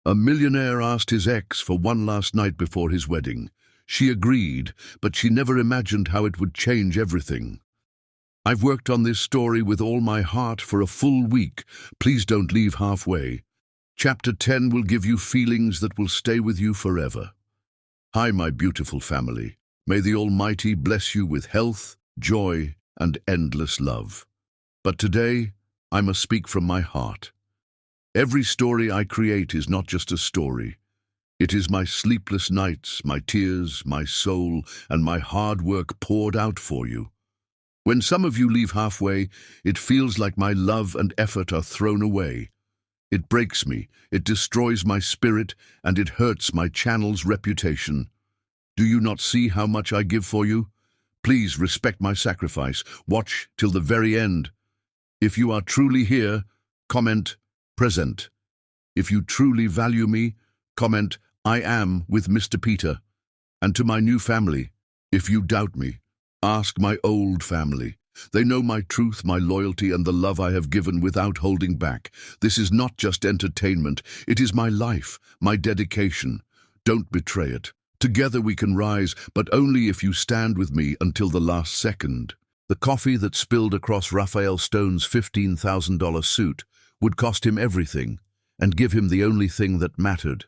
A millionaire asked his ex for one last night before his wedding. She agreed, but she never imagined how it would change everything. I've worked on this story with all my heart for a full week. Please don't leave halfway. Chapter 10 will give you feelings that will stay with you forever. Hi, my beautiful family. May the Almighty bless you with health, joy, and endless love. But today, I must speak from my heart. Every story I create is not just a story. It is my sleepless nights, my tears, my soul, and my hard work poured out for you. When some of you leave halfway, it feels like my love and effort are thrown away. It breaks me, it destroys my spirit, and it hurts my channel's reputation. Do you not see how much I give for you? Please respect my sacrifice. Watch till the very end. If you are truly here, comment present. If you truly value me, comment I am with Mr. Peter. And to my new family, if you doubt me, ask my old family. They know my truth, my loyalty, and the love I have given without holding back. This is not just entertainment. It is my life, my dedication. Don't betray it. Together we can rise, but only if you stand with me until the last second. The coffee that spilled across Raphael Stone's $15,000 suit would cost him everything and give him the only thing that mattered.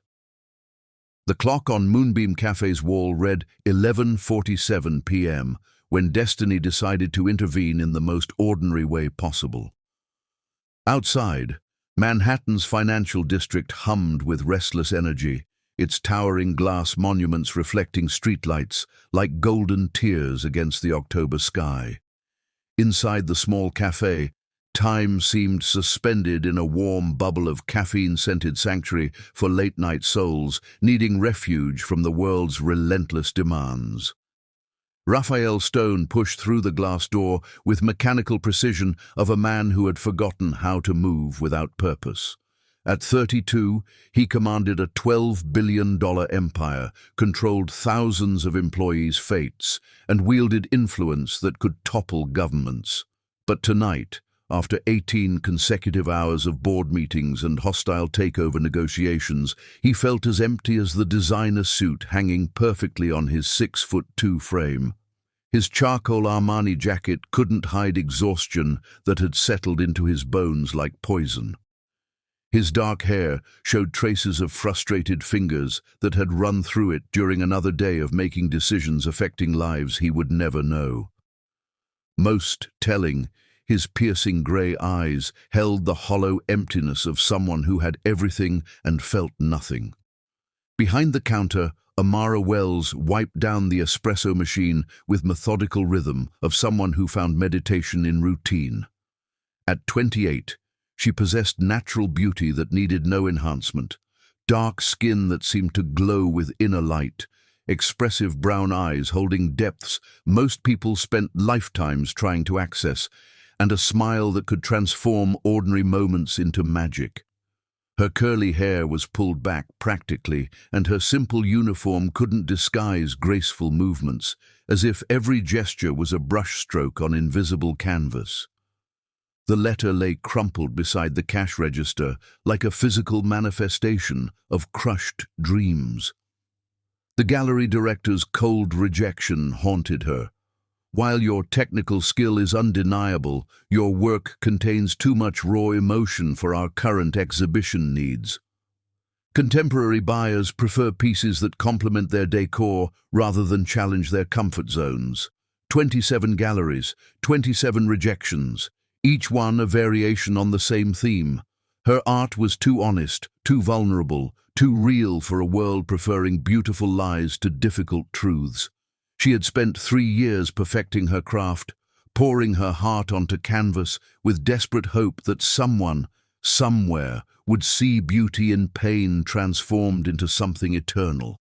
The clock on Moonbeam Cafe's wall read 11:47 p.m. when destiny decided to intervene in the most ordinary way possible. Outside, Manhattan's financial district hummed with restless energy, its towering glass monuments reflecting streetlights like golden tears against the October sky. Inside the small cafe, time seemed suspended in a warm bubble of caffeine-scented sanctuary for late-night souls needing refuge from the world's relentless demands. Raphael Stone pushed through the glass door with mechanical precision of a man who had forgotten how to move without purpose. At 32, he commanded a $12 billion empire, controlled thousands of employees' fates, and wielded influence that could topple governments. But tonight, after 18 consecutive hours of board meetings and hostile takeover negotiations, he felt as empty as the designer suit hanging perfectly on his 6'2" frame. His charcoal Armani jacket couldn't hide exhaustion that had settled into his bones like poison. His dark hair showed traces of frustrated fingers that had run through it during another day of making decisions affecting lives he would never know. Most telling, his piercing grey eyes held the hollow emptiness of someone who had everything and felt nothing. Behind the counter, Amara Wells wiped down the espresso machine with methodical rhythm of someone who found meditation in routine. At 28, she possessed natural beauty that needed no enhancement, dark skin that seemed to glow with inner light, expressive brown eyes holding depths most people spent lifetimes trying to access, and a smile that could transform ordinary moments into magic. Her curly hair was pulled back practically, and her simple uniform couldn't disguise graceful movements, as if every gesture was a brushstroke on invisible canvas. The letter lay crumpled beside the cash register like a physical manifestation of crushed dreams. The gallery director's cold rejection haunted her. While your technical skill is undeniable, your work contains too much raw emotion for our current exhibition needs. Contemporary buyers prefer pieces that complement their decor rather than challenge their comfort zones. 27 galleries, 27 rejections, each one a variation on the same theme. Her art was too honest, too vulnerable, too real for a world preferring beautiful lies to difficult truths. She had spent 3 years perfecting her craft, pouring her heart onto canvas with desperate hope that someone, somewhere, would see beauty in pain transformed into something eternal.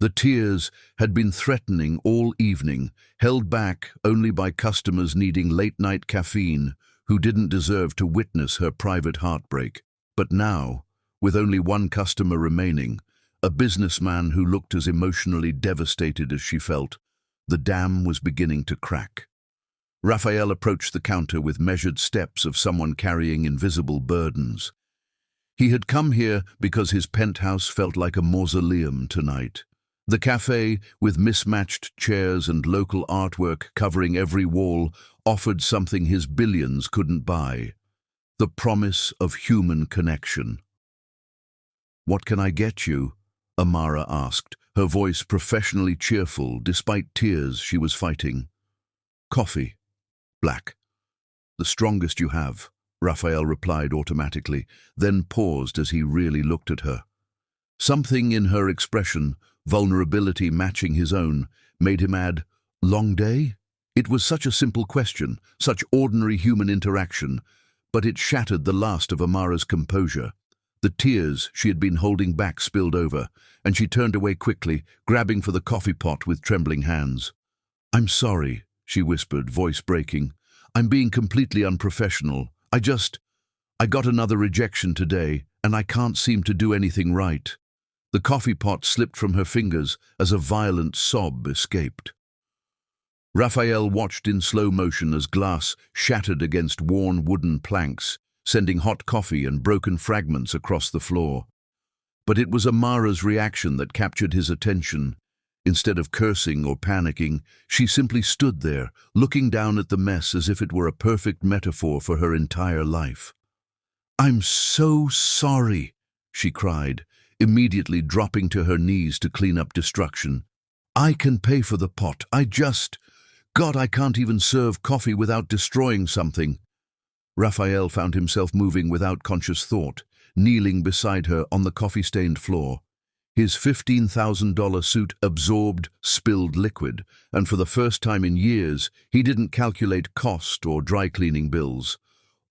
The tears had been threatening all evening, held back only by customers needing late-night caffeine who didn't deserve to witness her private heartbreak. But now, with only one customer remaining, a businessman who looked as emotionally devastated as she felt, the dam was beginning to crack. Raphael approached the counter with measured steps of someone carrying invisible burdens. He had come here because his penthouse felt like a mausoleum tonight. The cafe, with mismatched chairs and local artwork covering every wall, offered something his billions couldn't buy: the promise of human connection. "What can I get you?" Amara asked, her voice professionally cheerful despite tears she was fighting. "Coffee. Black. The strongest you have," Raphael replied automatically, then paused as he really looked at her. Something in her expression, vulnerability matching his own, made him add, "Long day?" It was such a simple question, such ordinary human interaction, but it shattered the last of Amara's composure. The tears she had been holding back spilled over, and she turned away quickly, grabbing for the coffee pot with trembling hands. "I'm sorry," she whispered, voice breaking. "I'm being completely unprofessional. I got another rejection today, and I can't seem to do anything right." The coffee pot slipped from her fingers as a violent sob escaped. Raphael watched in slow motion as glass shattered against worn wooden planks, sending hot coffee and broken fragments across the floor. But it was Amara's reaction that captured his attention. Instead of cursing or panicking, she simply stood there, looking down at the mess as if it were a perfect metaphor for her entire life. "I'm so sorry," she cried, immediately dropping to her knees to clean up destruction. "I can pay for the pot. God, I can't even serve coffee without destroying something." Raphael found himself moving without conscious thought, kneeling beside her on the coffee-stained floor. His $15,000 suit absorbed spilled liquid, and for the first time in years, he didn't calculate cost or dry cleaning bills.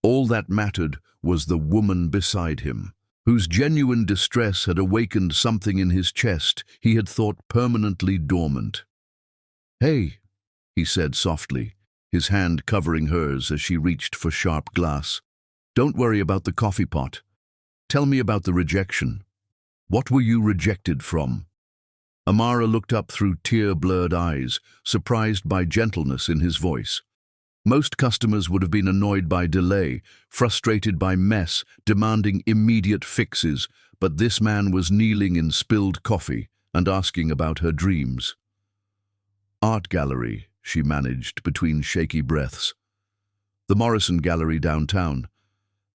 All that mattered was the woman beside him, whose genuine distress had awakened something in his chest he had thought permanently dormant. "Hey," he said softly, his hand covering hers as she reached for sharp glass. "Don't worry about the coffee pot. Tell me about the rejection. What were you rejected from?" Amara looked up through tear-blurred eyes, surprised by gentleness in his voice. Most customers would have been annoyed by delay, frustrated by mess, demanding immediate fixes, but this man was kneeling in spilled coffee and asking about her dreams. "Art gallery," she managed between shaky breaths. "The Morrison Gallery downtown.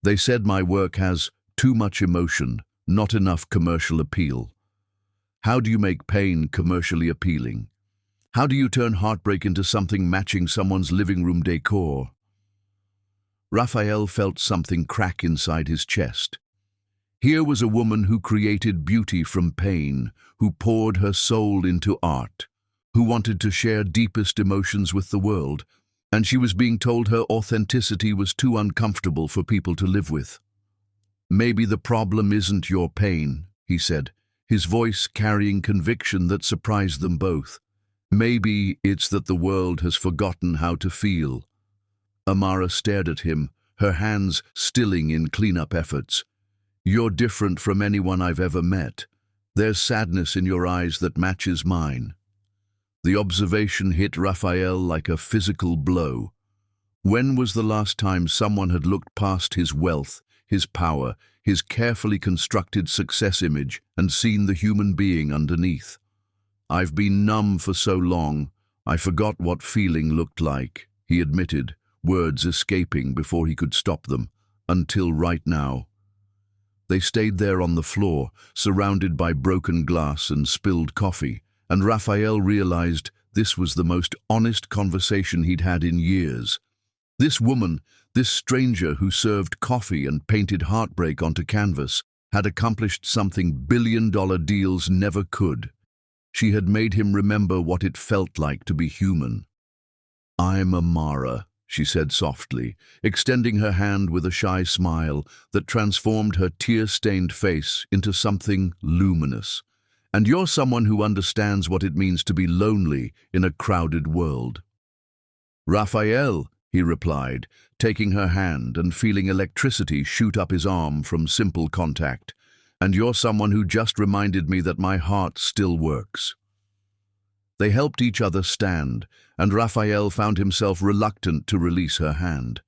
They said my work has too much emotion, not enough commercial appeal." How do you make pain commercially appealing? How do you turn heartbreak into something matching someone's living room decor? Raphael felt something crack inside his chest. Here was a woman who created beauty from pain, who poured her soul into art, who wanted to share deepest emotions with the world, and she was being told her authenticity was too uncomfortable for people to live with. "Maybe the problem isn't your pain," he said, his voice carrying conviction that surprised them both. "Maybe it's that the world has forgotten how to feel." Amara stared at him, her hands stilling in cleanup efforts. "You're different from anyone I've ever met. There's sadness in your eyes that matches mine." The observation hit Raphael like a physical blow. When was the last time someone had looked past his wealth, his power, his carefully constructed success image, and seen the human being underneath? "I've been numb for so long, I forgot what feeling looked like," he admitted, words escaping before he could stop them, "until right now." They stayed there on the floor, surrounded by broken glass and spilled coffee, and Raphael realized this was the most honest conversation he'd had in years. This woman, this stranger who served coffee and painted heartbreak onto canvas, had accomplished something billion-dollar deals never could. She had made him remember what it felt like to be human. "I'm Amara," she said softly, extending her hand with a shy smile that transformed her tear-stained face into something luminous. "And you're someone who understands what it means to be lonely in a crowded world." "Raphael," he replied, taking her hand and feeling electricity shoot up his arm from simple contact. "And you're someone who just reminded me that my heart still works." They helped each other stand, and Raphael found himself reluctant to release her hand.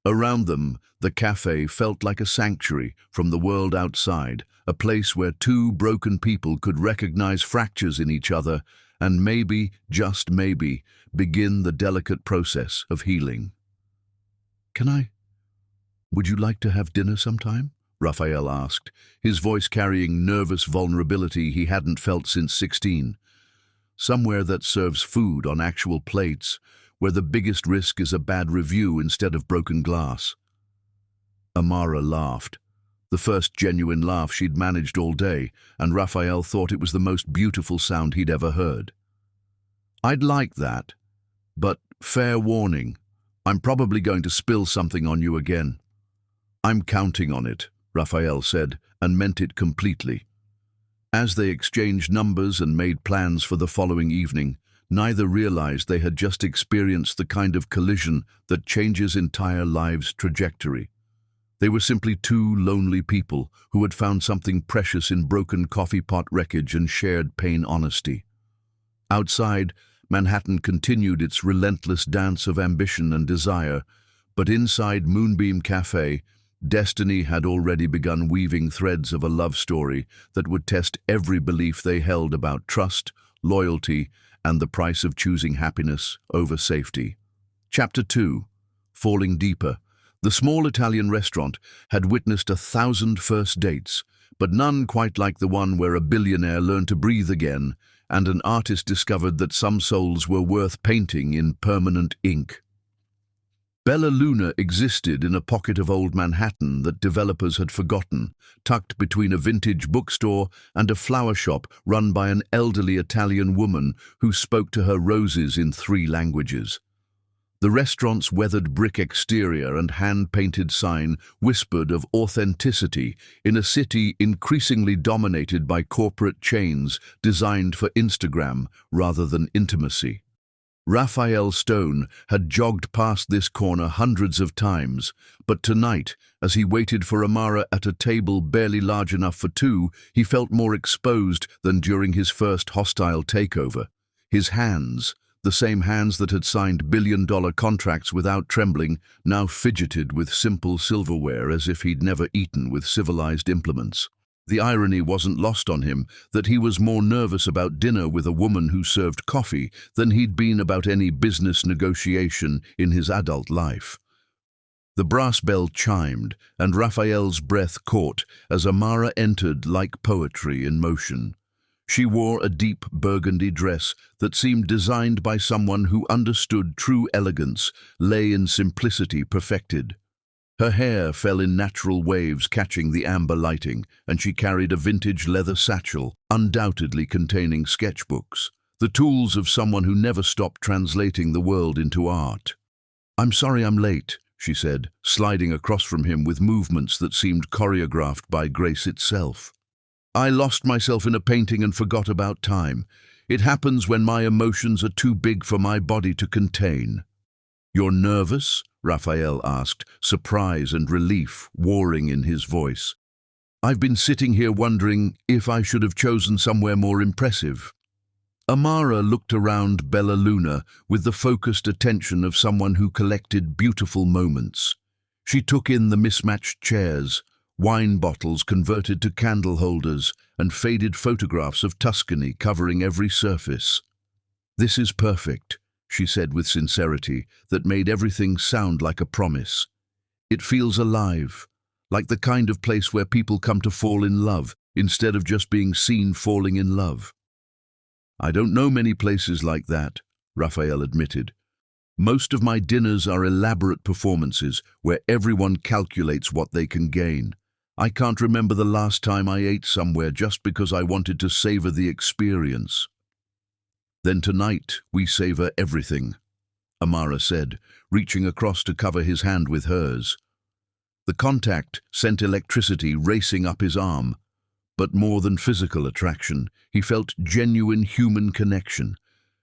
Around them, the cafe felt like a sanctuary from the world outside, a place where two broken people could recognize fractures in each other and maybe, just maybe, begin the delicate process of healing. Would you like to have dinner sometime? Raphael asked, his voice carrying nervous vulnerability he hadn't felt since 16. Somewhere that serves food on actual plates, where the biggest risk is a bad review instead of broken glass. Amara laughed, the first genuine laugh she'd managed all day, and Raphael thought it was the most beautiful sound he'd ever heard. I'd like that, but fair warning, I'm probably going to spill something on you again. I'm counting on it, Raphael said, and meant it completely. As they exchanged numbers and made plans for the following evening, neither realized they had just experienced the kind of collision that changes entire lives' trajectory. They were simply two lonely people who had found something precious in broken coffee pot wreckage and shared pain honesty. Outside, Manhattan continued its relentless dance of ambition and desire, but inside Moonbeam Cafe, destiny had already begun weaving threads of a love story that would test every belief they held about trust, loyalty, and the price of choosing happiness over safety. Chapter 2. Falling Deeper. The small Italian restaurant had witnessed 1,000 first dates, but none quite like the one where a billionaire learned to breathe again, and an artist discovered that some souls were worth painting in permanent ink. Bella Luna existed in a pocket of old Manhattan that developers had forgotten, tucked between a vintage bookstore and a flower shop run by an elderly Italian woman who spoke to her roses in 3 languages. The restaurant's weathered brick exterior and hand-painted sign whispered of authenticity in a city increasingly dominated by corporate chains designed for Instagram rather than intimacy. Raphael Stone had jogged past this corner hundreds of times, but tonight, as he waited for Amara at a table barely large enough for 2, he felt more exposed than during his first hostile takeover. His hands, the same hands that had signed billion-dollar contracts without trembling, now fidgeted with simple silverware as if he'd never eaten with civilized implements. The irony wasn't lost on him that he was more nervous about dinner with a woman who served coffee than he'd been about any business negotiation in his adult life. The brass bell chimed, and Raphael's breath caught as Amara entered like poetry in motion. She wore a deep burgundy dress that seemed designed by someone who understood true elegance lay in simplicity perfected. Her hair fell in natural waves catching the amber lighting, and she carried a vintage leather satchel, undoubtedly containing sketchbooks, the tools of someone who never stopped translating the world into art. "I'm sorry I'm late," she said, sliding across from him with movements that seemed choreographed by grace itself. "I lost myself in a painting and forgot about time. It happens when my emotions are too big for my body to contain." "You're nervous?" Raphael asked, surprise and relief warring in his voice. "I've been sitting here wondering if I should have chosen somewhere more impressive." Amara looked around Bella Luna with the focused attention of someone who collected beautiful moments. She took in the mismatched chairs, wine bottles converted to candle holders, and faded photographs of Tuscany covering every surface. "This is perfect," she said with sincerity that made everything sound like a promise. "It feels alive, like the kind of place where people come to fall in love instead of just being seen falling in love." "I don't know many places like that," Raphael admitted. "Most of my dinners are elaborate performances where everyone calculates what they can gain. I can't remember the last time I ate somewhere just because I wanted to savor the experience." "Then tonight we savor everything," Amara said, reaching across to cover his hand with hers. The contact sent electricity racing up his arm, but more than physical attraction, he felt genuine human connection,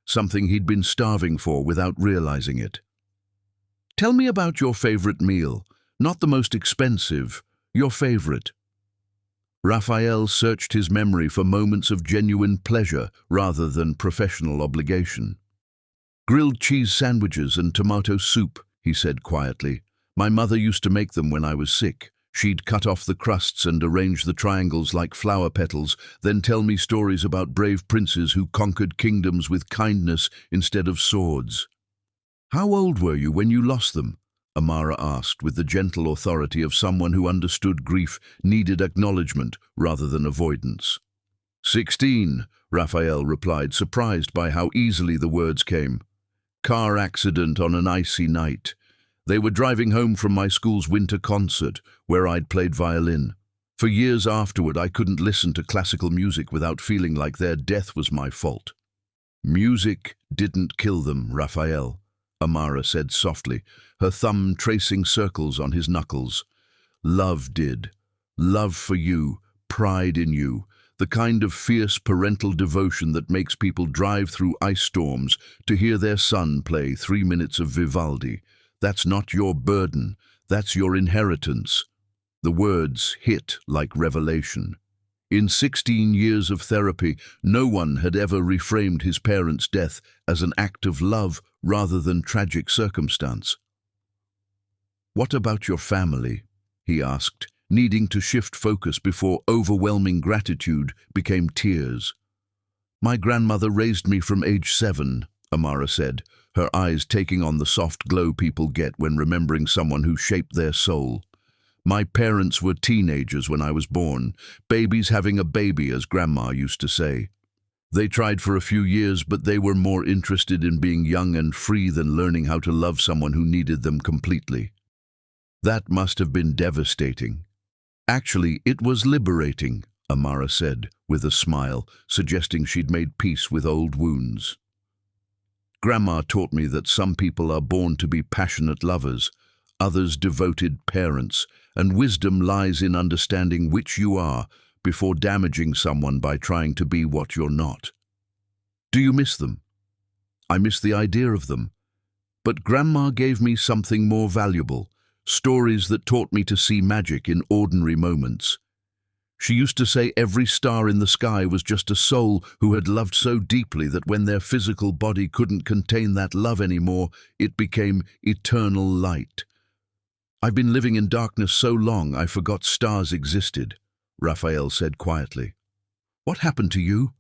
something he'd been starving for without realizing it. "Tell me about your favorite meal, not the most expensive, your favorite." Raphael searched his memory for moments of genuine pleasure rather than professional obligation. "Grilled cheese sandwiches and tomato soup," he said quietly, My mother used to make them when I was sick. She'd cut off the crusts and arrange the triangles like flower petals, then tell me stories about brave princes who conquered kingdoms with kindness instead of swords. How old were you when you lost them? Amara asked, with the gentle authority of someone who understood grief needed acknowledgement rather than avoidance. 16, Raphael replied, surprised by how easily the words came. Car accident on an icy night. They were driving home from my school's winter concert, where I'd played violin. For years afterward, I couldn't listen to classical music without feeling like their death was my fault. Music didn't kill them, Raphael, Amara said softly, her thumb tracing circles on his knuckles. Love did. Love for you, pride in you, the kind of fierce parental devotion that makes people drive through ice storms to hear their son play 3 minutes of Vivaldi. That's not your burden, that's your inheritance. The words hit like revelation. In 16 years of therapy, no one had ever reframed his parents' death as an act of love rather than tragic circumstance. What about your family? He asked, needing to shift focus before overwhelming gratitude became tears. My grandmother raised me from age 7, Amara said, her eyes taking on the soft glow people get when remembering someone who shaped their soul. My parents were teenagers when I was born, babies having a baby, as Grandma used to say. They tried for a few years, but they were more interested in being young and free than learning how to love someone who needed them completely. That must have been devastating. Actually, it was liberating, Amara said, with a smile, suggesting she'd made peace with old wounds. Grandma taught me that some people are born to be passionate lovers, others devoted parents, and wisdom lies in understanding which you are before damaging someone by trying to be what you're not. Do you miss them? I miss the idea of them. But Grandma gave me something more valuable, stories that taught me to see magic in ordinary moments. She used to say every star in the sky was just a soul who had loved so deeply that when their physical body couldn't contain that love anymore, it became eternal light. I've been living in darkness so long I forgot stars existed, Raphael said quietly. What happened to you?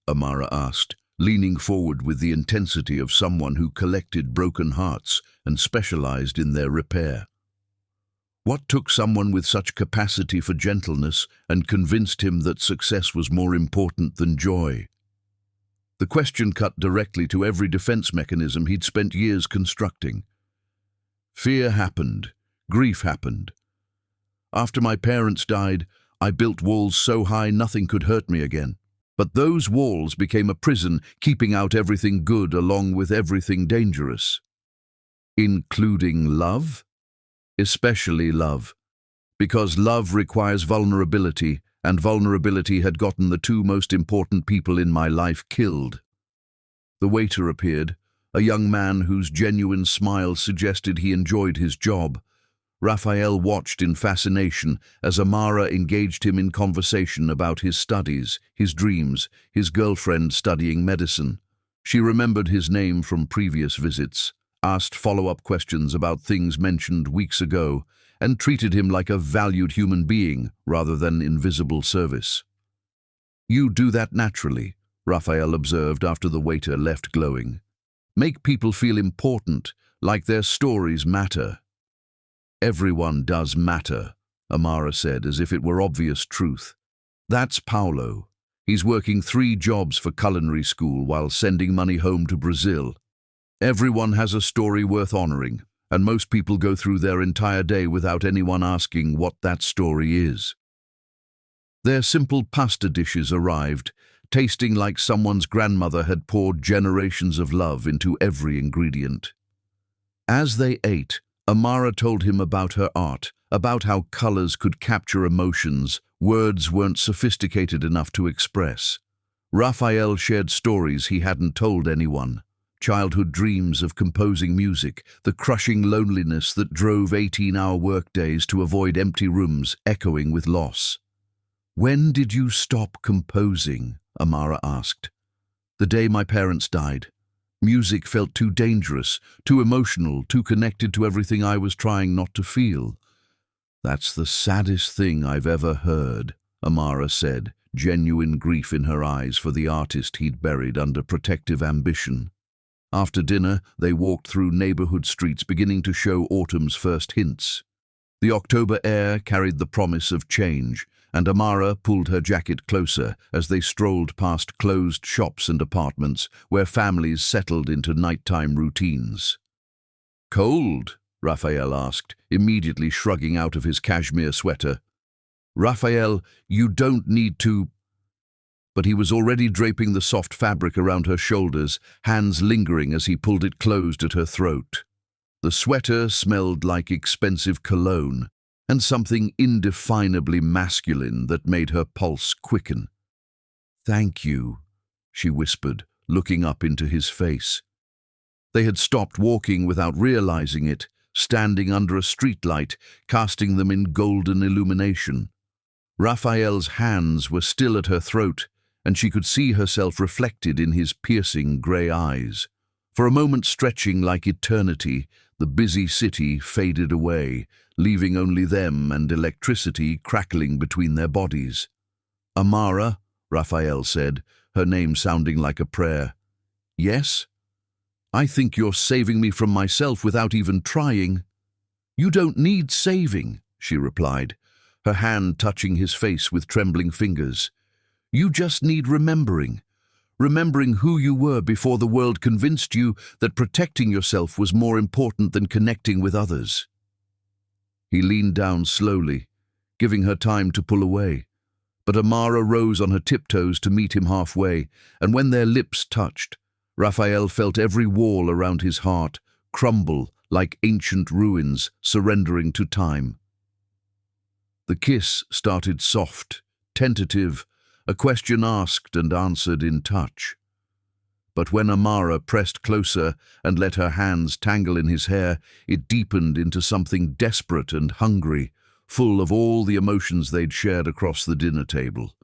Amara asked, leaning forward with the intensity of someone who collected broken hearts and specialized in their repair. What took someone with such capacity for gentleness and convinced him that success was more important than joy? The question cut directly to every defense mechanism he'd spent years constructing. Fear happened. Grief happened. After my parents died, I built walls so high nothing could hurt me again. But those walls became a prison, keeping out everything good along with everything dangerous. Including love? Especially love. Because love requires vulnerability, and vulnerability had gotten the two most important people in my life killed. The waiter appeared, a young man whose genuine smile suggested he enjoyed his job. Raphael watched in fascination as Amara engaged him in conversation about his studies, his dreams, his girlfriend studying medicine. She remembered his name from previous visits, asked follow-up questions about things mentioned weeks ago, and treated him like a valued human being rather than invisible service. You do that naturally, Raphael observed after the waiter left glowing. Make people feel important, like their stories matter. Everyone does matter, Amara said, as if it were obvious truth. That's Paulo. He's working 3 jobs for culinary school while sending money home to Brazil. Everyone has a story worth honoring, and most people go through their entire day without anyone asking what that story is. Their simple pasta dishes arrived, tasting like someone's grandmother had poured generations of love into every ingredient. As they ate, Amara told him about her art, about how colors could capture emotions words weren't sophisticated enough to express. Raphael shared stories he hadn't told anyone. Childhood dreams of composing music, the crushing loneliness that drove 18-hour workdays to avoid empty rooms echoing with loss. When did you stop composing? Amara asked. The day my parents died. Music felt too dangerous, too emotional, too connected to everything I was trying not to feel. "That's the saddest thing I've ever heard," Amara said, genuine grief in her eyes for the artist he'd buried under protective ambition. After dinner, they walked through neighborhood streets beginning to show autumn's first hints. The October air carried the promise of change, and Amara pulled her jacket closer as they strolled past closed shops and apartments where families settled into nighttime routines. "Cold?" Raphael asked, immediately shrugging out of his cashmere sweater. "Raphael, you don't need to—" But he was already draping the soft fabric around her shoulders, hands lingering as he pulled it closed at her throat. The sweater smelled like expensive cologne, and something indefinably masculine that made her pulse quicken. "Thank you," she whispered, looking up into his face. They had stopped walking without realizing it, standing under a streetlight, casting them in golden illumination. Raphael's hands were still at her throat, and she could see herself reflected in his piercing grey eyes. For a moment, stretching like eternity, the busy city faded away, leaving only them and electricity crackling between their bodies. "Amara," Raphael said, her name sounding like a prayer. "Yes? I think you're saving me from myself without even trying." "You don't need saving," she replied, her hand touching his face with trembling fingers. "You just need remembering who you were before the world convinced you that protecting yourself was more important than connecting with others." He leaned down slowly, giving her time to pull away. But Amara rose on her tiptoes to meet him halfway, and when their lips touched, Raphael felt every wall around his heart crumble like ancient ruins surrendering to time. The kiss started soft, tentative, a question asked and answered in touch. But when Amara pressed closer and let her hands tangle in his hair, it deepened into something desperate and hungry, full of all the emotions they'd shared across the dinner table.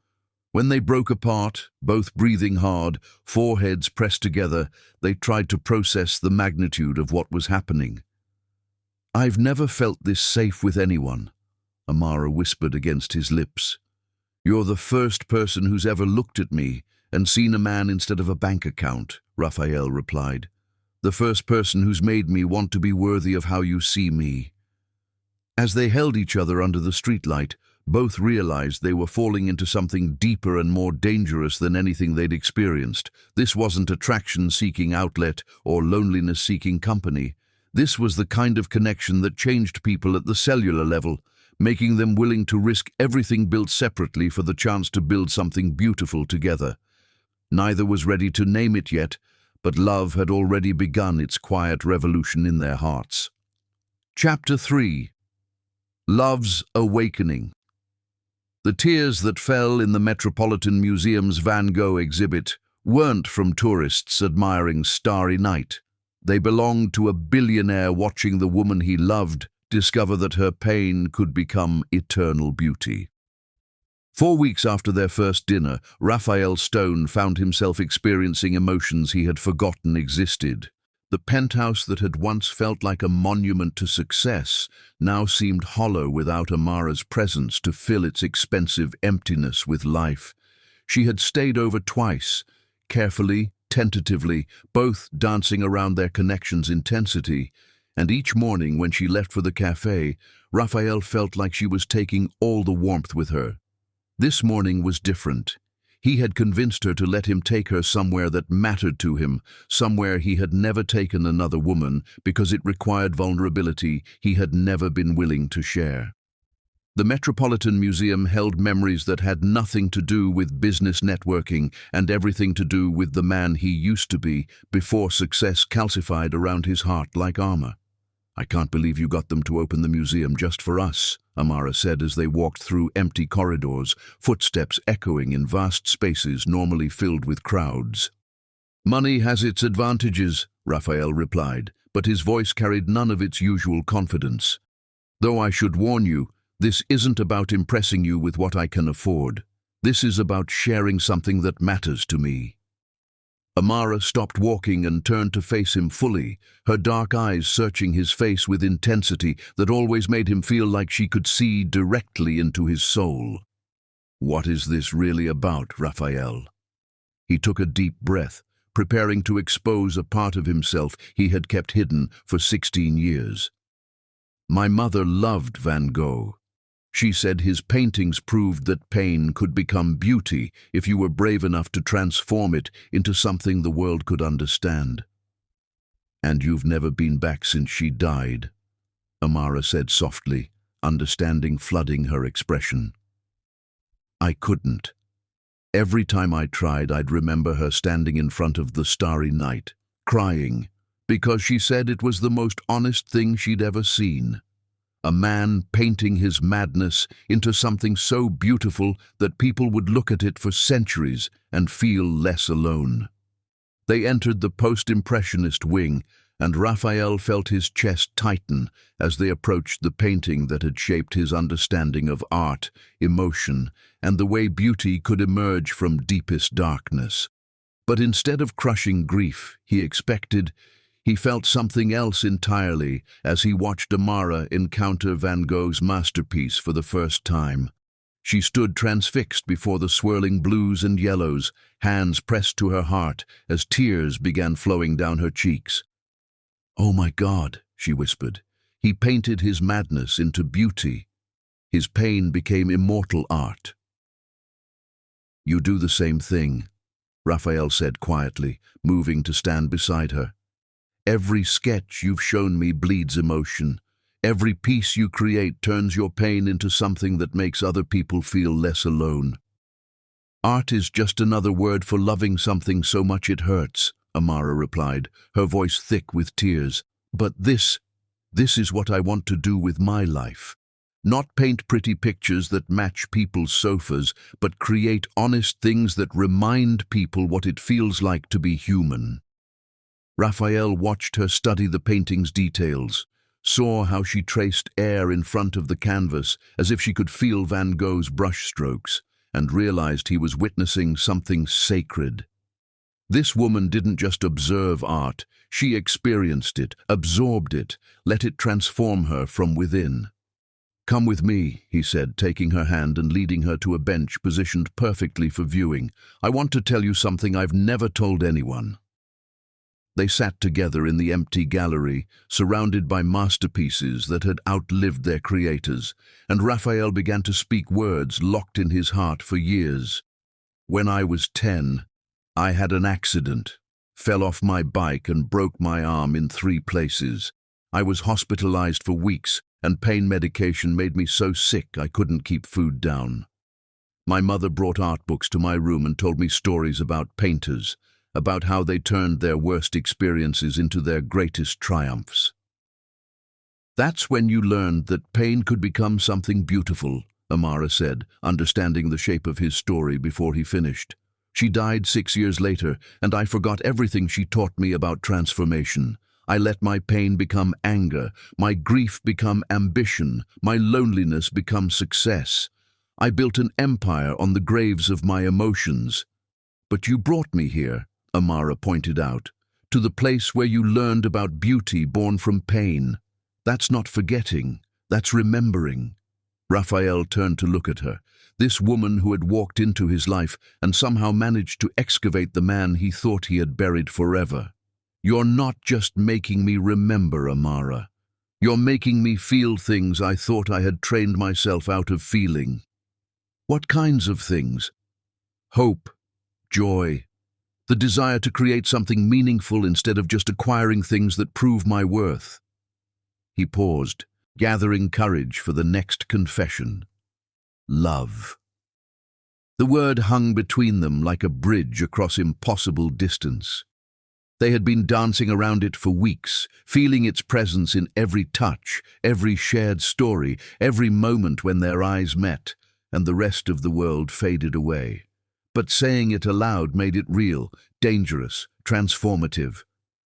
When they broke apart, both breathing hard, foreheads pressed together, they tried to process the magnitude of what was happening. "I've never felt this safe with anyone," Amara whispered against his lips. "You're the first person who's ever looked at me and seen a man instead of a bank account," Raphael replied. "The first person who's made me want to be worthy of how you see me." As they held each other under the streetlight, both realized they were falling into something deeper and more dangerous than anything they'd experienced. This wasn't attraction-seeking outlet or loneliness-seeking company. This was the kind of connection that changed people at the cellular level, making them willing to risk everything built separately for the chance to build something beautiful together. Neither was ready to name it yet, but love had already begun its quiet revolution in their hearts. Chapter 3. Love's Awakening. The tears that fell in the Metropolitan Museum's Van Gogh exhibit weren't from tourists admiring Starry Night. They belonged to a billionaire watching the woman he loved discover that her pain could become eternal beauty. 4 weeks after their first dinner, Raphael Stone found himself experiencing emotions he had forgotten existed. The penthouse that had once felt like a monument to success now seemed hollow without Amara's presence to fill its expensive emptiness with life. She had stayed over twice, carefully, tentatively, both dancing around their connection's intensity, and each morning when she left for the cafe, Raphael felt like she was taking all the warmth with her. This morning was different. He had convinced her to let him take her somewhere that mattered to him, somewhere he had never taken another woman because it required vulnerability he had never been willing to share. The Metropolitan Museum held memories that had nothing to do with business networking and everything to do with the man he used to be before success calcified around his heart like armor. "I can't believe you got them to open the museum just for us," Amara said as they walked through empty corridors, footsteps echoing in vast spaces normally filled with crowds. "Money has its advantages," Raphael replied, but his voice carried none of its usual confidence. "Though I should warn you, this isn't about impressing you with what I can afford. This is about sharing something that matters to me." Amara stopped walking and turned to face him fully, her dark eyes searching his face with intensity that always made him feel like she could see directly into his soul. "What is this really about, Raphael?" He took a deep breath, preparing to expose a part of himself he had kept hidden for 16 years. "My mother loved Van Gogh. She said his paintings proved that pain could become beauty if you were brave enough to transform it into something the world could understand." "And you've never been back since she died," Amara said softly, understanding flooding her expression. "I couldn't. Every time I tried, I'd remember her standing in front of the starry night, crying, because she said it was the most honest thing she'd ever seen. A man painting his madness into something so beautiful that people would look at it for centuries and feel less alone." They entered the post-impressionist wing, and Raphael felt his chest tighten as they approached the painting that had shaped his understanding of art, emotion, and the way beauty could emerge from deepest darkness. But instead of crushing grief he expected, he felt something else entirely as he watched Amara encounter Van Gogh's masterpiece for the first time. She stood transfixed before the swirling blues and yellows, hands pressed to her heart as tears began flowing down her cheeks. "Oh my God," she whispered. "He painted his madness into beauty. His pain became immortal art." "You do the same thing," Raphael said quietly, moving to stand beside her. "Every sketch you've shown me bleeds emotion. Every piece you create turns your pain into something that makes other people feel less alone." "Art is just another word for loving something so much it hurts," Amara replied, her voice thick with tears. "But this is what I want to do with my life. Not paint pretty pictures that match people's sofas, but create honest things that remind people what it feels like to be human." Raphael watched her study the painting's details, saw how she traced air in front of the canvas as if she could feel Van Gogh's brushstrokes, and realized he was witnessing something sacred. This woman didn't just observe art, she experienced it, absorbed it, let it transform her from within. "Come with me," he said, taking her hand and leading her to a bench positioned perfectly for viewing. "I want to tell you something I've never told anyone." They sat together in the empty gallery, surrounded by masterpieces that had outlived their creators, and Raphael began to speak words locked in his heart for years. "When I was 10, I had an accident, fell off my bike and broke my arm in 3 places. I was hospitalized for weeks, and pain medication made me so sick I couldn't keep food down. My mother brought art books to my room and told me stories about painters, about how they turned their worst experiences into their greatest triumphs. That's when you learned that pain could become something beautiful," Amara said, understanding the shape of his story before he finished. "She died 6 years later, and I forgot everything she taught me about transformation. I let my pain become anger, my grief become ambition, my loneliness become success. I built an empire on the graves of my emotions. But you brought me here," Amara pointed out, "to the place where you learned about beauty born from pain. That's not forgetting, that's remembering." Raphael turned to look at her, this woman who had walked into his life and somehow managed to excavate the man he thought he had buried forever. "You're not just making me remember, Amara. You're making me feel things I thought I had trained myself out of feeling." "What kinds of things?" "Hope, joy, the desire to create something meaningful instead of just acquiring things that prove my worth." He paused, gathering courage for the next confession. Love. The word hung between them like a bridge across impossible distance. They had been dancing around it for weeks, feeling its presence in every touch, every shared story, every moment when their eyes met, and the rest of the world faded away. But saying it aloud made it real, dangerous, transformative.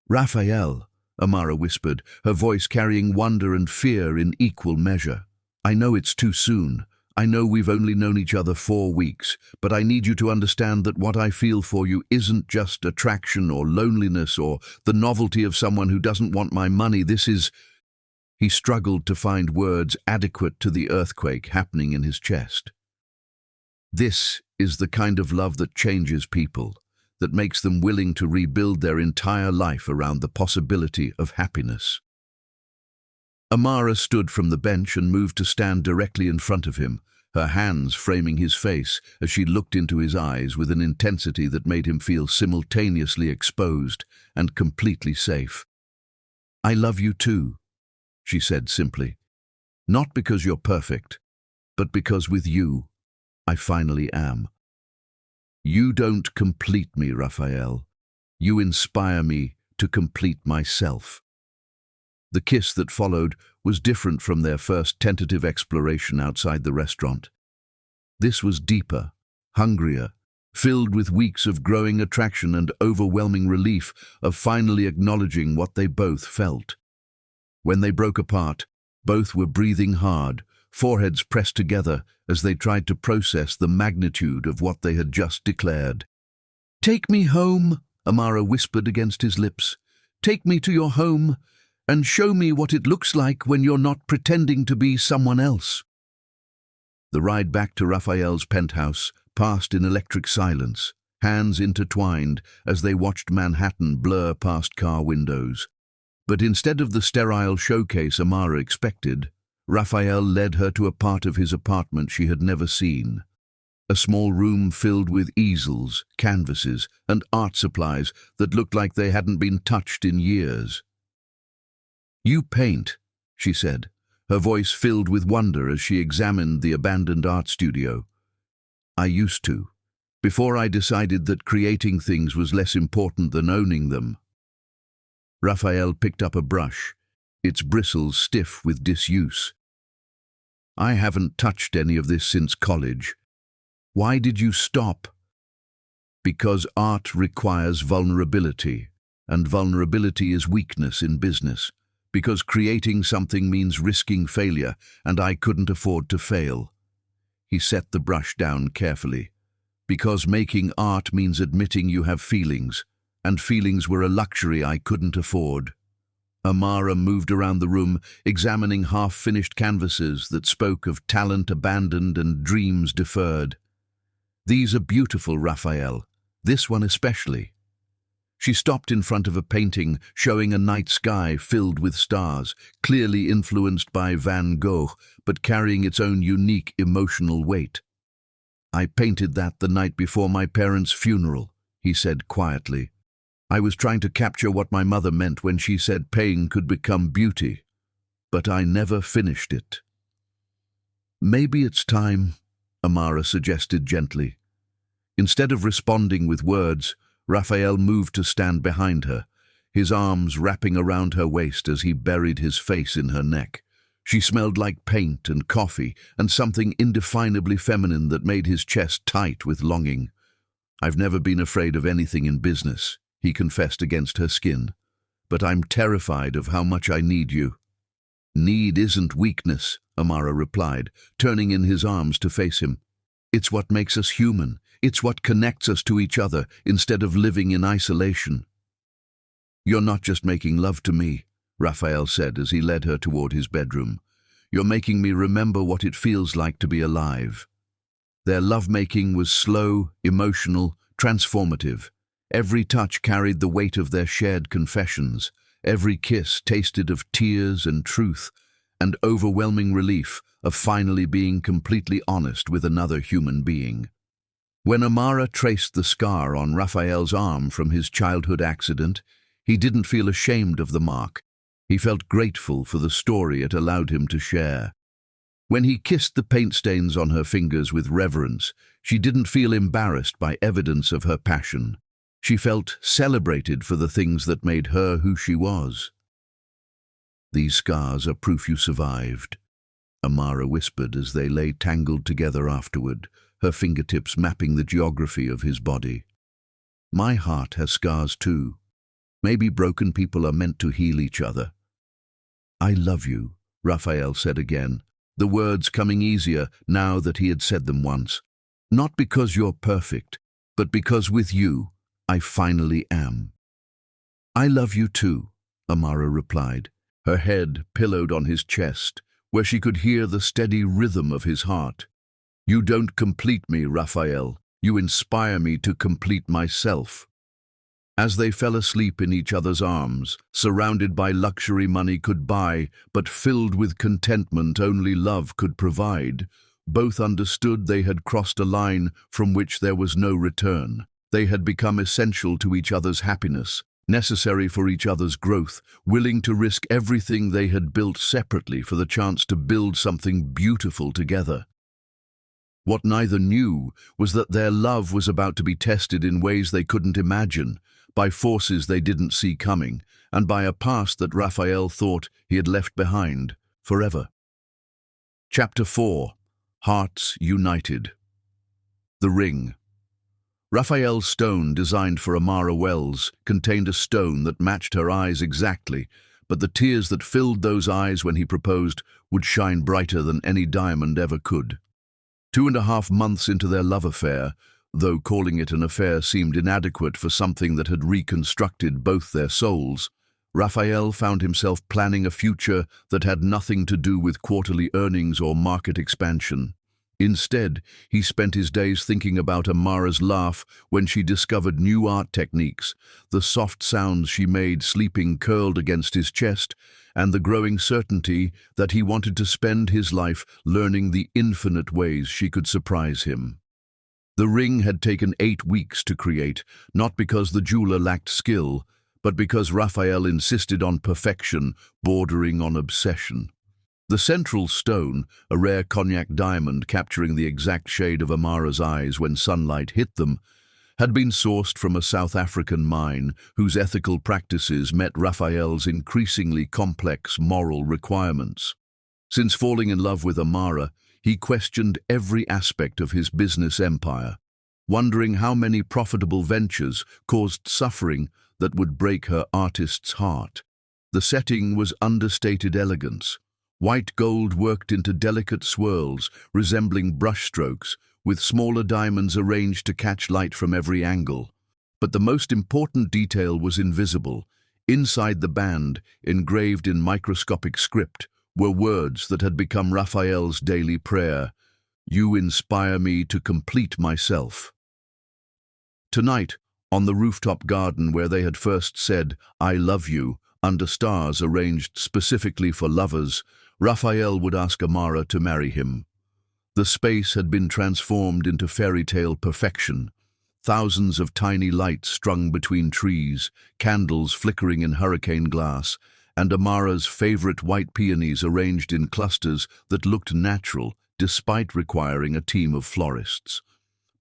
"Raphael," Amara whispered, her voice carrying wonder and fear in equal measure. "I know it's too soon. I know we've only known each other 4 weeks, but I need you to understand that what I feel for you isn't just attraction or loneliness or the novelty of someone who doesn't want my money. This is—" He struggled to find words adequate to the earthquake happening in his chest. "This is the kind of love that changes people, that makes them willing to rebuild their entire life around the possibility of happiness." Amara stood from the bench and moved to stand directly in front of him, her hands framing his face as she looked into his eyes with an intensity that made him feel simultaneously exposed and completely safe. "I love you too," she said simply. "Not because you're perfect, but because with you, I finally am. You don't complete me, Raphael. You inspire me to complete myself." The kiss that followed was different from their first tentative exploration outside the restaurant. This was deeper, hungrier, filled with weeks of growing attraction and overwhelming relief of finally acknowledging what they both felt. When they broke apart, both were breathing hard, foreheads pressed together as they tried to process the magnitude of what they had just declared. "Take me home," Amara whispered against his lips. "Take me to your home, and show me what it looks like when you're not pretending to be someone else." The ride back to Raphael's penthouse passed in electric silence, hands intertwined as they watched Manhattan blur past car windows. But instead of the sterile showcase Amara expected, Raphael led her to a part of his apartment she had never seen. A small room filled with easels, canvases, and art supplies that looked like they hadn't been touched in years. "You paint," she said, her voice filled with wonder as she examined the abandoned art studio. "I used to, before I decided that creating things was less important than owning them." Raphael picked up a brush, its bristles stiff with disuse. "I haven't touched any of this since college. Why did you stop?" "Because art requires vulnerability, and vulnerability is weakness in business. Because creating something means risking failure, and I couldn't afford to fail." He set the brush down carefully. "Because making art means admitting you have feelings, and feelings were a luxury I couldn't afford." Amara moved around the room, examining half-finished canvases that spoke of talent abandoned and dreams deferred. "These are beautiful, Raphael. This one especially." She stopped in front of a painting showing a night sky filled with stars, clearly influenced by Van Gogh, but carrying its own unique emotional weight. "I painted that the night before my parents' funeral," he said quietly. "I was trying to capture what my mother meant when she said pain could become beauty, but I never finished it." "Maybe it's time," Amara suggested gently. Instead of responding with words, Raphael moved to stand behind her, his arms wrapping around her waist as he buried his face in her neck. She smelled like paint and coffee and something indefinably feminine that made his chest tight with longing. "I've never been afraid of anything in business," he confessed against her skin. "But I'm terrified of how much I need you." "Need isn't weakness," Amara replied, turning in his arms to face him. "It's what makes us human. It's what connects us to each other instead of living in isolation." "You're not just making love to me," Raphael said as he led her toward his bedroom. "You're making me remember what it feels like to be alive." Their lovemaking was slow, emotional, transformative. Every touch carried the weight of their shared confessions. Every kiss tasted of tears and truth, and overwhelming relief of finally being completely honest with another human being. When Amara traced the scar on Raphael's arm from his childhood accident, he didn't feel ashamed of the mark. He felt grateful for the story it allowed him to share. When he kissed the paint stains on her fingers with reverence, she didn't feel embarrassed by evidence of her passion. She felt celebrated for the things that made her who she was. "These scars are proof you survived," Amara whispered as they lay tangled together afterward, her fingertips mapping the geography of his body. "My heart has scars too. Maybe broken people are meant to heal each other." "I love you," Raphael said again, the words coming easier now that he had said them once. "Not because you're perfect, but because with you, I finally am." "I love you too," Amara replied, her head pillowed on his chest, where she could hear the steady rhythm of his heart. "You don't complete me, Raphael. You inspire me to complete myself." As they fell asleep in each other's arms, surrounded by luxury money could buy, but filled with contentment only love could provide, both understood they had crossed a line from which there was no return. They had become essential to each other's happiness, necessary for each other's growth, willing to risk everything they had built separately for the chance to build something beautiful together. What neither knew was that their love was about to be tested in ways they couldn't imagine, by forces they didn't see coming, and by a past that Raphael thought he had left behind forever. Chapter 4. Hearts United. The Ring. Raphael's stone, designed for Amara Wells, contained a stone that matched her eyes exactly, but the tears that filled those eyes when he proposed would shine brighter than any diamond ever could. 2.5 months into their love affair, though calling it an affair seemed inadequate for something that had reconstructed both their souls, Raphael found himself planning a future that had nothing to do with quarterly earnings or market expansion. Instead, he spent his days thinking about Amara's laugh when she discovered new art techniques, the soft sounds she made sleeping curled against his chest, and the growing certainty that he wanted to spend his life learning the infinite ways she could surprise him. The ring had taken 8 weeks to create, not because the jeweler lacked skill, but because Raphael insisted on perfection, bordering on obsession. The central stone, a rare cognac diamond capturing the exact shade of Amara's eyes when sunlight hit them, had been sourced from a South African mine whose ethical practices met Raphael's increasingly complex moral requirements. Since falling in love with Amara, he questioned every aspect of his business empire, wondering how many profitable ventures caused suffering that would break her artist's heart. The setting was understated elegance, white gold worked into delicate swirls resembling brushstrokes, with smaller diamonds arranged to catch light from every angle. But the most important detail was invisible. Inside the band, engraved in microscopic script, were words that had become Raphael's daily prayer: "You inspire me to complete myself." Tonight, on the rooftop garden where they had first said, "I love you," under stars arranged specifically for lovers, Raphael would ask Amara to marry him. The space had been transformed into fairy tale perfection. Thousands of tiny lights strung between trees, candles flickering in hurricane glass, and Amara's favorite white peonies arranged in clusters that looked natural despite requiring a team of florists.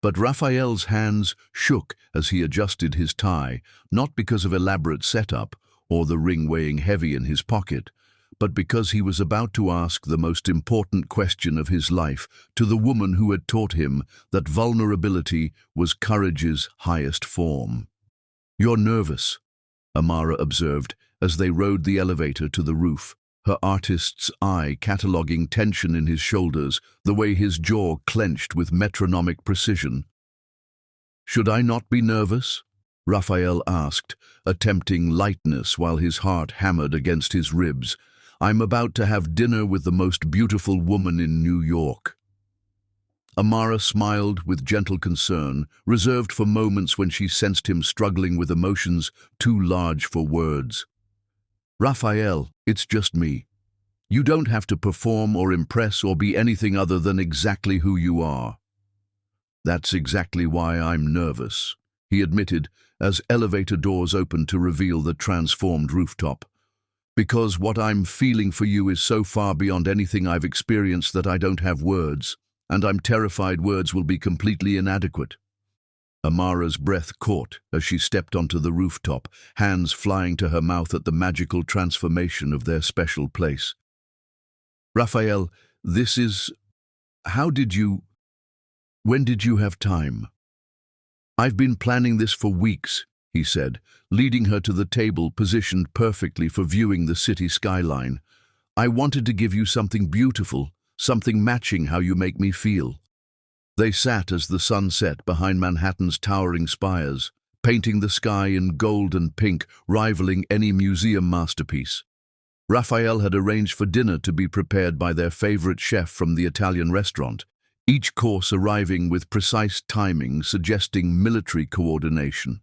But Raphael's hands shook as he adjusted his tie, not because of elaborate setup or the ring weighing heavy in his pocket, but because he was about to ask the most important question of his life to the woman who had taught him that vulnerability was courage's highest form. "You're nervous," Amara observed as they rode the elevator to the roof, her artist's eye cataloguing tension in his shoulders, the way his jaw clenched with metronomic precision. "Should I not be nervous?" Raphael asked, attempting lightness while his heart hammered against his ribs. "I'm about to have dinner with the most beautiful woman in New York." Amara smiled with gentle concern, reserved for moments when she sensed him struggling with emotions too large for words. "Raphael, it's just me. You don't have to perform or impress or be anything other than exactly who you are." "That's exactly why I'm nervous," he admitted as elevator doors opened to reveal the transformed rooftop. "Because what I'm feeling for you is so far beyond anything I've experienced that I don't have words, and I'm terrified words will be completely inadequate." Amara's breath caught as she stepped onto the rooftop, hands flying to her mouth at the magical transformation of their special place. "Raphael, this is... When did you have time?" "I've been planning this for weeks," he said, leading her to the table positioned perfectly for viewing the city skyline. "I wanted to give you something beautiful, something matching how you make me feel." They sat as the sun set behind Manhattan's towering spires, painting the sky in gold and pink, rivaling any museum masterpiece. Raphael had arranged for dinner to be prepared by their favorite chef from the Italian restaurant, each course arriving with precise timing suggesting military coordination.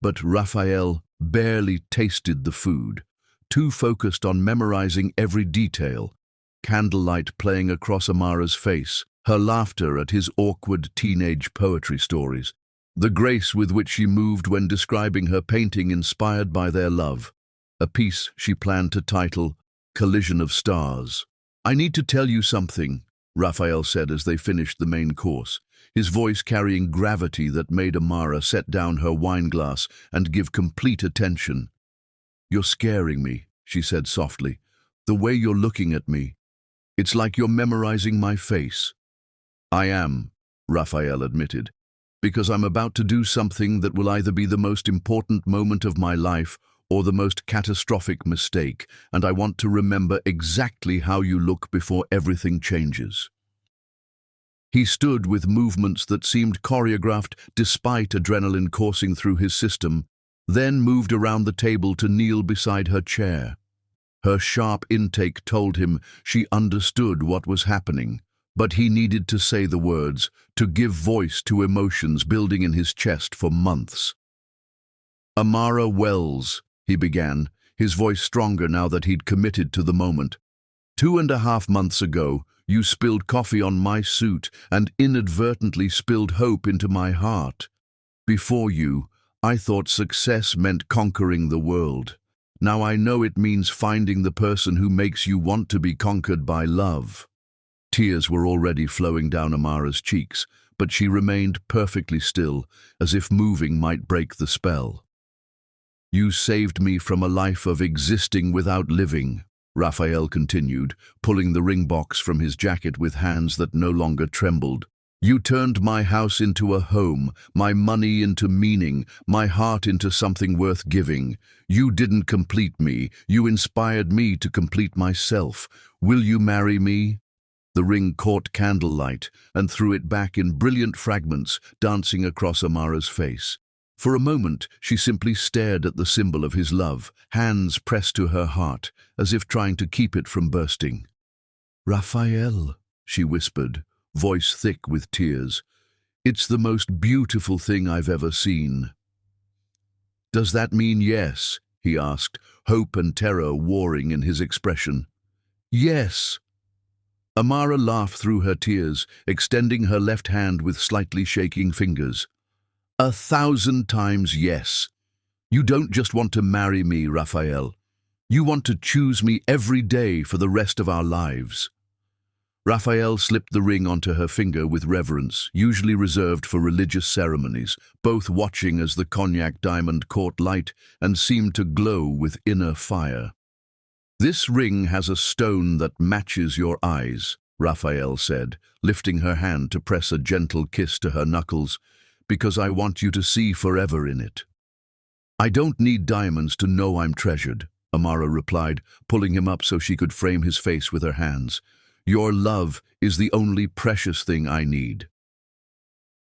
But Raphael barely tasted the food, too focused on memorizing every detail, candlelight playing across Amara's face, her laughter at his awkward teenage poetry stories, the grace with which she moved when describing her painting inspired by their love, a piece she planned to title Collision of Stars. "I need to tell you something," Raphael said as they finished the main course, his voice carrying gravity that made Amara set down her wineglass and give complete attention. "You're scaring me," she said softly. "The way you're looking at me. It's like you're memorizing my face." "I am," Raphael admitted, "because I'm about to do something that will either be the most important moment of my life or the most catastrophic mistake, and I want to remember exactly how you look before everything changes." He stood with movements that seemed choreographed despite adrenaline coursing through his system, then moved around the table to kneel beside her chair. Her sharp intake told him she understood what was happening, but he needed to say the words, to give voice to emotions building in his chest for months. "Amara Wells," he began, his voice stronger now that he'd committed to the moment. "2.5 months ago, you spilled coffee on my suit and inadvertently spilled hope into my heart. Before you, I thought success meant conquering the world. Now I know it means finding the person who makes you want to be conquered by love." Tears were already flowing down Amara's cheeks, but she remained perfectly still, as if moving might break the spell. "You saved me from a life of existing without living," Raphael continued, pulling the ring box from his jacket with hands that no longer trembled. "You turned my house into a home, my money into meaning, my heart into something worth giving. You didn't complete me, you inspired me to complete myself. Will you marry me?" The ring caught candlelight and threw it back in brilliant fragments, dancing across Amara's face. For a moment, she simply stared at the symbol of his love, hands pressed to her heart, as if trying to keep it from bursting. "Raphael," she whispered, voice thick with tears, "it's the most beautiful thing I've ever seen." "Does that mean yes?" he asked, hope and terror warring in his expression. "Yes." Amara laughed through her tears, extending her left hand with slightly shaking fingers. 1,000 times yes. You don't just want to marry me, Raphael. You want to choose me every day for the rest of our lives." Raphael slipped the ring onto her finger with reverence, usually reserved for religious ceremonies, both watching as the cognac diamond caught light and seemed to glow with inner fire. "This ring has a stone that matches your eyes," Raphael said, lifting her hand to press a gentle kiss to her knuckles, "because I want you to see forever in it." "I don't need diamonds to know I'm treasured," Amara replied, pulling him up so she could frame his face with her hands. "Your love is the only precious thing I need."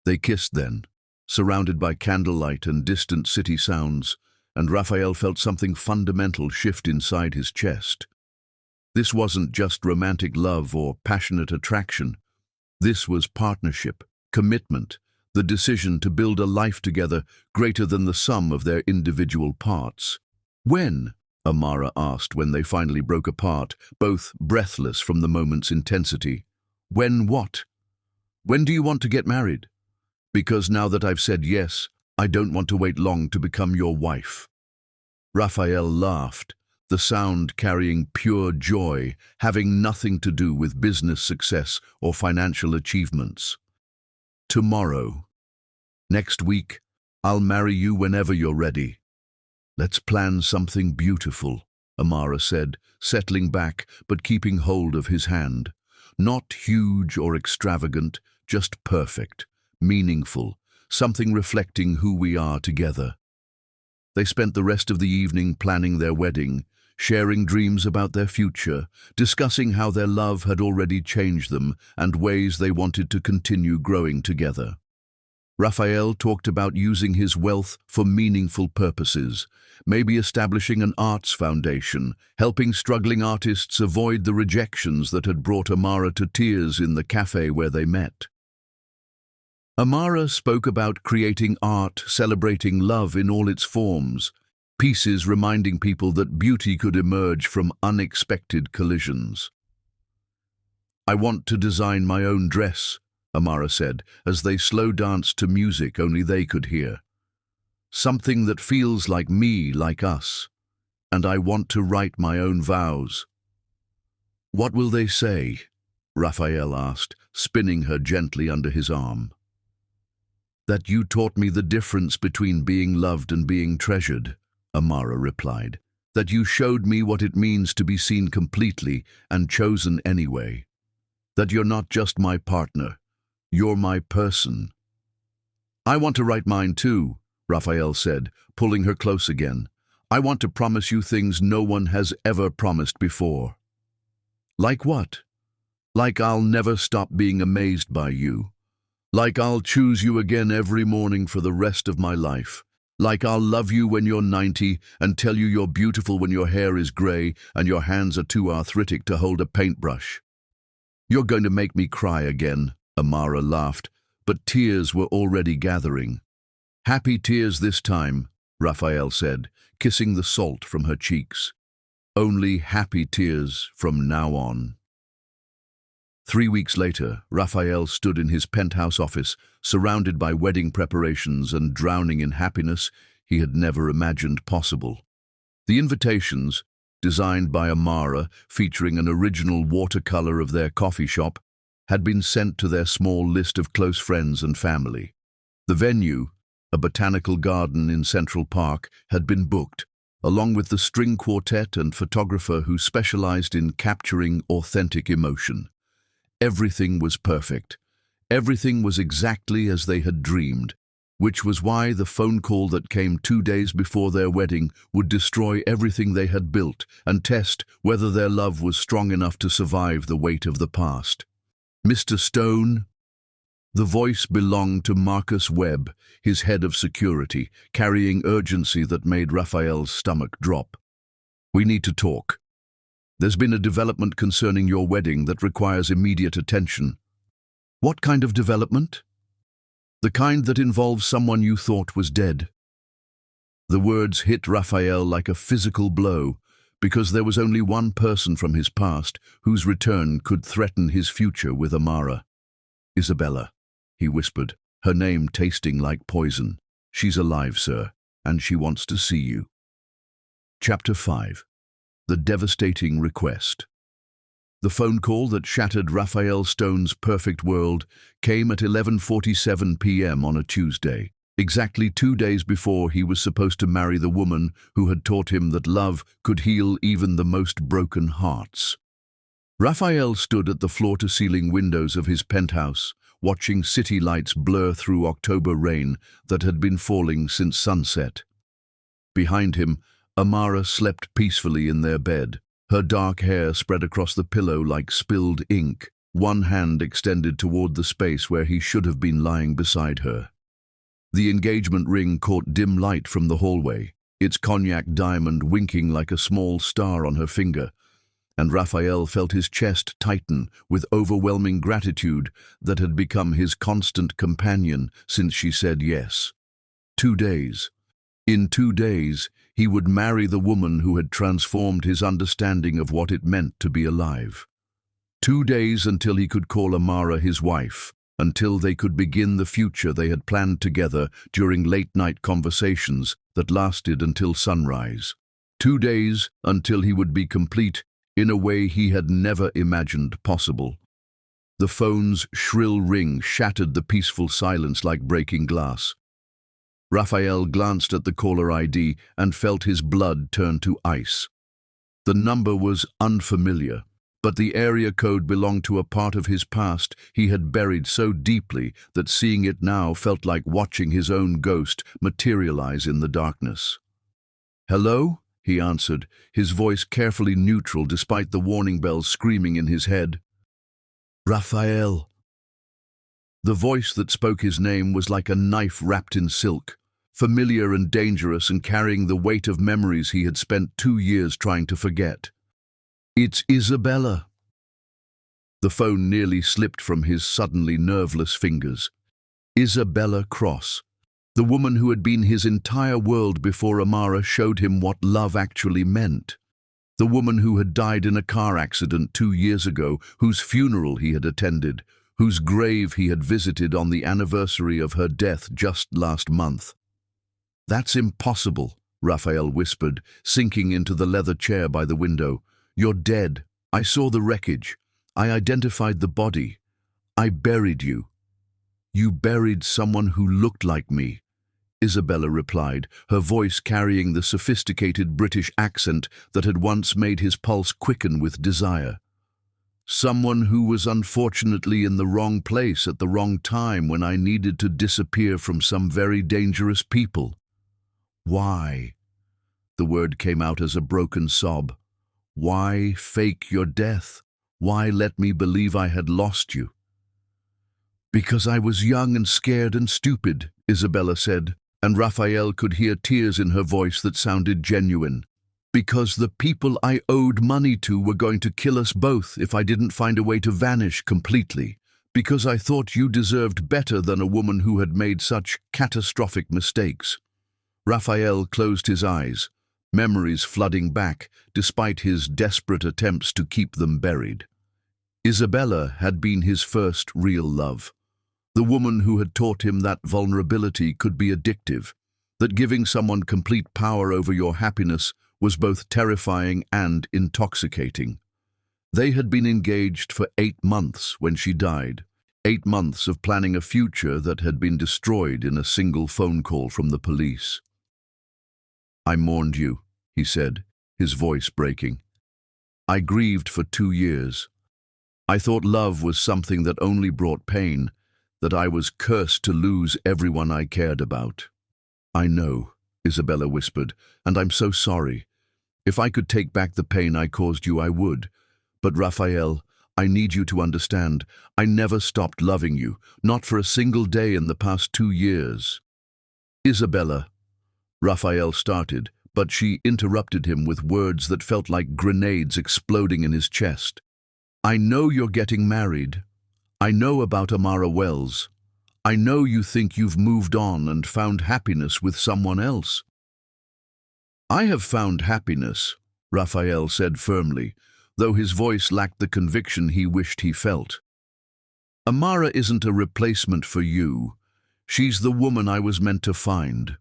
They kissed then, surrounded by candlelight and distant city sounds, and Raphael felt something fundamental shift inside his chest. This wasn't just romantic love or passionate attraction. This was partnership, commitment, the decision to build a life together greater than the sum of their individual parts. "When?" Amara asked when they finally broke apart, both breathless from the moment's intensity. "When what? When do you want to get married?" "Because now that I've said yes, I don't want to wait long to become your wife." Raphael laughed, the sound carrying pure joy, having nothing to do with business success or financial achievements. "Tomorrow. Next week, I'll marry you whenever you're ready." "Let's plan something beautiful," Amara said, settling back but keeping hold of his hand. "Not huge or extravagant, just perfect, meaningful, something reflecting who we are together." They spent the rest of the evening planning their wedding, sharing dreams about their future, discussing how their love had already changed them and ways they wanted to continue growing together. Raphael talked about using his wealth for meaningful purposes, maybe establishing an arts foundation, helping struggling artists avoid the rejections that had brought Amara to tears in the cafe where they met. Amara spoke about creating art, celebrating love in all its forms, pieces reminding people that beauty could emerge from unexpected collisions. "I want to design my own dress," Amara said, as they slow danced to music only they could hear. "Something that feels like me, like us. And I want to write my own vows." "What will they say?" Raphael asked, spinning her gently under his arm. "That you taught me the difference between being loved and being treasured," Amara replied. "That you showed me what it means to be seen completely and chosen anyway. That you're not just my partner. You're my person." "I want to write mine too," Raphael said, pulling her close again. "I want to promise you things no one has ever promised before." "Like what?" "Like I'll never stop being amazed by you. Like I'll choose you again every morning for the rest of my life. Like I'll love you when you're 90 and tell you you're beautiful when your hair is grey and your hands are too arthritic to hold a paintbrush." "You're going to make me cry again," Amara laughed, but tears were already gathering. "Happy tears this time," Raphael said, kissing the salt from her cheeks. "Only happy tears from now on." 3 weeks later, Raphael stood in his penthouse office, surrounded by wedding preparations and drowning in happiness he had never imagined possible. The invitations, designed by Amara, featuring an original watercolor of their coffee shop, had been sent to their small list of close friends and family. The venue, a botanical garden in Central Park, had been booked, along with the string quartet and photographer who specialized in capturing authentic emotion. Everything was perfect. Everything was exactly as they had dreamed, which was why the phone call that came 2 days before their wedding would destroy everything they had built and test whether their love was strong enough to survive the weight of the past. "Mr. Stone?" The voice belonged to Marcus Webb, his head of security, carrying urgency that made Raphael's stomach drop. "We need to talk. There's been a development concerning your wedding that requires immediate attention." "What kind of development?" "The kind that involves someone you thought was dead." The words hit Raphael like a physical blow, because there was only one person from his past whose return could threaten his future with Amara. "Isabella," he whispered, her name tasting like poison. "She's alive, sir, and she wants to see you." Chapter 5. The Devastating Request. The phone call that shattered Raphael Stone's perfect world came at 11:47 p.m. on a Tuesday, exactly 2 days before he was supposed to marry the woman who had taught him that love could heal even the most broken hearts. Raphael stood at the floor-to-ceiling windows of his penthouse, watching city lights blur through October rain that had been falling since sunset. Behind him, Amara slept peacefully in their bed, her dark hair spread across the pillow like spilled ink, one hand extended toward the space where he should have been lying beside her. The engagement ring caught dim light from the hallway, its cognac diamond winking like a small star on her finger, and Raphael felt his chest tighten with overwhelming gratitude that had become his constant companion since she said yes. 2 days. In 2 days, he would marry the woman who had transformed his understanding of what it meant to be alive. 2 days until he could call Amara his wife, until they could begin the future they had planned together during late-night conversations that lasted until sunrise. 2 days until he would be complete in a way he had never imagined possible. The phone's shrill ring shattered the peaceful silence like breaking glass. Raphael glanced at the caller ID and felt his blood turn to ice. The number was unfamiliar, but the area code belonged to a part of his past he had buried so deeply that seeing it now felt like watching his own ghost materialize in the darkness. "Hello?" he answered, his voice carefully neutral despite the warning bells screaming in his head. Raphael. The voice that spoke his name was like a knife wrapped in silk, familiar and dangerous and carrying the weight of memories he had spent 2 years trying to forget. It's Isabella. The phone nearly slipped from his suddenly nerveless fingers. Isabella Cross, the woman who had been his entire world before Amara showed him what love actually meant. The woman who had died in a car accident 2 years ago, whose funeral he had attended, whose grave he had visited on the anniversary of her death just last month. That's impossible, Raphael whispered, sinking into the leather chair by the window. You're dead. I saw the wreckage. I identified the body. I buried you. You buried someone who looked like me, Isabella replied, her voice carrying the sophisticated British accent that had once made his pulse quicken with desire. Someone who was unfortunately in the wrong place at the wrong time when I needed to disappear from some very dangerous people. Why? The word came out as a broken sob. Why fake your death? Why let me believe I had lost you? Because I was young and scared and stupid, Isabella said, and Raphael could hear tears in her voice that sounded genuine. Because the people I owed money to were going to kill us both if I didn't find a way to vanish completely. Because I thought you deserved better than a woman who had made such catastrophic mistakes. Raphael closed his eyes, memories flooding back, despite his desperate attempts to keep them buried. Isabella had been his first real love. The woman who had taught him that vulnerability could be addictive, that giving someone complete power over your happiness was both terrifying and intoxicating. They had been engaged for 8 months when she died, 8 months of planning a future that had been destroyed in a single phone call from the police. I mourned you, he said, his voice breaking. I grieved for 2 years. I thought love was something that only brought pain, that I was cursed to lose everyone I cared about. I know, Isabella whispered, and I'm so sorry. If I could take back the pain I caused you, I would. But Raphael, I need you to understand, I never stopped loving you, not for a single day in the past 2 years. Isabella, Raphael started, but she interrupted him with words that felt like grenades exploding in his chest. I know you're getting married. I know about Amara Wells. I know you think you've moved on and found happiness with someone else. I have found happiness, Raphael said firmly, though his voice lacked the conviction he wished he felt. Amara isn't a replacement for you. She's the woman I was meant to find.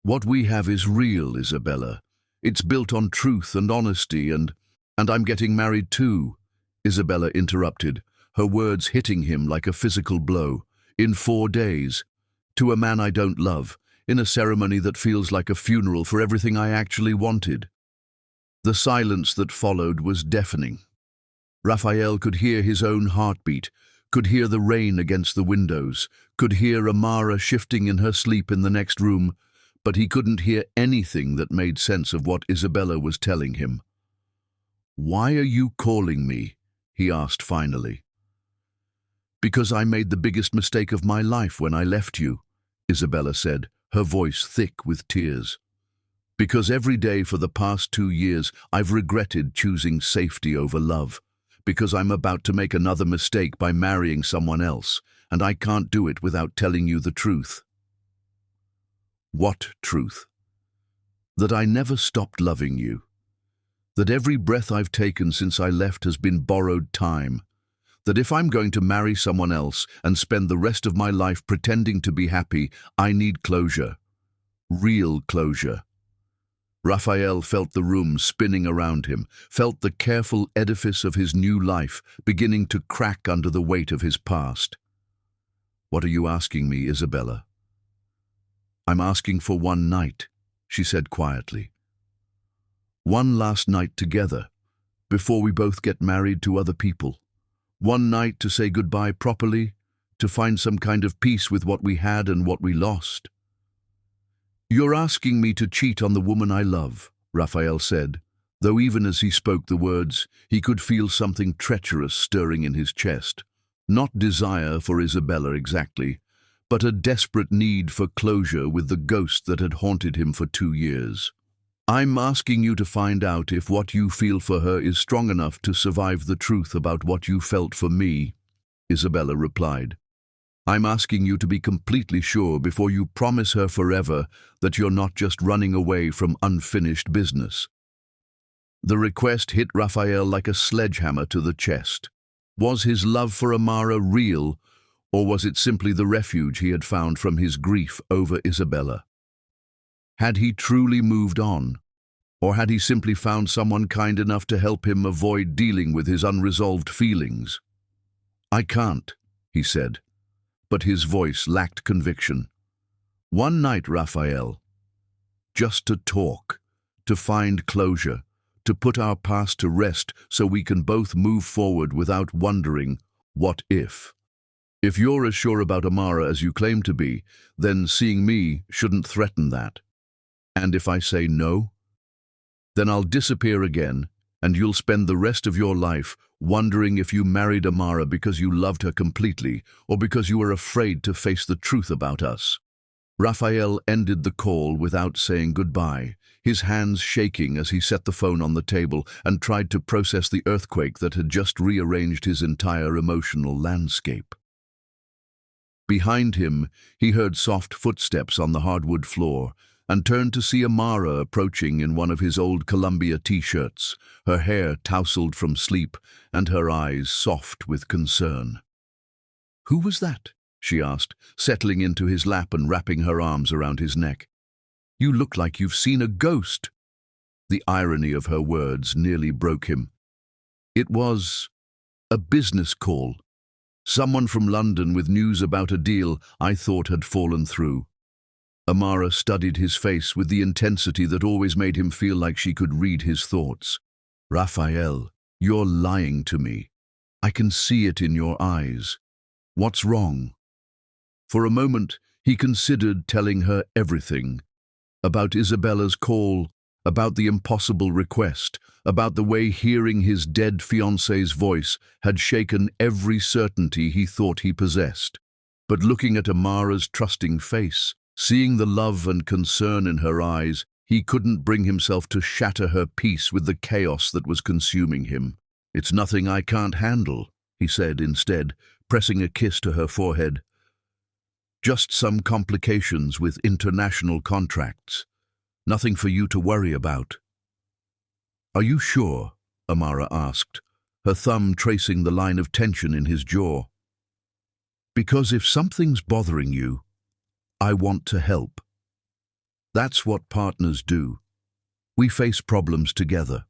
What we have is real, Isabella. It's built on truth and honesty, and I'm getting married too, Isabella interrupted, her words hitting him like a physical blow. In 4 days. To a man I don't love, in a ceremony that feels like a funeral for everything I actually wanted. The silence that followed was deafening. Raphael could hear his own heartbeat, could hear the rain against the windows, could hear Amara shifting in her sleep in the next room, but he couldn't hear anything that made sense of what Isabella was telling him. Why are you calling me? He asked finally. Because I made the biggest mistake of my life when I left you, Isabella said, her voice thick with tears. Because every day for the past 2 years I've regretted choosing safety over love. Because I'm about to make another mistake by marrying someone else, and I can't do it without telling you the truth. What truth? That I never stopped loving you. That every breath I've taken since I left has been borrowed time. That if I'm going to marry someone else and spend the rest of my life pretending to be happy, I need closure. Real closure. Raphael felt the room spinning around him, felt the careful edifice of his new life beginning to crack under the weight of his past. What are you asking me, Isabella? I'm asking for one night, she said quietly. One last night together, before we both get married to other people. One night to say goodbye properly, to find some kind of peace with what we had and what we lost. You're asking me to cheat on the woman I love, Raphael said, though even as he spoke the words, he could feel something treacherous stirring in his chest. Not desire for Isabella exactly, but a desperate need for closure with the ghost that had haunted him for 2 years. I'm asking you to find out if what you feel for her is strong enough to survive the truth about what you felt for me, Isabella replied. I'm asking you to be completely sure before you promise her forever that you're not just running away from unfinished business. The request hit Raphael like a sledgehammer to the chest. Was his love for Amara real, or was it simply the refuge he had found from his grief over Isabella? Had he truly moved on, or had he simply found someone kind enough to help him avoid dealing with his unresolved feelings? I can't, he said, but his voice lacked conviction. One night, Raphael. Just to talk, to find closure, to put our past to rest so we can both move forward without wondering, what if? If you're as sure about Amara as you claim to be, then seeing me shouldn't threaten that. And if I say no, then I'll disappear again, and you'll spend the rest of your life wondering if you married Amara because you loved her completely or because you were afraid to face the truth about us. Raphael ended the call without saying goodbye, his hands shaking as he set the phone on the table and tried to process the earthquake that had just rearranged his entire emotional landscape. Behind him, he heard soft footsteps on the hardwood floor and turned to see Amara approaching in one of his old Columbia t-shirts, her hair tousled from sleep and her eyes soft with concern. "Who was that?" she asked, settling into his lap and wrapping her arms around his neck. "You look like you've seen a ghost." The irony of her words nearly broke him. It was a business call. Someone from London with news about a deal I thought had fallen through. Amara studied his face with the intensity that always made him feel like she could read his thoughts. "Raphael, you're lying to me. I can see it in your eyes. What's wrong?" For a moment, he considered telling her everything. About Isabella's call, about the impossible request, about the way hearing his dead fiancée's voice had shaken every certainty he thought he possessed. But looking at Amara's trusting face, seeing the love and concern in her eyes, he couldn't bring himself to shatter her peace with the chaos that was consuming him. "It's nothing I can't handle," he said instead, pressing a kiss to her forehead. "Just some complications with international contracts. Nothing for you to worry about." "Are you sure?" Amara asked, her thumb tracing the line of tension in his jaw. "Because if something's bothering you, I want to help. That's what partners do. We face problems together."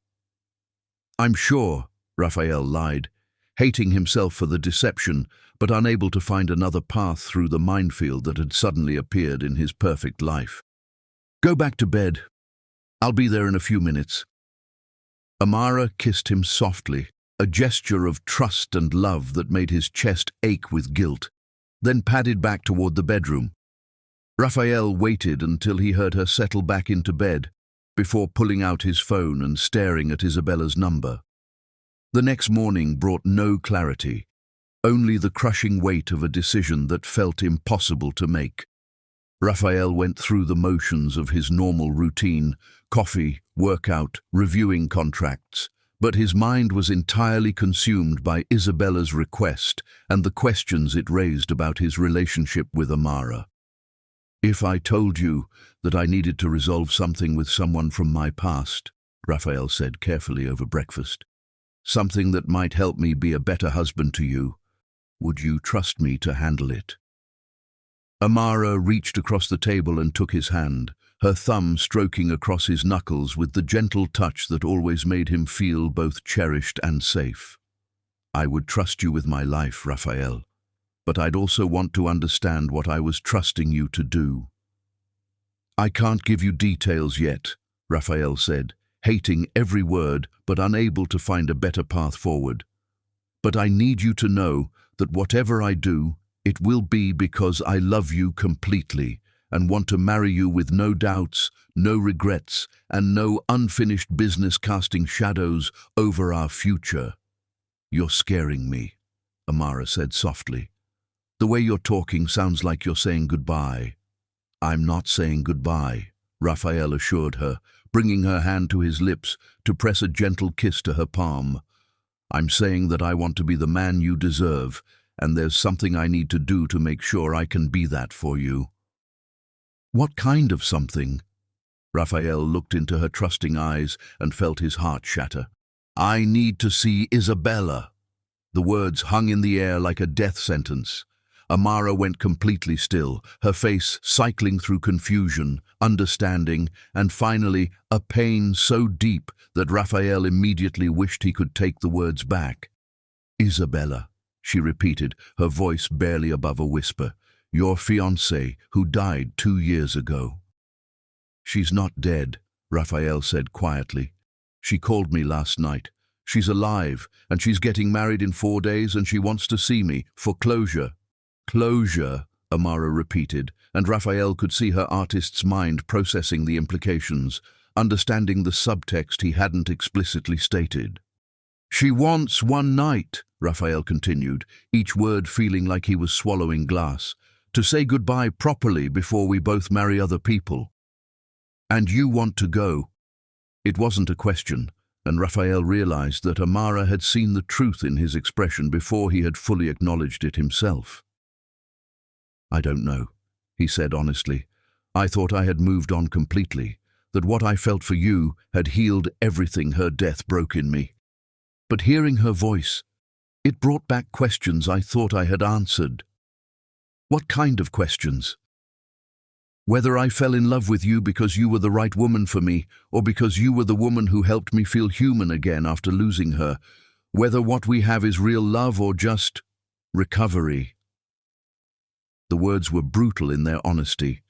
"I'm sure," Raphael lied, hating himself for the deception, but unable to find another path through the minefield that had suddenly appeared in his perfect life. "Go back to bed. I'll be there in a few minutes." Amara kissed him softly, a gesture of trust and love that made his chest ache with guilt, then padded back toward the bedroom. Raphael waited until he heard her settle back into bed, before pulling out his phone and staring at Isabella's number. The next morning brought no clarity, only the crushing weight of a decision that felt impossible to make. Raphael went through the motions of his normal routine, coffee, workout, reviewing contracts, but his mind was entirely consumed by Isabella's request and the questions it raised about his relationship with Amara. "If I told you that I needed to resolve something with someone from my past," Raphael said carefully over breakfast, "something that might help me be a better husband to you, would you trust me to handle it?" Amara reached across the table and took his hand, her thumb stroking across his knuckles with the gentle touch that always made him feel both cherished and safe. "I would trust you with my life, Raphael, but I'd also want to understand what I was trusting you to do." "I can't give you details yet," Raphael said, hating every word but unable to find a better path forward. "But I need you to know that whatever I do, it will be because I love you completely, and want to marry you with no doubts, no regrets, and no unfinished business casting shadows over our future. You're scaring me, Amara said softly. The way you're talking sounds like you're saying goodbye. I'm not saying goodbye, Raphael assured her, bringing her hand to his lips to press a gentle kiss to her palm. I'm saying that I want to be the man you deserve, and there's something I need to do to make sure I can be that for you. What kind of something? Raphael looked into her trusting eyes and felt his heart shatter. I need to see Isabella. The words hung in the air like a death sentence. Amara went completely still, her face cycling through confusion, understanding, and finally a pain so deep that Raphael immediately wished he could take the words back. Isabella, she repeated, her voice barely above a whisper. Your fiancée, who died 2 years ago. She's not dead, Raphael said quietly. She called me last night. She's alive, and she's getting married in 4 days, and she wants to see me, for closure. Closure, Amara repeated, and Raphael could see her artist's mind processing the implications, understanding the subtext he hadn't explicitly stated. She wants one night, Raphael continued, each word feeling like he was swallowing glass, to say goodbye properly before we both marry other people. And you want to go. It wasn't a question, and Raphael realized that Amara had seen the truth in his expression before he had fully acknowledged it himself. I don't know, he said honestly. I thought I had moved on completely, that what I felt for you had healed everything her death broke in me. But hearing her voice, it brought back questions I thought I had answered. What kind of questions? Whether I fell in love with you because you were the right woman for me, or because you were the woman who helped me feel human again after losing her. Whether what we have is real love or just recovery. The words were brutal in their honesty,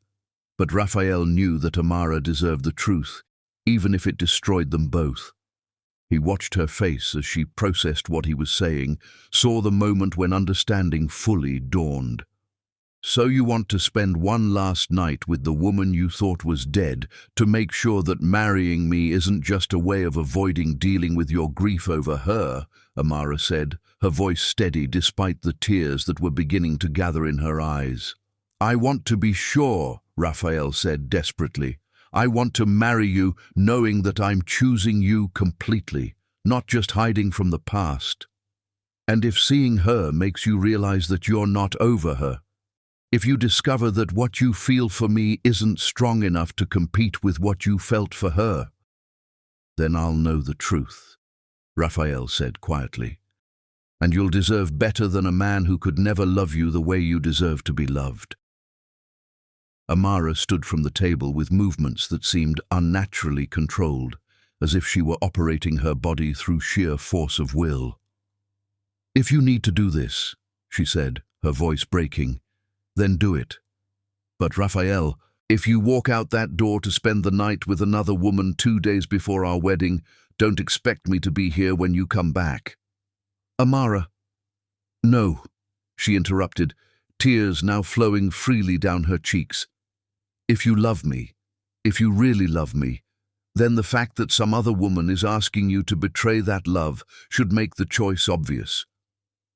but Raphael knew that Amara deserved the truth, even if it destroyed them both. He watched her face as she processed what he was saying, saw the moment when understanding fully dawned. So you want to spend one last night with the woman you thought was dead to make sure that marrying me isn't just a way of avoiding dealing with your grief over her, Amara said, her voice steady despite the tears that were beginning to gather in her eyes. I want to be sure, Raphael said desperately. I want to marry you knowing that I'm choosing you completely, not just hiding from the past. And if seeing her makes you realize that you're not over her, if you discover that what you feel for me isn't strong enough to compete with what you felt for her, then I'll know the truth, Raphael said quietly. And you'll deserve better than a man who could never love you the way you deserve to be loved. Amara stood from the table with movements that seemed unnaturally controlled, as if she were operating her body through sheer force of will. If you need to do this, she said, her voice breaking, then do it. But Raphael, if you walk out that door to spend the night with another woman 2 days before our wedding, don't expect me to be here when you come back. Amara. No, she interrupted, tears now flowing freely down her cheeks. If you love me, if you really love me, then the fact that some other woman is asking you to betray that love should make the choice obvious.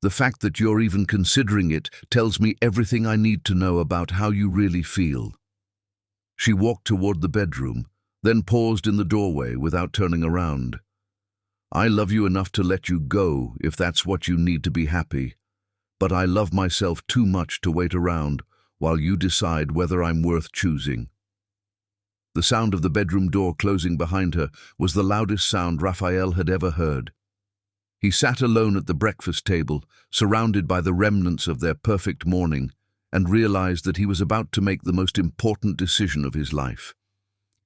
The fact that you're even considering it tells me everything I need to know about how you really feel. She walked toward the bedroom, then paused in the doorway without turning around. I love you enough to let you go if that's what you need to be happy, but I love myself too much to wait around while you decide whether I'm worth choosing. The sound of the bedroom door closing behind her was the loudest sound Raphael had ever heard. He sat alone at the breakfast table, surrounded by the remnants of their perfect morning, and realized that he was about to make the most important decision of his life.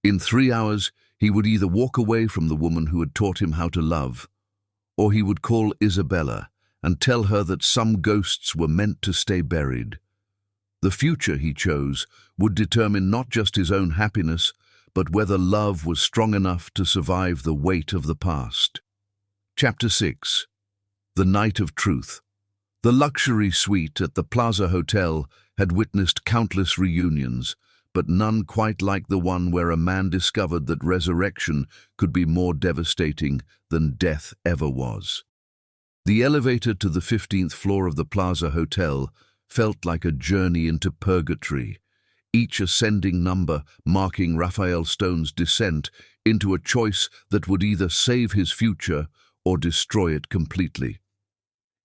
In 3 hours, he would either walk away from the woman who had taught him how to love, or he would call Isabella and tell her that some ghosts were meant to stay buried. The future he chose would determine not just his own happiness, but whether love was strong enough to survive the weight of the past. Chapter 6. The Night of Truth. The luxury suite at the Plaza Hotel had witnessed countless reunions, but none quite like the one where a man discovered that resurrection could be more devastating than death ever was. The elevator to the 15th floor of the Plaza Hotel felt like a journey into purgatory, each ascending number marking Raphael Stone's descent into a choice that would either save his future or destroy it completely.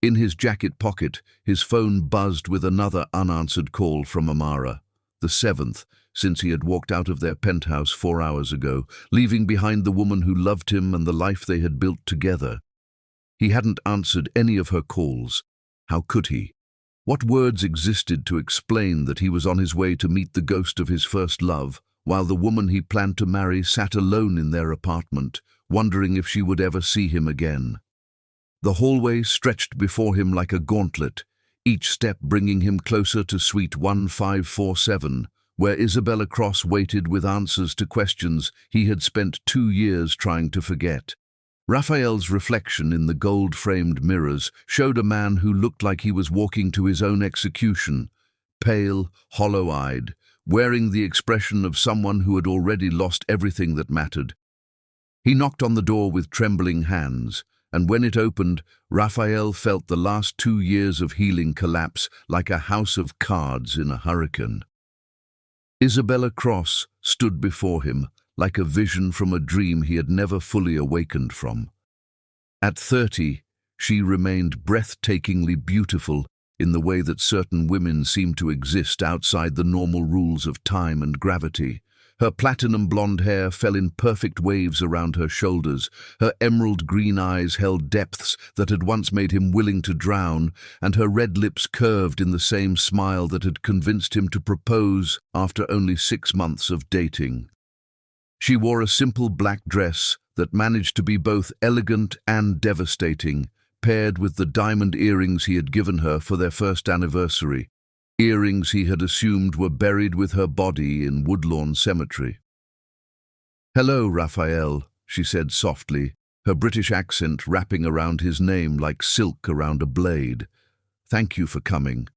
In his jacket pocket, his phone buzzed with another unanswered call from Amara, the seventh since he had walked out of their penthouse 4 hours ago, leaving behind the woman who loved him and the life they had built together. He hadn't answered any of her calls. How could he? What words existed to explain that he was on his way to meet the ghost of his first love, while the woman he planned to marry sat alone in their apartment, wondering if she would ever see him again? The hallway stretched before him like a gauntlet, each step bringing him closer to suite 1547, where Isabella Cross waited with answers to questions he had spent 2 years trying to forget. Raphael's reflection in the gold-framed mirrors showed a man who looked like he was walking to his own execution, pale, hollow-eyed, wearing the expression of someone who had already lost everything that mattered. He knocked on the door with trembling hands, and when it opened, Raphael felt the last 2 years of healing collapse like a house of cards in a hurricane. Isabella Cross stood before him, like a vision from a dream he had never fully awakened from. At 30, she remained breathtakingly beautiful in the way that certain women seem to exist outside the normal rules of time and gravity. Her platinum blonde hair fell in perfect waves around her shoulders, her emerald green eyes held depths that had once made him willing to drown, and her red lips curved in the same smile that had convinced him to propose after only 6 months of dating. She wore a simple black dress that managed to be both elegant and devastating, paired with the diamond earrings he had given her for their first anniversary, earrings he had assumed were buried with her body in Woodlawn Cemetery. "Hello, Raphael," she said softly, her British accent wrapping around his name like silk around a blade. "Thank you for coming."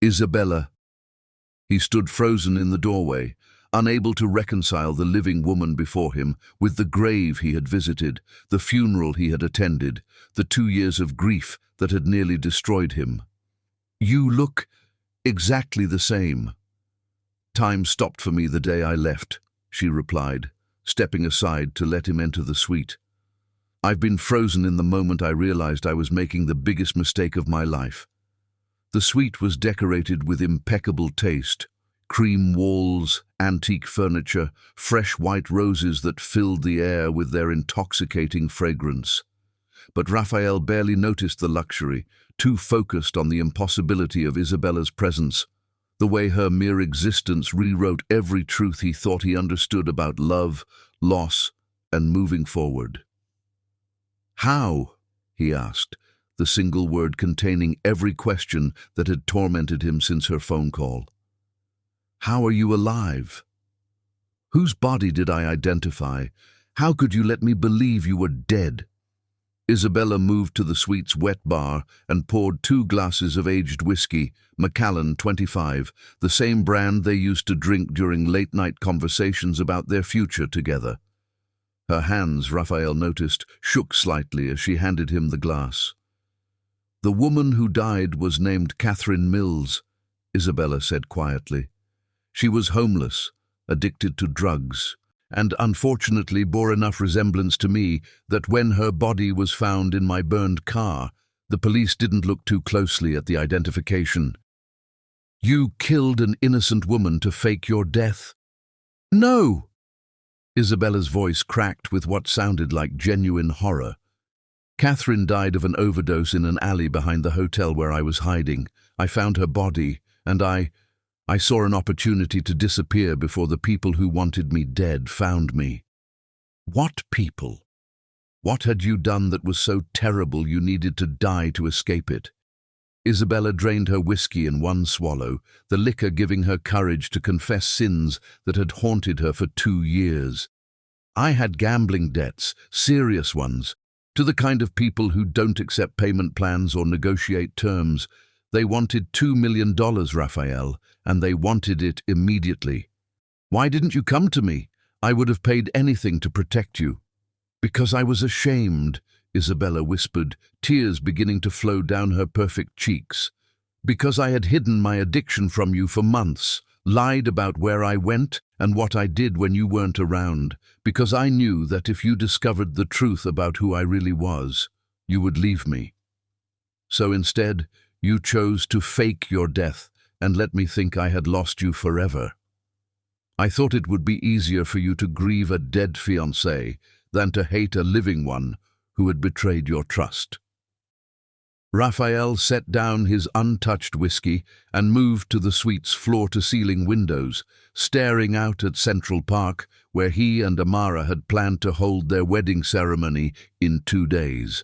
"Isabella." He stood frozen in the doorway, unable to reconcile the living woman before him with the grave he had visited, the funeral he had attended, the 2 years of grief that had nearly destroyed him. "You look exactly the same." "Time stopped for me the day I left," she replied, stepping aside to let him enter the suite. "I've been frozen in the moment I realized I was making the biggest mistake of my life." The suite was decorated with impeccable taste, cream walls, antique furniture, fresh white roses that filled the air with their intoxicating fragrance. But Raphael barely noticed the luxury, too focused on the impossibility of Isabella's presence, the way her mere existence rewrote every truth he thought he understood about love, loss, and moving forward. "How?" he asked, the single word containing every question that had tormented him since her phone call. "How are you alive? Whose body did I identify? How could you let me believe you were dead?" Isabella moved to the suite's wet bar and poured 2 glasses of aged whiskey, Macallan 25, the same brand they used to drink during late-night conversations about their future together. Her hands, Raphael noticed, shook slightly as she handed him the glass. "The woman who died was named Catherine Mills," Isabella said quietly. "She was homeless, addicted to drugs, and unfortunately bore enough resemblance to me that when her body was found in my burned car, the police didn't look too closely at the identification." "You killed an innocent woman to fake your death?" "No!" Isabella's voice cracked with what sounded like genuine horror. "Catherine died of an overdose in an alley behind the hotel where I was hiding. I found her body, and I saw an opportunity to disappear before the people who wanted me dead found me." "What people? What had you done that was so terrible you needed to die to escape it?" Isabella drained her whiskey in one swallow, the liquor giving her courage to confess sins that had haunted her for 2 years. "I had gambling debts, serious ones, to the kind of people who don't accept payment plans or negotiate terms. They wanted $2 million, Raphael, and they wanted it immediately. Why didn't you come to me? I would have paid anything to protect you." "Because I was ashamed," Isabella whispered, tears beginning to flow down her perfect cheeks. "Because I had hidden my addiction from you for months, lied about where I went and what I did when you weren't around, because I knew that if you discovered the truth about who I really was, you would leave me. So instead, you chose to fake your death and let me think I had lost you forever. I thought it would be easier for you to grieve a dead fiancé than to hate a living one who had betrayed your trust." Raphael set down his untouched whiskey and moved to the suite's floor-to-ceiling windows, staring out at Central Park, where he and Amara had planned to hold their wedding ceremony in 2 days.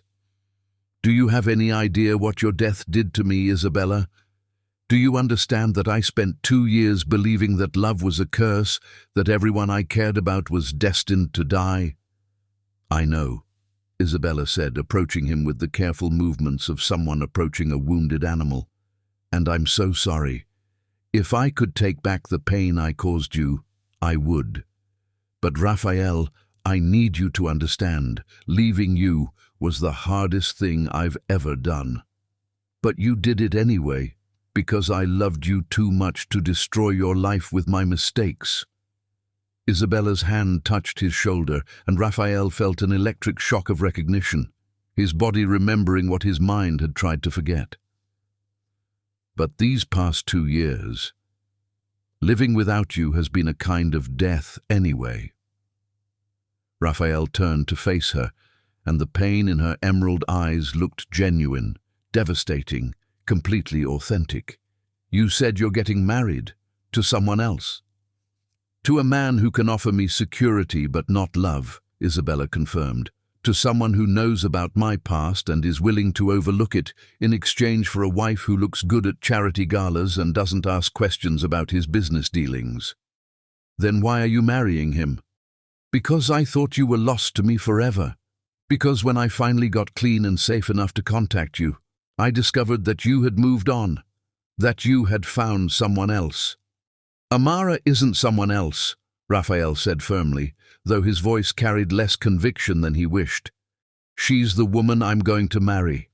"Do you have any idea what your death did to me, Isabella? Do you understand that I spent 2 years believing that love was a curse, that everyone I cared about was destined to die?" "I know," Isabella said, approaching him with the careful movements of someone approaching a wounded animal. "And I'm so sorry. If I could take back the pain I caused you, I would. But Raphael, I need you to understand, leaving you was the hardest thing I've ever done. But you did it anyway, because I loved you too much to destroy your life with my mistakes." Isabella's hand touched his shoulder, and Raphael felt an electric shock of recognition, his body remembering what his mind had tried to forget. "But these past 2 years, living without you has been a kind of death anyway." Raphael turned to face her, and the pain in her emerald eyes looked genuine, devastating, completely authentic. "You said you're getting married to someone else." "To a man who can offer me security but not love," Isabella confirmed. "To someone who knows about my past and is willing to overlook it in exchange for a wife who looks good at charity galas and doesn't ask questions about his business dealings." "Then why are you marrying him?" "Because I thought you were lost to me forever. Because when I finally got clean and safe enough to contact you, I discovered that you had moved on, that you had found someone else." "Amara isn't someone else," Raphael said firmly, though his voice carried less conviction than he wished. "She's the woman I'm going to marry,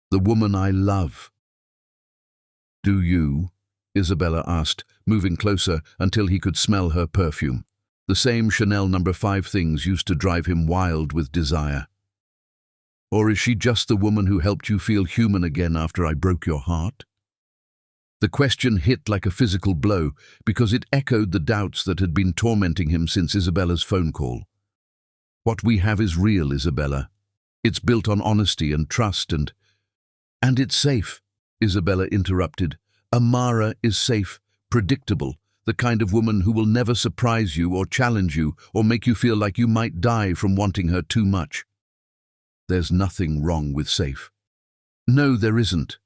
the woman I love." "Do you?" Isabella asked, moving closer until he could smell her perfume. The same Chanel No. 5 things used to drive him wild with desire. "Or is she just the woman who helped you feel human again after I broke your heart?" The question hit like a physical blow because it echoed the doubts that had been tormenting him since Isabella's phone call. "What we have is real, Isabella. It's built on honesty and trust and it's safe," Isabella interrupted. "Amara is safe, predictable, the kind of woman who will never surprise you or challenge you or make you feel like you might die from wanting her too much." "There's nothing wrong with safe." "No, there isn't.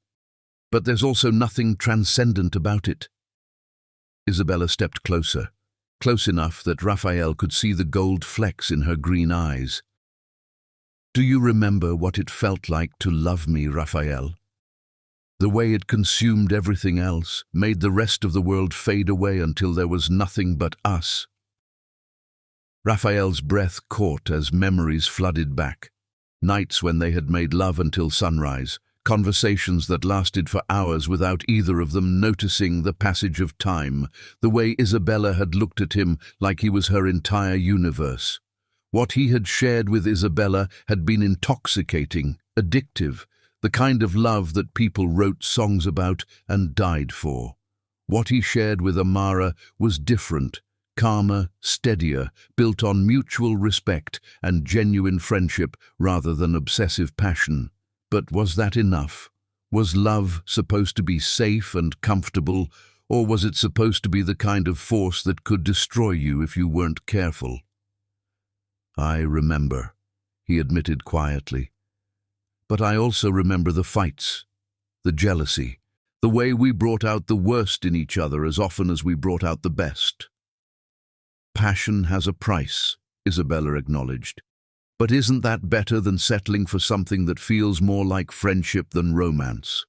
But there's also nothing transcendent about it." Isabella stepped closer, close enough that Raphael could see the gold flecks in her green eyes. "Do you remember what it felt like to love me, Raphael? The way it consumed everything else, made the rest of the world fade away until there was nothing but us." Raphael's breath caught as memories flooded back. Nights when they had made love until sunrise, conversations that lasted for hours without either of them noticing the passage of time, the way Isabella had looked at him like he was her entire universe. What he had shared with Isabella had been intoxicating, addictive, the kind of love that people wrote songs about and died for. What he shared with Amara was different, calmer, steadier, built on mutual respect and genuine friendship rather than obsessive passion. But was that enough? Was love supposed to be safe and comfortable, or was it supposed to be the kind of force that could destroy you if you weren't careful? "I remember," he admitted quietly. "But I also remember the fights, the jealousy, the way we brought out the worst in each other as often as we brought out the best." "Passion has a price," Isabella acknowledged. "But isn't that better than settling for something that feels more like friendship than romance?"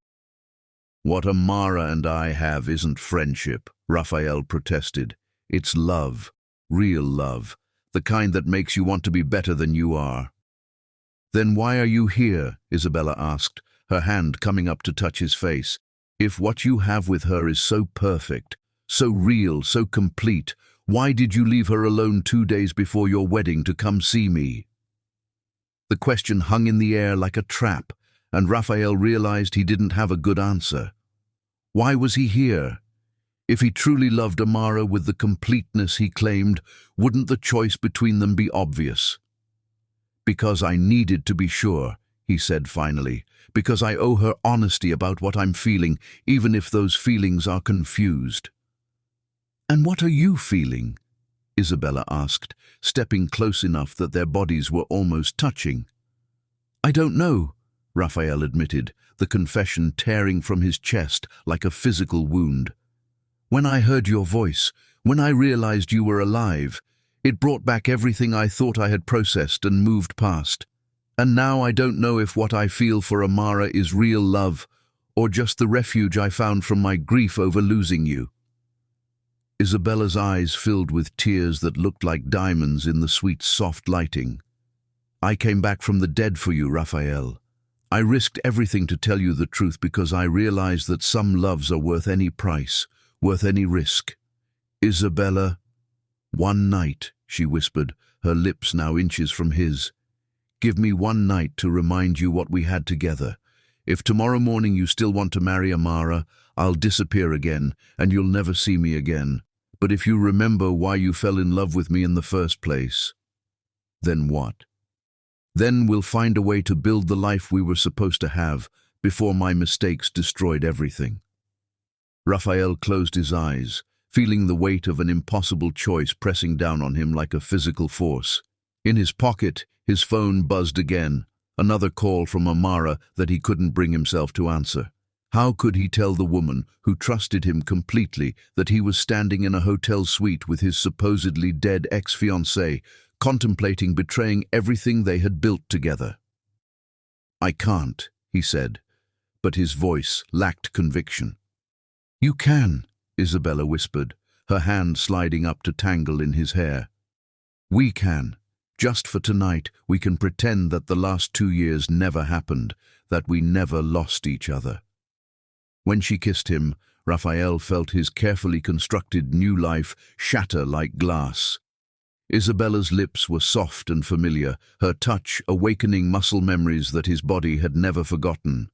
"What Amara and I have isn't friendship," Raphael protested. It's love, real love, the kind that makes you want to be better than you are. Then why are you here? Isabella asked, her hand coming up to touch his face. If what you have with her is so perfect, so real, so complete, why did you leave her alone 2 days before your wedding to come see me? The question hung in the air like a trap, and Raphael realized he didn't have a good answer. Why was he here? If he truly loved Amara with the completeness he claimed, wouldn't the choice between them be obvious? Because I needed to be sure, he said finally, because I owe her honesty about what I'm feeling, even if those feelings are confused. And what are you feeling? Isabella asked, stepping close enough that their bodies were almost touching. I don't know, Raphael admitted, the confession tearing from his chest like a physical wound. When I heard your voice, when I realized you were alive, it brought back everything I thought I had processed and moved past. And now I don't know if what I feel for Amara is real love or just the refuge I found from my grief over losing you. Isabella's eyes filled with tears that looked like diamonds in the sweet, soft lighting. I came back from the dead for you, Raphael. I risked everything to tell you the truth because I realized that some loves are worth any price, worth any risk. Isabella, one night, she whispered, her lips now inches from his. Give me one night to remind you what we had together. If tomorrow morning you still want to marry Amara, I'll disappear again, and you'll never see me again. But if you remember why you fell in love with me in the first place, then what? Then we'll find a way to build the life we were supposed to have before my mistakes destroyed everything. Raphael closed his eyes, feeling the weight of an impossible choice pressing down on him like a physical force. In his pocket, his phone buzzed again, another call from Amara that he couldn't bring himself to answer. How could he tell the woman, who trusted him completely, that he was standing in a hotel suite with his supposedly dead ex-fiancée, contemplating betraying everything they had built together? I can't, he said, but his voice lacked conviction. You can, Isabella whispered, her hand sliding up to tangle in his hair. We can. Just for tonight, we can pretend that the last 2 years never happened, that we never lost each other. When she kissed him, Raphael felt his carefully constructed new life shatter like glass. Isabella's lips were soft and familiar, her touch awakening muscle memories that his body had never forgotten.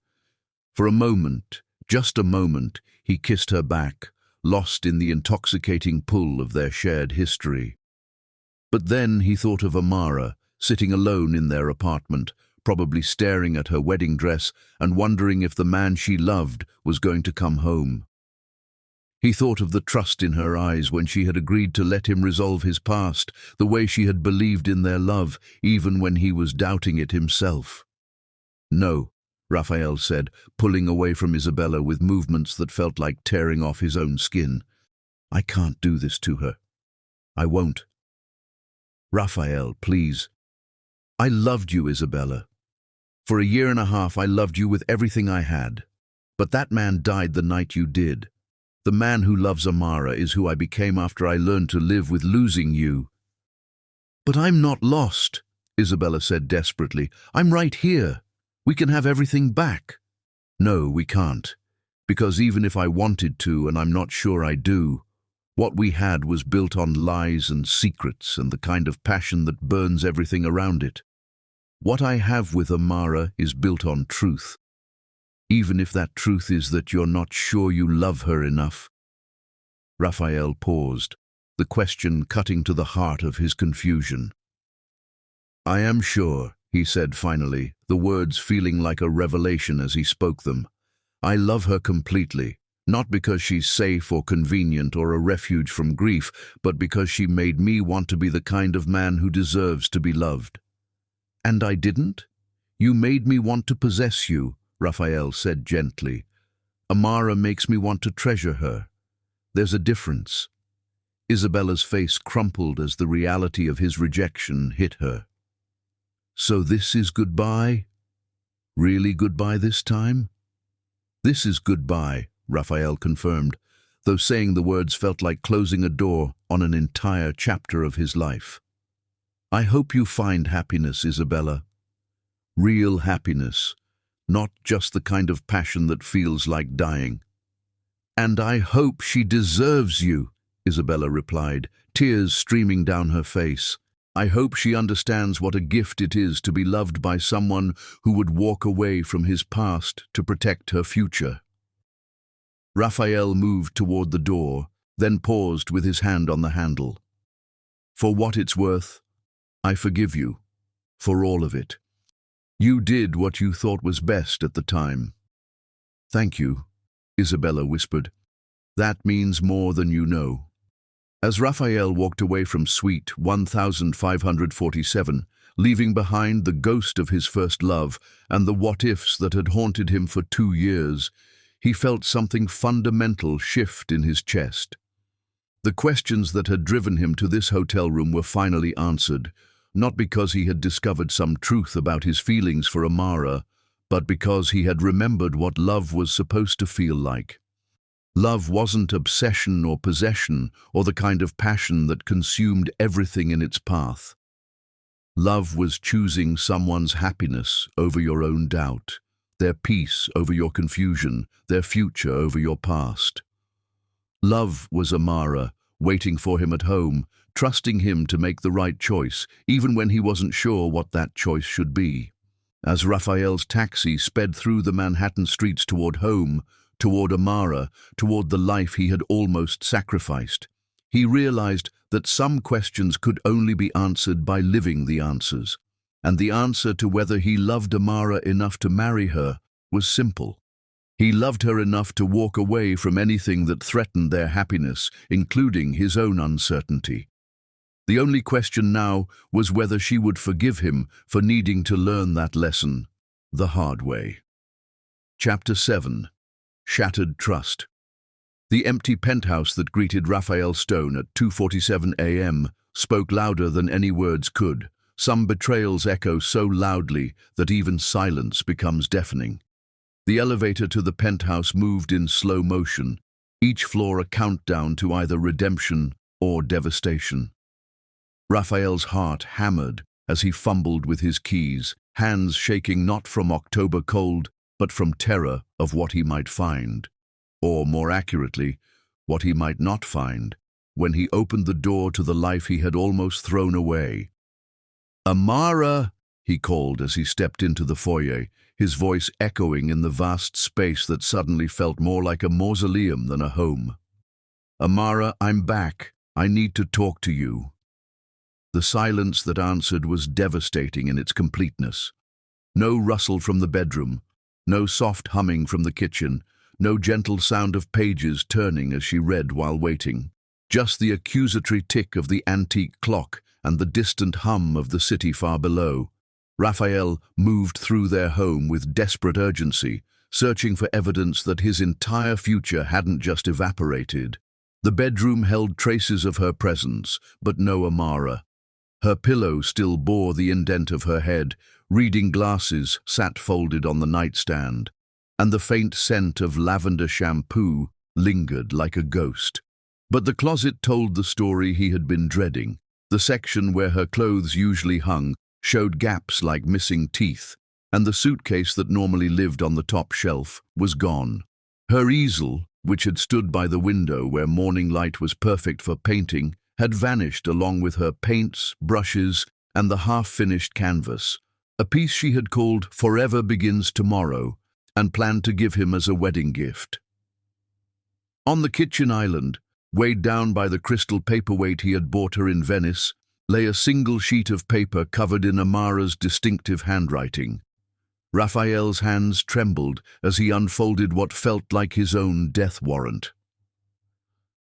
For a moment, just a moment, he kissed her back, lost in the intoxicating pull of their shared history. But then he thought of Amara, sitting alone in their apartment, probably staring at her wedding dress and wondering if the man she loved was going to come home. He thought of the trust in her eyes when she had agreed to let him resolve his past, the way she had believed in their love, even when he was doubting it himself. No, Raphael said, pulling away from Isabella with movements that felt like tearing off his own skin. I can't do this to her. I won't. Raphael, please. I loved you, Isabella. For 1.5 years I loved you with everything I had. But that man died the night you did. The man who loves Amara is who I became after I learned to live with losing you. But I'm not lost, Isabella said desperately. I'm right here. We can have everything back. No, we can't. Because even if I wanted to, and I'm not sure I do, what we had was built on lies and secrets and the kind of passion that burns everything around it. What I have with Amara is built on truth. Even if that truth is that you're not sure you love her enough. Raphael paused, the question cutting to the heart of his confusion. I am sure, he said finally, the words feeling like a revelation as he spoke them. I love her completely, not because she's safe or convenient or a refuge from grief, but because she made me want to be the kind of man who deserves to be loved. And I didn't? You made me want to possess you, Raphael said gently. Amara makes me want to treasure her. There's a difference. Isabella's face crumpled as the reality of his rejection hit her. So this is goodbye? Really goodbye this time? This is goodbye, Raphael confirmed, though saying the words felt like closing a door on an entire chapter of his life. "I hope you find happiness, Isabella. Real happiness, not just the kind of passion that feels like dying." "And I hope she deserves you," Isabella replied, tears streaming down her face. "I hope she understands what a gift it is to be loved by someone who would walk away from his past to protect her future." Raphael moved toward the door, then paused with his hand on the handle. "For what it's worth, I forgive you, for all of it. You did what you thought was best at the time." "Thank you," Isabella whispered. "That means more than you know." As Raphael walked away from Suite 1547, leaving behind the ghost of his first love and the what-ifs that had haunted him for 2 years, he felt something fundamental shift in his chest. The questions that had driven him to this hotel room were finally answered, not because he had discovered some truth about his feelings for Amara, but because he had remembered what love was supposed to feel like. Love wasn't obsession or possession or the kind of passion that consumed everything in its path. Love was choosing someone's happiness over your own doubt, their peace over your confusion, their future over your past. Love was Amara, waiting for him at home, trusting him to make the right choice, even when he wasn't sure what that choice should be. As Raphael's taxi sped through the Manhattan streets toward home, toward Amara, toward the life he had almost sacrificed, he realized that some questions could only be answered by living the answers. And the answer to whether he loved Amara enough to marry her was simple. He loved her enough to walk away from anything that threatened their happiness, including his own uncertainty. The only question now was whether she would forgive him for needing to learn that lesson the hard way. Chapter 7. Shattered Trust. The empty penthouse that greeted Raphael Stone at 2:47 a.m. spoke louder than any words could. Some betrayals echo so loudly that even silence becomes deafening. The elevator to the penthouse moved in slow motion, each floor a countdown to either redemption or devastation. Raphael's heart hammered as he fumbled with his keys, hands shaking not from October cold, but from terror of what he might find. Or, more accurately, what he might not find, when he opened the door to the life he had almost thrown away. "Amara!" he called as he stepped into the foyer, his voice echoing in the vast space that suddenly felt more like a mausoleum than a home. "Amara, I'm back. I need to talk to you." The silence that answered was devastating in its completeness. No rustle from the bedroom, no soft humming from the kitchen, no gentle sound of pages turning as she read while waiting. Just the accusatory tick of the antique clock and the distant hum of the city far below. Raphael moved through their home with desperate urgency, searching for evidence that his entire future hadn't just evaporated. The bedroom held traces of her presence, but no Amara. Her pillow still bore the indent of her head, reading glasses sat folded on the nightstand, and the faint scent of lavender shampoo lingered like a ghost. But the closet told the story he had been dreading. The section where her clothes usually hung showed gaps like missing teeth, and the suitcase that normally lived on the top shelf was gone. Her easel, which had stood by the window where morning light was perfect for painting, had vanished along with her paints, brushes, and the half-finished canvas, a piece she had called "Forever Begins Tomorrow" and planned to give him as a wedding gift. On the kitchen island, weighed down by the crystal paperweight he had bought her in Venice, lay a single sheet of paper covered in Amara's distinctive handwriting. Raphael's hands trembled as he unfolded what felt like his own death warrant.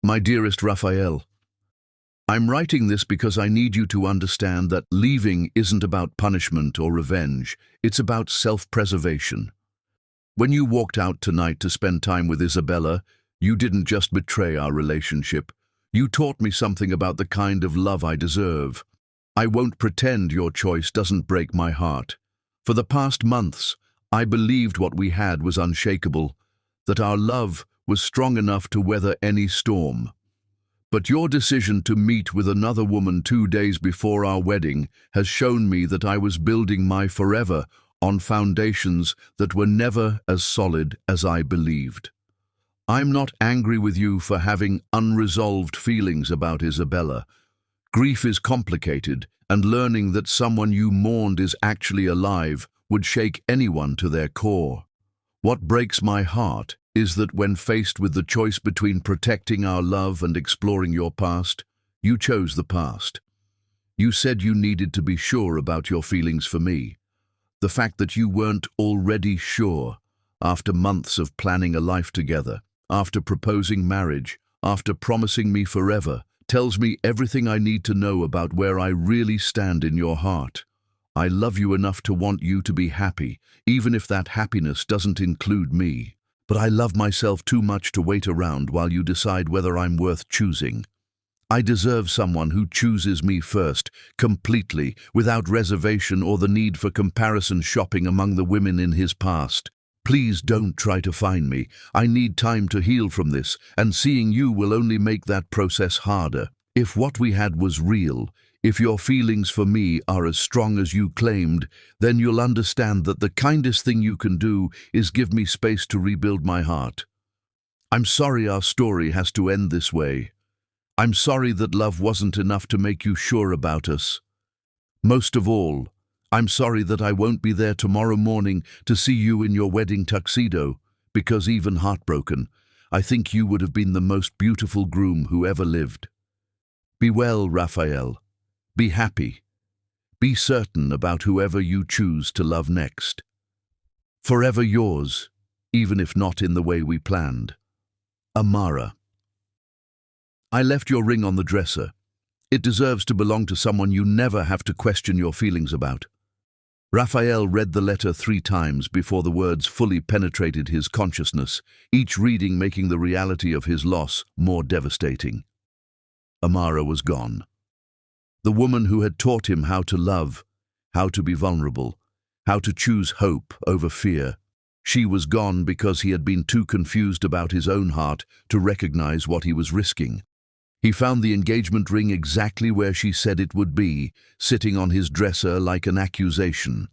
"My dearest Raphael, I'm writing this because I need you to understand that leaving isn't about punishment or revenge, it's about self-preservation. When you walked out tonight to spend time with Isabella, you didn't just betray our relationship. You taught me something about the kind of love I deserve. I won't pretend your choice doesn't break my heart. For the past months, I believed what we had was unshakable, that our love was strong enough to weather any storm. But your decision to meet with another woman 2 days before our wedding has shown me that I was building my forever on foundations that were never as solid as I believed. I'm not angry with you for having unresolved feelings about Isabella. Grief is complicated, and learning that someone you mourned is actually alive would shake anyone to their core. What breaks my heart is that when faced with the choice between protecting our love and exploring your past, you chose the past. You said you needed to be sure about your feelings for me. The fact that you weren't already sure, after months of planning a life together, after proposing marriage, after promising me forever, tells me everything I need to know about where I really stand in your heart. I love you enough to want you to be happy, even if that happiness doesn't include me. But I love myself too much to wait around while you decide whether I'm worth choosing. I deserve someone who chooses me first, completely, without reservation or the need for comparison shopping among the women in his past. Please don't try to find me. I need time to heal from this, and seeing you will only make that process harder. If what we had was real, if your feelings for me are as strong as you claimed, then you'll understand that the kindest thing you can do is give me space to rebuild my heart. I'm sorry our story has to end this way. I'm sorry that love wasn't enough to make you sure about us. Most of all, I'm sorry that I won't be there tomorrow morning to see you in your wedding tuxedo, because even heartbroken, I think you would have been the most beautiful groom who ever lived. Be well, Raphael. Be happy. Be certain about whoever you choose to love next. Forever yours, even if not in the way we planned. Amara. I left your ring on the dresser. It deserves to belong to someone you never have to question your feelings about. Raphael read the letter 3 times before the words fully penetrated his consciousness, each reading making the reality of his loss more devastating. Amara was gone. The woman who had taught him how to love, how to be vulnerable, how to choose hope over fear. She was gone because he had been too confused about his own heart to recognize what he was risking. He found the engagement ring exactly where she said it would be, sitting on his dresser like an accusation.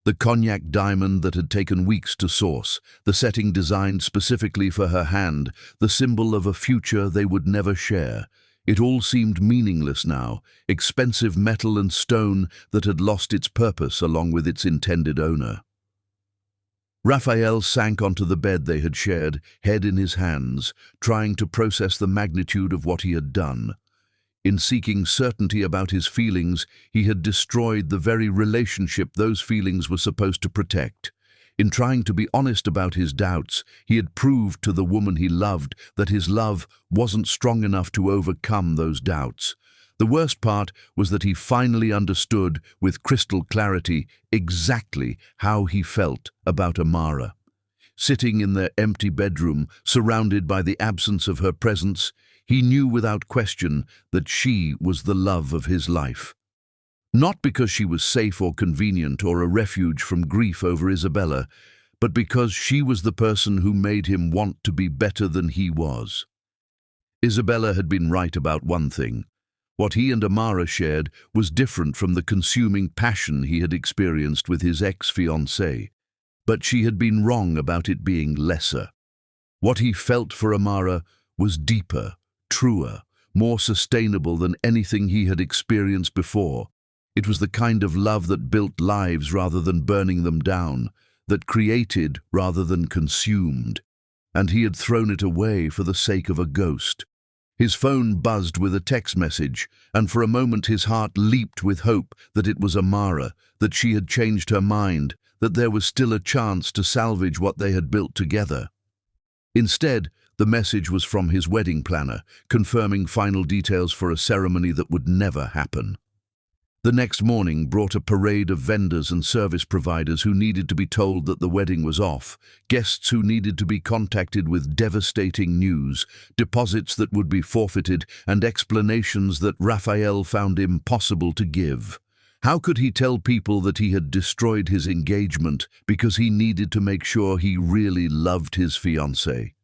The cognac diamond that had taken weeks to source, the setting designed specifically for her hand, the symbol of a future they would never share. It all seemed meaningless now, expensive metal and stone that had lost its purpose along with its intended owner. Raphael sank onto the bed they had shared, head in his hands, trying to process the magnitude of what he had done. In seeking certainty about his feelings, he had destroyed the very relationship those feelings were supposed to protect. In trying to be honest about his doubts, he had proved to the woman he loved that his love wasn't strong enough to overcome those doubts. The worst part was that he finally understood with crystal clarity exactly how he felt about Amara. Sitting in their empty bedroom, surrounded by the absence of her presence, he knew without question that she was the love of his life. Not because she was safe or convenient or a refuge from grief over Isabella, but because she was the person who made him want to be better than he was. Isabella had been right about one thing. What he and Amara shared was different from the consuming passion he had experienced with his ex-fiancée, but she had been wrong about it being lesser. What he felt for Amara was deeper, truer, more sustainable than anything he had experienced before. It was the kind of love that built lives rather than burning them down, that created rather than consumed, and he had thrown it away for the sake of a ghost. His phone buzzed with a text message, and for a moment his heart leaped with hope that it was Amara, that she had changed her mind, that there was still a chance to salvage what they had built together. Instead, the message was from his wedding planner, confirming final details for a ceremony that would never happen. The next morning brought a parade of vendors and service providers who needed to be told that the wedding was off, guests who needed to be contacted with devastating news, deposits that would be forfeited, and explanations that Raphael found impossible to give. How could he tell people that he had destroyed his engagement because he needed to make sure he really loved his fiancée?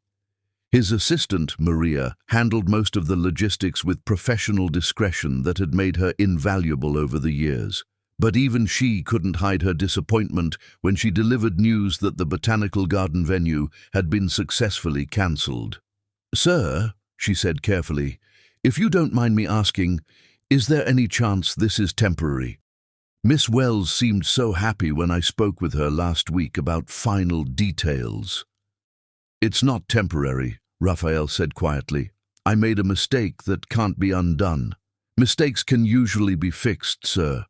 His assistant, Maria, handled most of the logistics with professional discretion that had made her invaluable over the years. But even she couldn't hide her disappointment when she delivered news that the botanical garden venue had been successfully cancelled. "Sir," she said carefully, "if you don't mind me asking, is there any chance this is temporary?" Miss Wells seemed so happy when I spoke with her last week about final details. "It's not temporary," Raphael said quietly. "I made a mistake that can't be undone. Mistakes can usually be fixed, sir,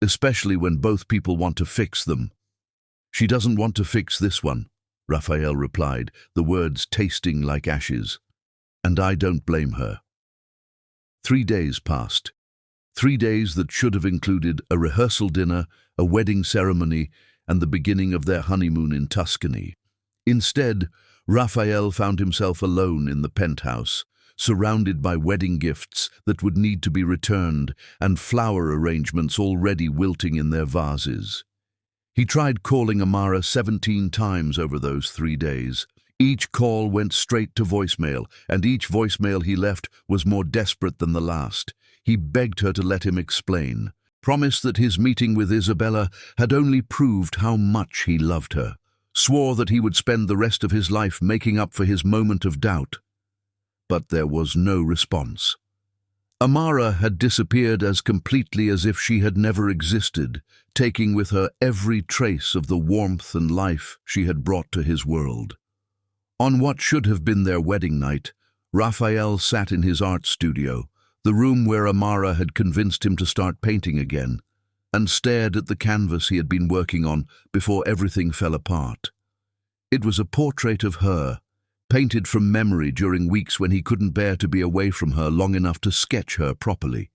especially when both people want to fix them." "She doesn't want to fix this one," Raphael replied, the words tasting like ashes. "And I don't blame her." 3 days passed. 3 days that should have included a rehearsal dinner, a wedding ceremony, and the beginning of their honeymoon in Tuscany. Instead, Raphael found himself alone in the penthouse, surrounded by wedding gifts that would need to be returned and flower arrangements already wilting in their vases. He tried calling Amara 17 times over those 3 days. Each call went straight to voicemail, and each voicemail he left was more desperate than the last. He begged her to let him explain, promised that his meeting with Isabella had only proved how much he loved her, swore that he would spend the rest of his life making up for his moment of doubt. But there was no response. Amara had disappeared as completely as if she had never existed, taking with her every trace of the warmth and life she had brought to his world. On what should have been their wedding night, Raphael sat in his art studio, the room where Amara had convinced him to start painting again, and stared at the canvas he had been working on before everything fell apart. It was a portrait of her, painted from memory during weeks when he couldn't bear to be away from her long enough to sketch her properly.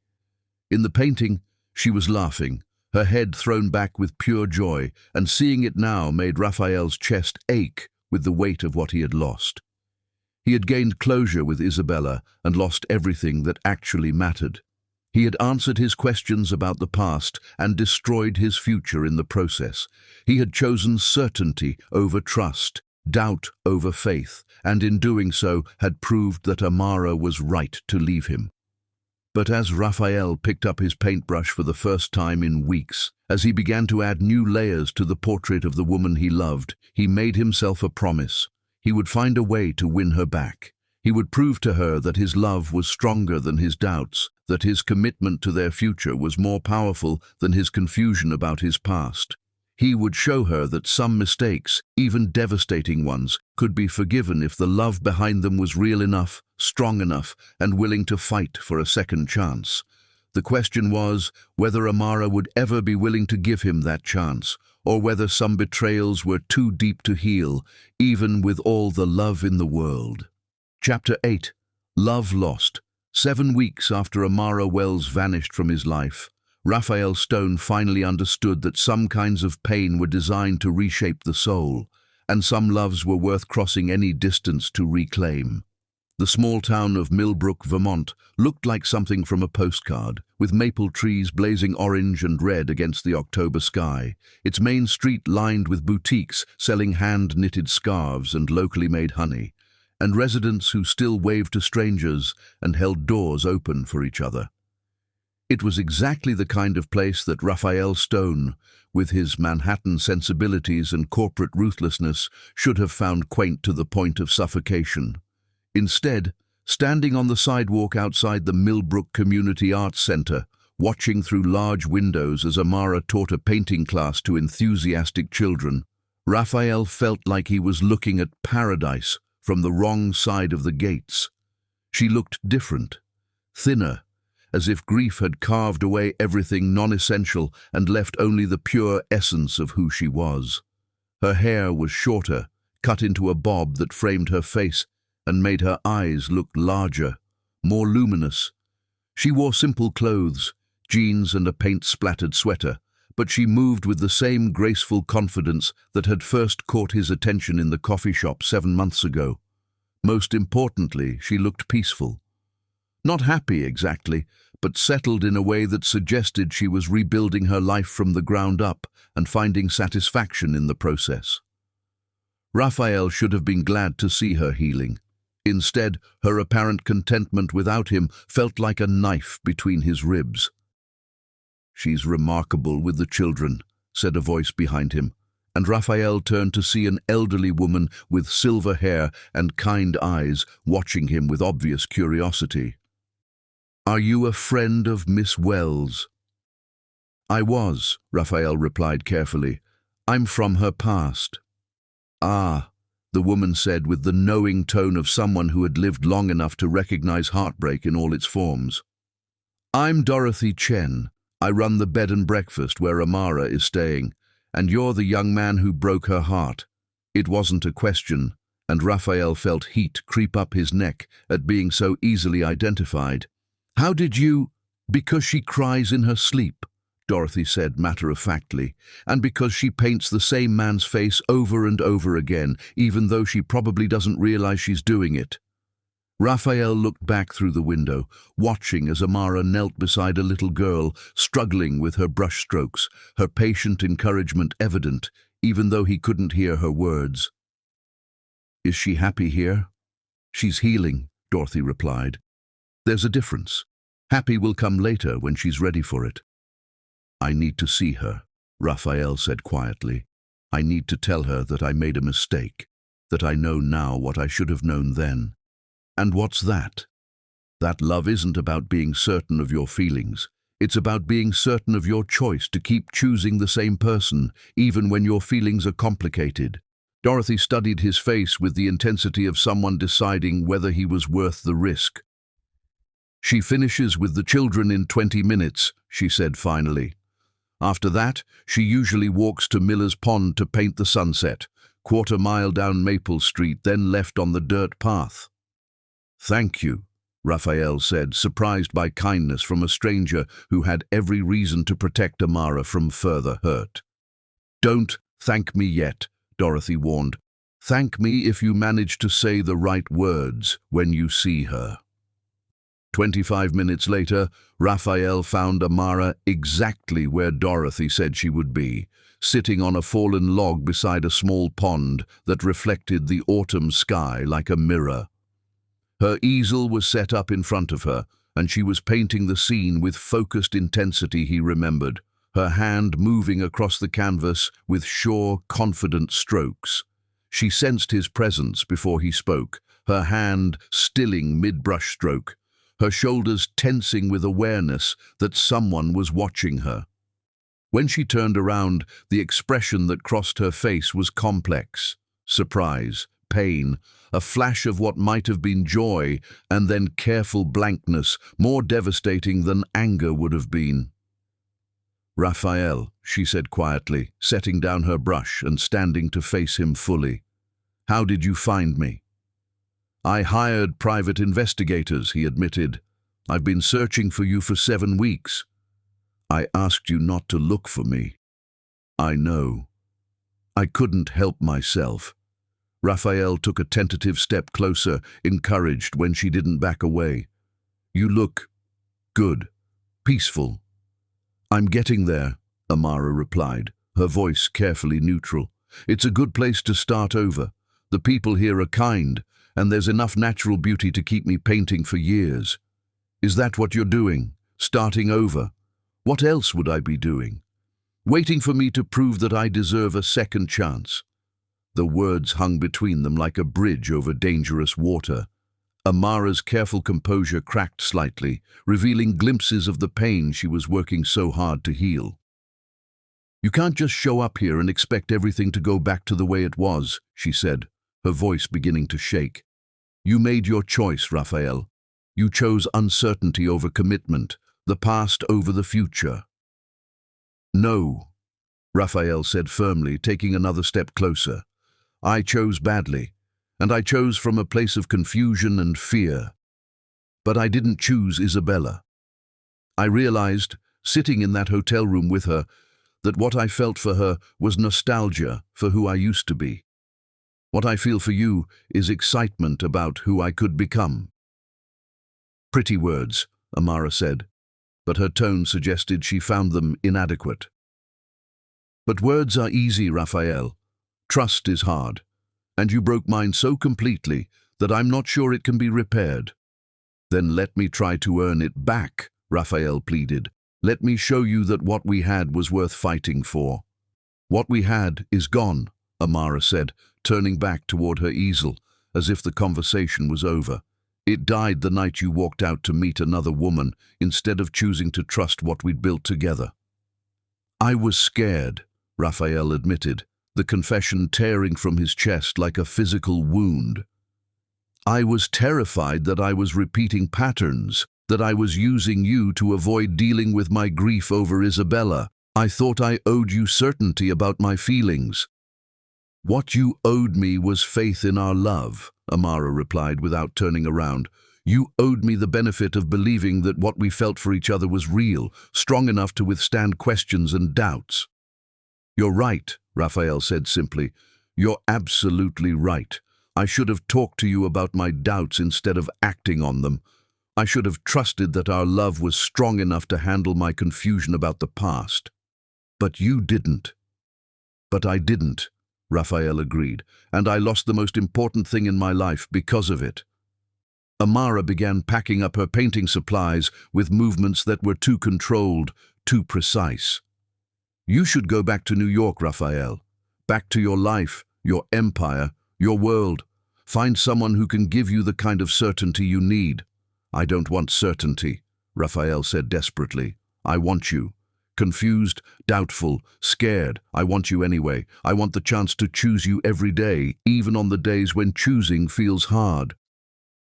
In the painting, she was laughing, her head thrown back with pure joy, and seeing it now made Raphael's chest ache with the weight of what he had lost. He had gained closure with Isabella and lost everything that actually mattered. He had answered his questions about the past and destroyed his future in the process. He had chosen certainty over trust, doubt over faith, and in doing so had proved that Amara was right to leave him. But as Raphael picked up his paintbrush for the first time in weeks, as he began to add new layers to the portrait of the woman he loved, he made himself a promise. He would find a way to win her back. He would prove to her that his love was stronger than his doubts, that his commitment to their future was more powerful than his confusion about his past. He would show her that some mistakes, even devastating ones, could be forgiven if the love behind them was real enough, strong enough, and willing to fight for a second chance. The question was whether Amara would ever be willing to give him that chance, or whether some betrayals were too deep to heal, even with all the love in the world. Chapter 8. Love Lost. 7 weeks after Amara Wells vanished from his life, Raphael Stone finally understood that some kinds of pain were designed to reshape the soul, and some loves were worth crossing any distance to reclaim. The small town of Millbrook, Vermont, looked like something from a postcard, with maple trees blazing orange and red against the October sky, its main street lined with boutiques selling hand-knitted scarves and locally made honey, and residents who still waved to strangers and held doors open for each other. It was exactly the kind of place that Raphael Stone, with his Manhattan sensibilities and corporate ruthlessness, should have found quaint to the point of suffocation. Instead, standing on the sidewalk outside the Millbrook Community Arts Center, watching through large windows as Amara taught a painting class to enthusiastic children, Raphael felt like he was looking at paradise from the wrong side of the gates. She looked different, thinner, as if grief had carved away everything non-essential and left only the pure essence of who she was. Her hair was shorter, cut into a bob that framed her face and made her eyes look larger, more luminous. She wore simple clothes, jeans and a paint-splattered sweater, but she moved with the same graceful confidence that had first caught his attention in the coffee shop 7 months ago. Most importantly, she looked peaceful. Not happy exactly, but settled in a way that suggested she was rebuilding her life from the ground up and finding satisfaction in the process. Raphael should have been glad to see her healing. Instead, her apparent contentment without him felt like a knife between his ribs. "She's remarkable with the children," said a voice behind him, and Raphael turned to see an elderly woman with silver hair and kind eyes watching him with obvious curiosity. "Are you a friend of Miss Wells?" "I was," Raphael replied carefully. "I'm from her past." "Ah," the woman said with the knowing tone of someone who had lived long enough to recognize heartbreak in all its forms. "I'm Dorothy Chen. I run the bed and breakfast where Amara is staying, and you're the young man who broke her heart." It wasn't a question, and Raphael felt heat creep up his neck at being so easily identified. "How did you—" "Because she cries in her sleep," Dorothy said matter-of-factly, "and because she paints the same man's face over and over again, even though she probably doesn't realize she's doing it." Raphael looked back through the window, watching as Amara knelt beside a little girl, struggling with her brushstrokes, her patient encouragement evident, even though he couldn't hear her words. "Is she happy here?" "She's healing," Dorothy replied. "There's a difference. Happy will come later when she's ready for it." "I need to see her," Raphael said quietly. "I need to tell her that I made a mistake, that I know now what I should have known then." "And what's that?" "That love isn't about being certain of your feelings. It's about being certain of your choice to keep choosing the same person, even when your feelings are complicated." Dorothy studied his face with the intensity of someone deciding whether he was worth the risk. "She finishes with the children in 20 minutes, she said finally. "After that, she usually walks to Miller's Pond to paint the sunset, quarter-mile down Maple Street, then left on the dirt path." "Thank you," Raphael said, surprised by kindness from a stranger who had every reason to protect Amara from further hurt. "Don't thank me yet," Dorothy warned. "Thank me if you manage to say the right words when you see her." 25 minutes later, Raphael found Amara exactly where Dorothy said she would be, sitting on a fallen log beside a small pond that reflected the autumn sky like a mirror. Her easel was set up in front of her, and she was painting the scene with focused intensity he remembered, her hand moving across the canvas with sure, confident strokes. She sensed his presence before he spoke, her hand stilling mid-brushstroke, her shoulders tensing with awareness that someone was watching her. When she turned around, the expression that crossed her face was complex: surprise, pain, a flash of what might have been joy, and then careful blankness, more devastating than anger would have been. "Raphael," she said quietly, setting down her brush and standing to face him fully. "How did you find me?" "I hired private investigators," he admitted. "I've been searching for you for 7 weeks. I asked you not to look for me." "I know. I couldn't help myself." Raphael took a tentative step closer, encouraged when she didn't back away. "You look good, peaceful." "I'm getting there," Amara replied, her voice carefully neutral. "It's a good place to start over. The people here are kind, and there's enough natural beauty to keep me painting for years." "Is that what you're doing? Starting over?" "What else would I be doing? Waiting for me to prove that I deserve a second chance." The words hung between them like a bridge over dangerous water. Amara's careful composure cracked slightly, revealing glimpses of the pain she was working so hard to heal. "You can't just show up here and expect everything to go back to the way it was," she said, her voice beginning to shake. "You made your choice, Raphael. You chose uncertainty over commitment, the past over the future." "No," Raphael said firmly, taking another step closer. "I chose badly, and I chose from a place of confusion and fear. But I didn't choose Isabella. I realized, sitting in that hotel room with her, that what I felt for her was nostalgia for who I used to be. What I feel for you is excitement about who I could become." "Pretty words," Amara said, but her tone suggested she found them inadequate. "But words are easy, Raphael. Trust is hard, and you broke mine so completely that I'm not sure it can be repaired. Then let me try to earn it back, Raphael pleaded. Let me show you that what we had was worth fighting for. What we had is gone, Amara said, turning back toward her easel, as if the conversation was over. It died the night you walked out to meet another woman, instead of choosing to trust what we'd built together. I was scared, Raphael admitted, the confession tearing from his chest like a physical wound. I was terrified that I was repeating patterns, that I was using you to avoid dealing with my grief over Isabella. I thought I owed you certainty about my feelings. What you owed me was faith in our love, Amara replied without turning around. You owed me the benefit of believing that what we felt for each other was real, strong enough to withstand questions and doubts. You're right, Raphael said simply. You're absolutely right. I should have talked to you about my doubts instead of acting on them. I should have trusted that our love was strong enough to handle my confusion about the past. But you didn't. But I didn't, Raphael agreed, and I lost the most important thing in my life because of it. Amara began packing up her painting supplies with movements that were too controlled, too precise. You should go back to New York, Raphael. Back to your life, your empire, your world. Find someone who can give you the kind of certainty you need. I don't want certainty, Raphael said desperately. I want you. Confused, doubtful, scared. I want you anyway. I want the chance to choose you every day, even on the days when choosing feels hard.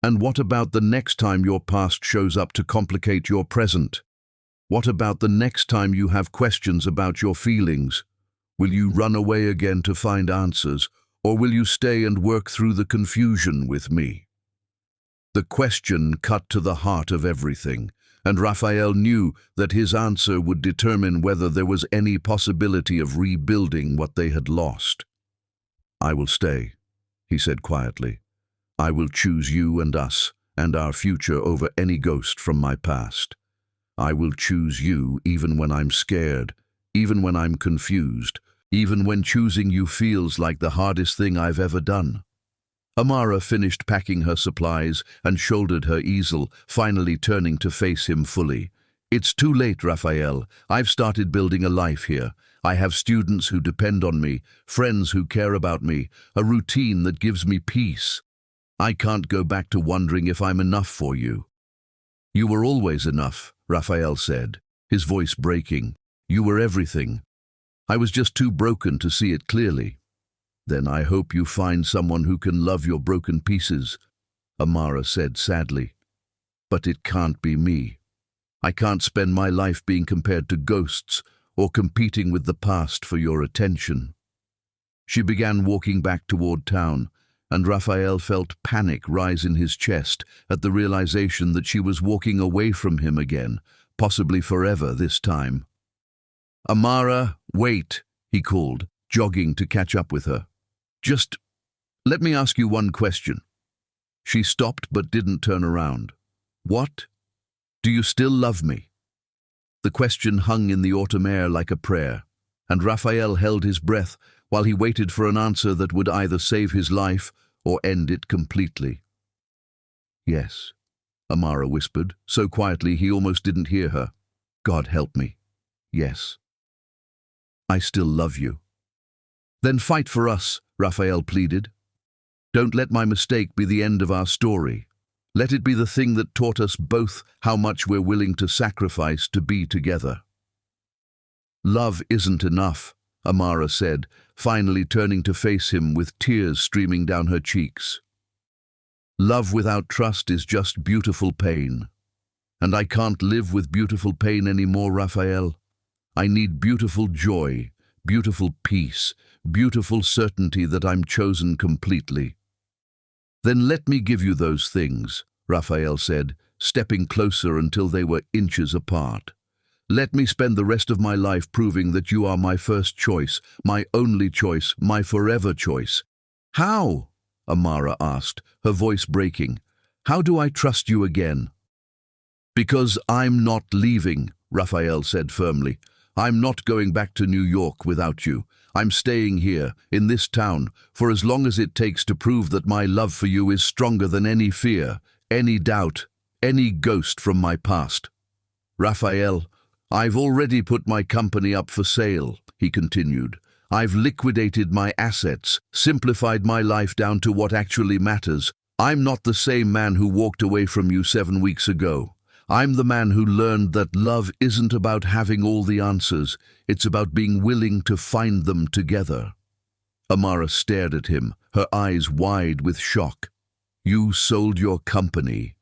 And what about the next time your past shows up to complicate your present? What about the next time you have questions about your feelings? Will you run away again to find answers, or will you stay and work through the confusion with me? The question cut to the heart of everything, and Raphael knew that his answer would determine whether there was any possibility of rebuilding what they had lost. I will stay, he said quietly. I will choose you and us and our future over any ghost from my past. I will choose you even when I'm scared, even when I'm confused, even when choosing you feels like the hardest thing I've ever done. Amara finished packing her supplies and shouldered her easel, finally turning to face him fully. It's too late, Raphael. I've started building a life here. I have students who depend on me, friends who care about me, a routine that gives me peace. I can't go back to wondering if I'm enough for you. You were always enough, Raphael said, his voice breaking. You were everything. I was just too broken to see it clearly. Then I hope you find someone who can love your broken pieces, Amara said sadly. But it can't be me. I can't spend my life being compared to ghosts or competing with the past for your attention. She began walking back toward town, and Raphael felt panic rise in his chest at the realization that she was walking away from him again, possibly forever this time. Amara, wait, he called, jogging to catch up with her. Just let me ask you one question. She stopped but didn't turn around. What? Do you still love me? The question hung in the autumn air like a prayer, and Raphael held his breath while he waited for an answer that would either save his life or end it completely. Yes, Amara whispered, so quietly he almost didn't hear her. God help me. Yes. I still love you. Then fight for us, Raphael pleaded. Don't let my mistake be the end of our story. Let it be the thing that taught us both how much we're willing to sacrifice to be together. Love isn't enough, Amara said, finally turning to face him with tears streaming down her cheeks. Love without trust is just beautiful pain. And I can't live with beautiful pain anymore, Raphael. I need beautiful joy, beautiful peace, beautiful certainty that I'm chosen completely. Then let me give you those things, Raphael said, stepping closer until they were inches apart. Let me spend the rest of my life proving that you are my first choice, my only choice, my forever choice. How? Amara asked, her voice breaking. How do I trust you again? Because I'm not leaving, Raphael said firmly. I'm not going back to New York without you. I'm staying here, in this town, for as long as it takes to prove that my love for you is stronger than any fear, any doubt, any ghost from my past. Raphael, I've already put my company up for sale, he continued. I've liquidated my assets, simplified my life down to what actually matters. I'm not the same man who walked away from you 7 weeks ago. I'm the man who learned that love isn't about having all the answers. It's about being willing to find them together. Amara stared at him, her eyes wide with shock. You sold your company.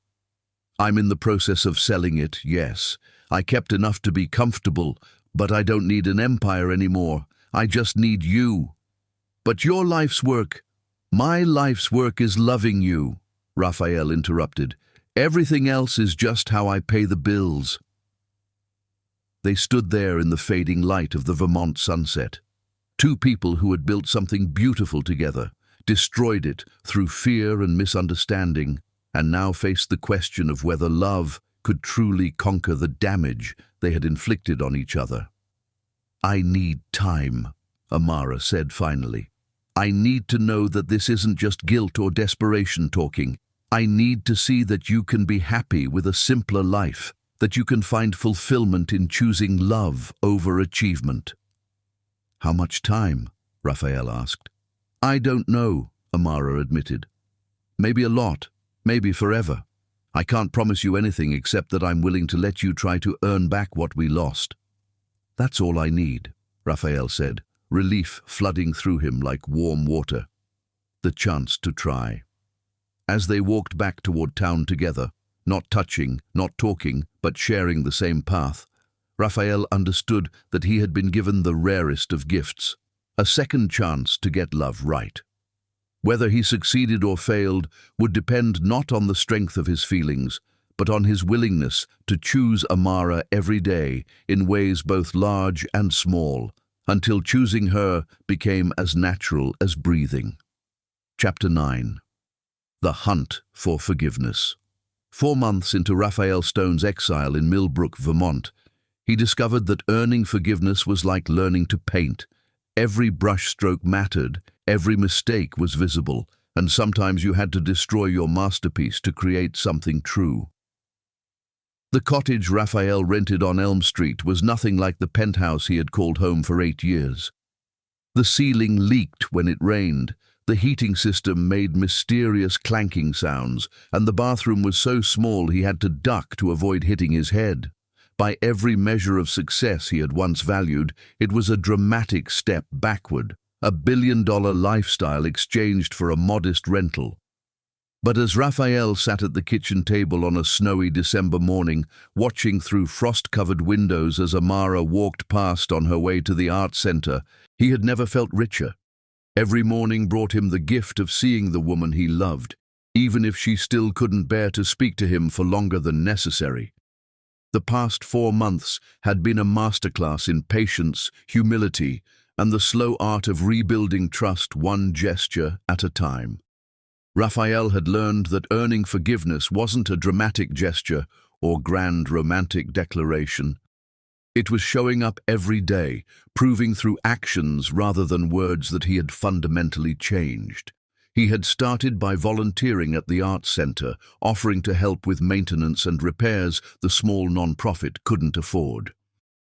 I'm in the process of selling it, yes. I kept enough to be comfortable, but I don't need an empire anymore. I just need you. But your life's work, my life's work is loving you, Raphael interrupted. Everything else is just how I pay the bills. They stood there in the fading light of the Vermont sunset. Two people who had built something beautiful together, destroyed it through fear and misunderstanding, and now faced the question of whether love could truly conquer the damage they had inflicted on each other. I need time, Amara said finally. I need to know that this isn't just guilt or desperation talking. I need to see that you can be happy with a simpler life, that you can find fulfillment in choosing love over achievement. How much time? Raphael asked. I don't know, Amara admitted. Maybe a lot, maybe forever. I can't promise you anything except that I'm willing to let you try to earn back what we lost. That's all I need, Raphael said, relief flooding through him like warm water. The chance to try. As they walked back toward town together, not touching, not talking, but sharing the same path, Raphael understood that he had been given the rarest of gifts, a second chance to get love right. Whether he succeeded or failed would depend not on the strength of his feelings, but on his willingness to choose Amara every day in ways both large and small, until choosing her became as natural as breathing. Chapter 9. The Hunt for Forgiveness. 4 months into Raphael Stone's exile in Millbrook, Vermont, he discovered that earning forgiveness was like learning to paint. Every brushstroke mattered, every mistake was visible, and sometimes you had to destroy your masterpiece to create something true. The cottage Raphael rented on Elm Street was nothing like the penthouse he had called home for 8 years. The ceiling leaked when it rained, the heating system made mysterious clanking sounds, and the bathroom was so small he had to duck to avoid hitting his head. By every measure of success he had once valued, it was a dramatic step backward, a billion-dollar lifestyle exchanged for a modest rental. But as Raphael sat at the kitchen table on a snowy December morning, watching through frost-covered windows as Amara walked past on her way to the art center, he had never felt richer. Every morning brought him the gift of seeing the woman he loved, even if she still couldn't bear to speak to him for longer than necessary. The past 4 months had been a masterclass in patience, humility, and the slow art of rebuilding trust one gesture at a time. Raphael had learned that earning forgiveness wasn't a dramatic gesture or grand romantic declaration. It was showing up every day, proving through actions rather than words that he had fundamentally changed. He had started by volunteering at the Arts Center, offering to help with maintenance and repairs the small non-profit couldn't afford.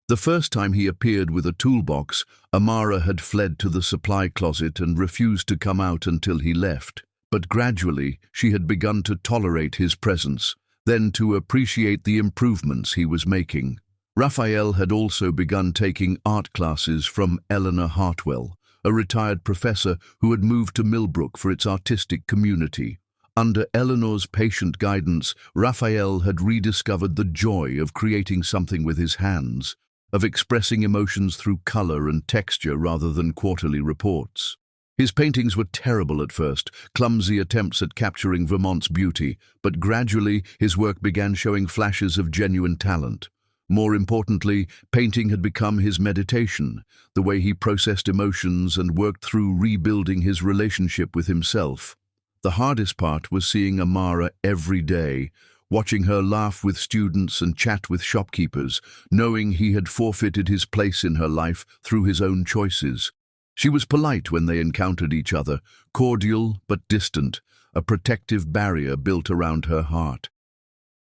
The first time he appeared with a toolbox, Amara had fled to the supply closet and refused to come out until he left. But gradually, she had begun to tolerate his presence, then to appreciate the improvements he was making. Raphael had also begun taking art classes from Eleanor Hartwell, a retired professor who had moved to Millbrook for its artistic community. Under Eleanor's patient guidance, Raphael had rediscovered the joy of creating something with his hands, of expressing emotions through color and texture rather than quarterly reports. His paintings were terrible at first, clumsy attempts at capturing Vermont's beauty, but gradually his work began showing flashes of genuine talent. More importantly, painting had become his meditation, the way he processed emotions and worked through rebuilding his relationship with himself. The hardest part was seeing Amara every day, watching her laugh with students and chat with shopkeepers, knowing he had forfeited his place in her life through his own choices. She was polite when they encountered each other, cordial but distant, a protective barrier built around her heart.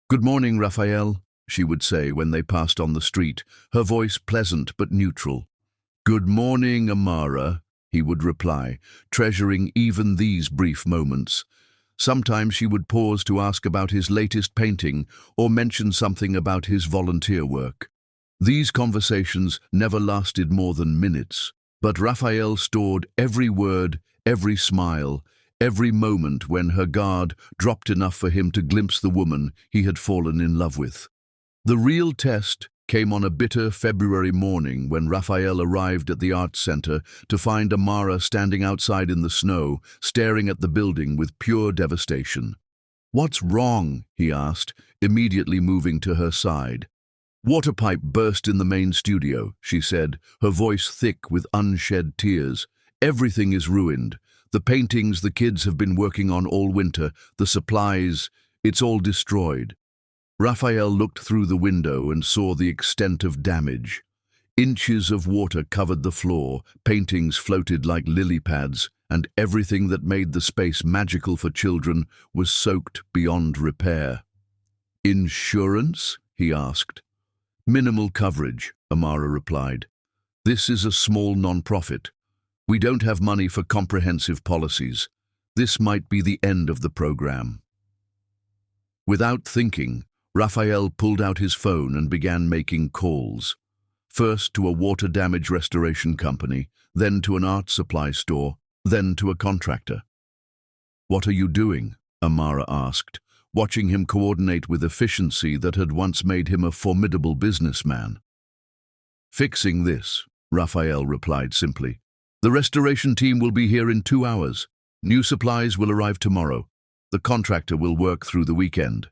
"Good morning, Raphael," she would say when they passed on the street, her voice pleasant but neutral. "Good morning, Amara," he would reply, treasuring even these brief moments. Sometimes she would pause to ask about his latest painting or mention something about his volunteer work. These conversations never lasted more than minutes, but Raphael stored every word, every smile, every moment when her guard dropped enough for him to glimpse the woman he had fallen in love with. The real test came on a bitter February morning when Raphael arrived at the arts center to find Amara standing outside in the snow, staring at the building with pure devastation. "What's wrong?" he asked, immediately moving to her side. "Water pipe burst in the main studio," she said, her voice thick with unshed tears. "Everything is ruined. The paintings the kids have been working on all winter, the supplies, it's all destroyed." Raphael looked through the window and saw the extent of damage. Inches of water covered the floor, paintings floated like lily pads, and everything that made the space magical for children was soaked beyond repair. "Insurance?" he asked. "Minimal coverage," Amara replied. "This is a small non-profit. We don't have money for comprehensive policies. This might be the end of the program." Without thinking, Raphael pulled out his phone and began making calls. First to a water damage restoration company, then to an art supply store, then to a contractor. "What are you doing?" Amara asked, watching him coordinate with efficiency that had once made him a formidable businessman. "Fixing this," Raphael replied simply. "The restoration team will be here in 2 hours. New supplies will arrive tomorrow. The contractor will work through the weekend."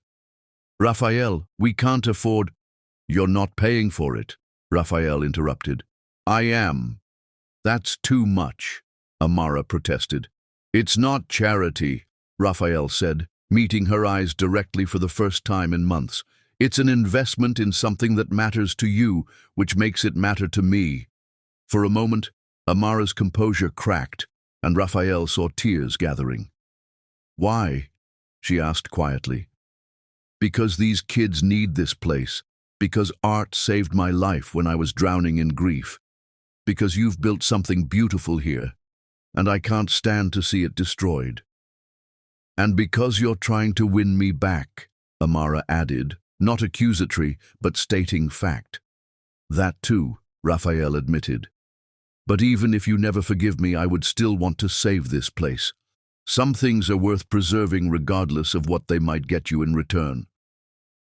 "Raphael, we can't afford—" "You're not paying for it," Raphael interrupted. "I am." "That's too much," Amara protested. "It's not charity," Raphael said, meeting her eyes directly for the first time in months. "It's an investment in something that matters to you, which makes it matter to me." For a moment, Amara's composure cracked, and Raphael saw tears gathering. "Why?" she asked quietly. "Because these kids need this place. Because art saved my life when I was drowning in grief. Because you've built something beautiful here, and I can't stand to see it destroyed. And because you're trying to win me back," Amara added, not accusatory, but stating fact. "That too," Raphael admitted. "But even if you never forgive me, I would still want to save this place. Some things are worth preserving regardless of what they might get you in return."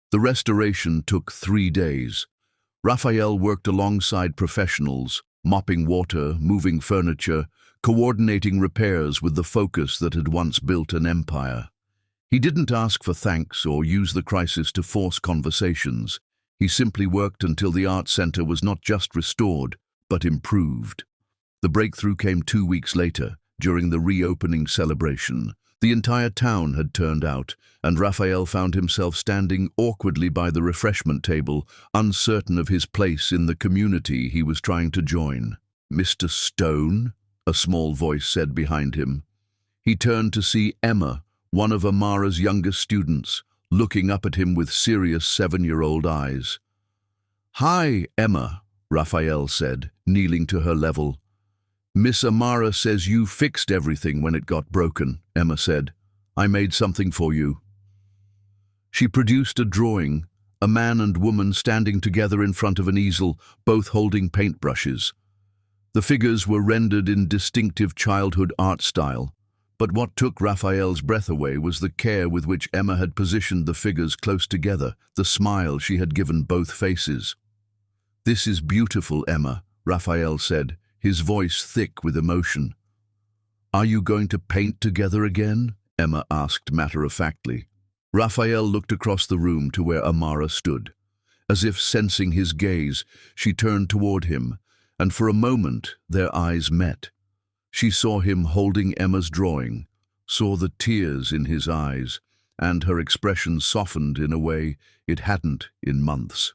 The restoration took 3 days. Raphael worked alongside professionals, mopping water, moving furniture, coordinating repairs with the focus that had once built an empire. He didn't ask for thanks or use the crisis to force conversations. He simply worked until the art center was not just restored, but improved. The breakthrough came 2 weeks later, during the reopening celebration. The entire town had turned out, and Raphael found himself standing awkwardly by the refreshment table, uncertain of his place in the community he was trying to join. "Mr. Stone?" a small voice said behind him. He turned to see Emma, one of Amara's youngest students, looking up at him with serious 7-year-old eyes. "Hi, Emma," Raphael said, kneeling to her level. "Miss Amara says you fixed everything when it got broken," Emma said. "I made something for you." She produced a drawing, a man and woman standing together in front of an easel, both holding paintbrushes. The figures were rendered in distinctive childhood art style, but what took Raphael's breath away was the care with which Emma had positioned the figures close together, the smile she had given both faces. "This is beautiful, Emma," Raphael said, his voice thick with emotion. "Are you going to paint together again?" Emma asked matter-of-factly. Raphael looked across the room to where Amara stood. As if sensing his gaze, she turned toward him, and for a moment their eyes met. She saw him holding Emma's drawing, saw the tears in his eyes, and her expression softened in a way it hadn't in months.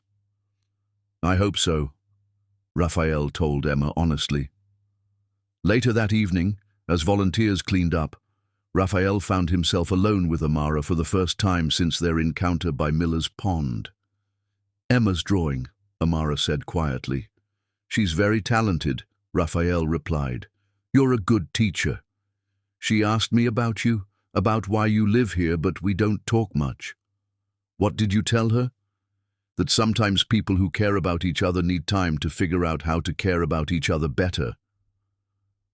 "I hope so," Raphael told Emma honestly. Later that evening, as volunteers cleaned up, Raphael found himself alone with Amara for the first time since their encounter by Miller's Pond. "Emma's drawing," Amara said quietly. "She's very talented," Raphael replied. "You're a good teacher. She asked me about you, about why you live here, but we don't talk much." "What did you tell her?" "That sometimes people who care about each other need time to figure out how to care about each other better."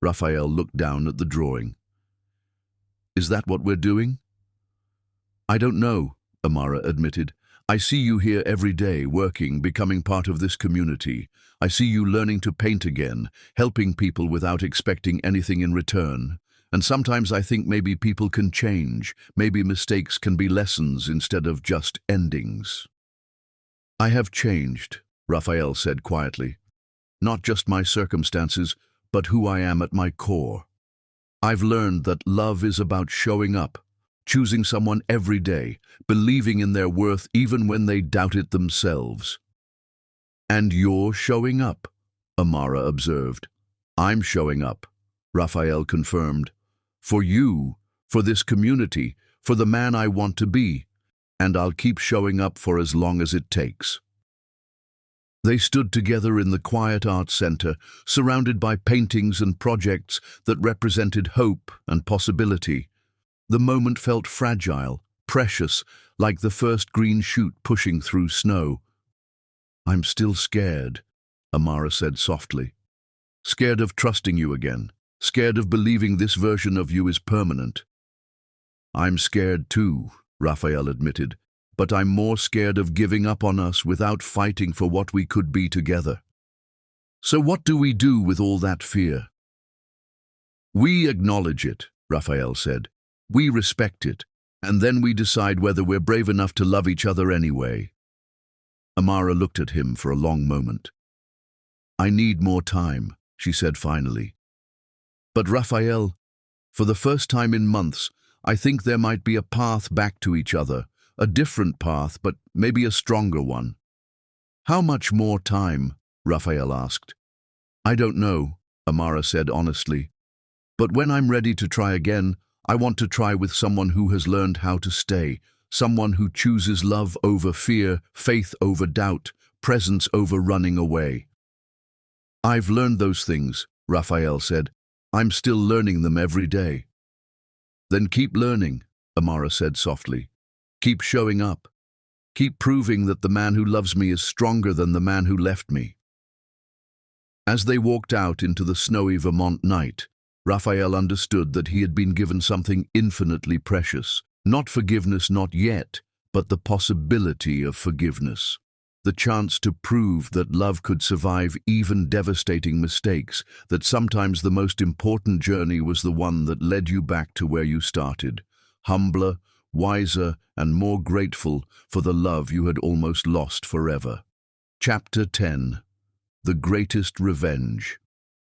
Raphael looked down at the drawing. "Is that what we're doing?" "I don't know," Amara admitted. "I see you here every day, working, becoming part of this community. I see you learning to paint again, helping people without expecting anything in return. And sometimes I think maybe people can change, maybe mistakes can be lessons instead of just endings." "I have changed," Raphael said quietly. "Not just my circumstances, but who I am at my core. I've learned that love is about showing up, choosing someone every day, believing in their worth even when they doubt it themselves." "And you're showing up," Amara observed. "I'm showing up," Raphael confirmed. "For you, for this community, for the man I want to be. And I'll keep showing up for as long as it takes." They stood together in the quiet art center, surrounded by paintings and projects that represented hope and possibility. The moment felt fragile, precious, like the first green shoot pushing through snow. "I'm still scared," Amara said softly. "Scared of trusting you again, scared of believing this version of you is permanent." "I'm scared too," Raphael admitted. "But I'm more scared of giving up on us without fighting for what we could be together." "So what do we do with all that fear?" "We acknowledge it," Raphael said. "We respect it, and then we decide whether we're brave enough to love each other anyway." Amara looked at him for a long moment. "I need more time," she said finally. "But Raphael, for the first time in months, I think there might be a path back to each other. A different path, but maybe a stronger one." "How much more time?" Raphael asked. "I don't know," Amara said honestly. "But when I'm ready to try again, I want to try with someone who has learned how to stay, someone who chooses love over fear, faith over doubt, presence over running away." "I've learned those things," Raphael said. "I'm still learning them every day." "Then keep learning," Amara said softly. "Keep showing up. Keep proving that the man who loves me is stronger than the man who left me." As they walked out into the snowy Vermont night, Raphael understood that he had been given something infinitely precious. Not forgiveness, not yet, but the possibility of forgiveness. The chance to prove that love could survive even devastating mistakes, that sometimes the most important journey was the one that led you back to where you started, humbler, wiser, and more grateful for the love you had almost lost forever. Chapter 10. The Greatest Revenge.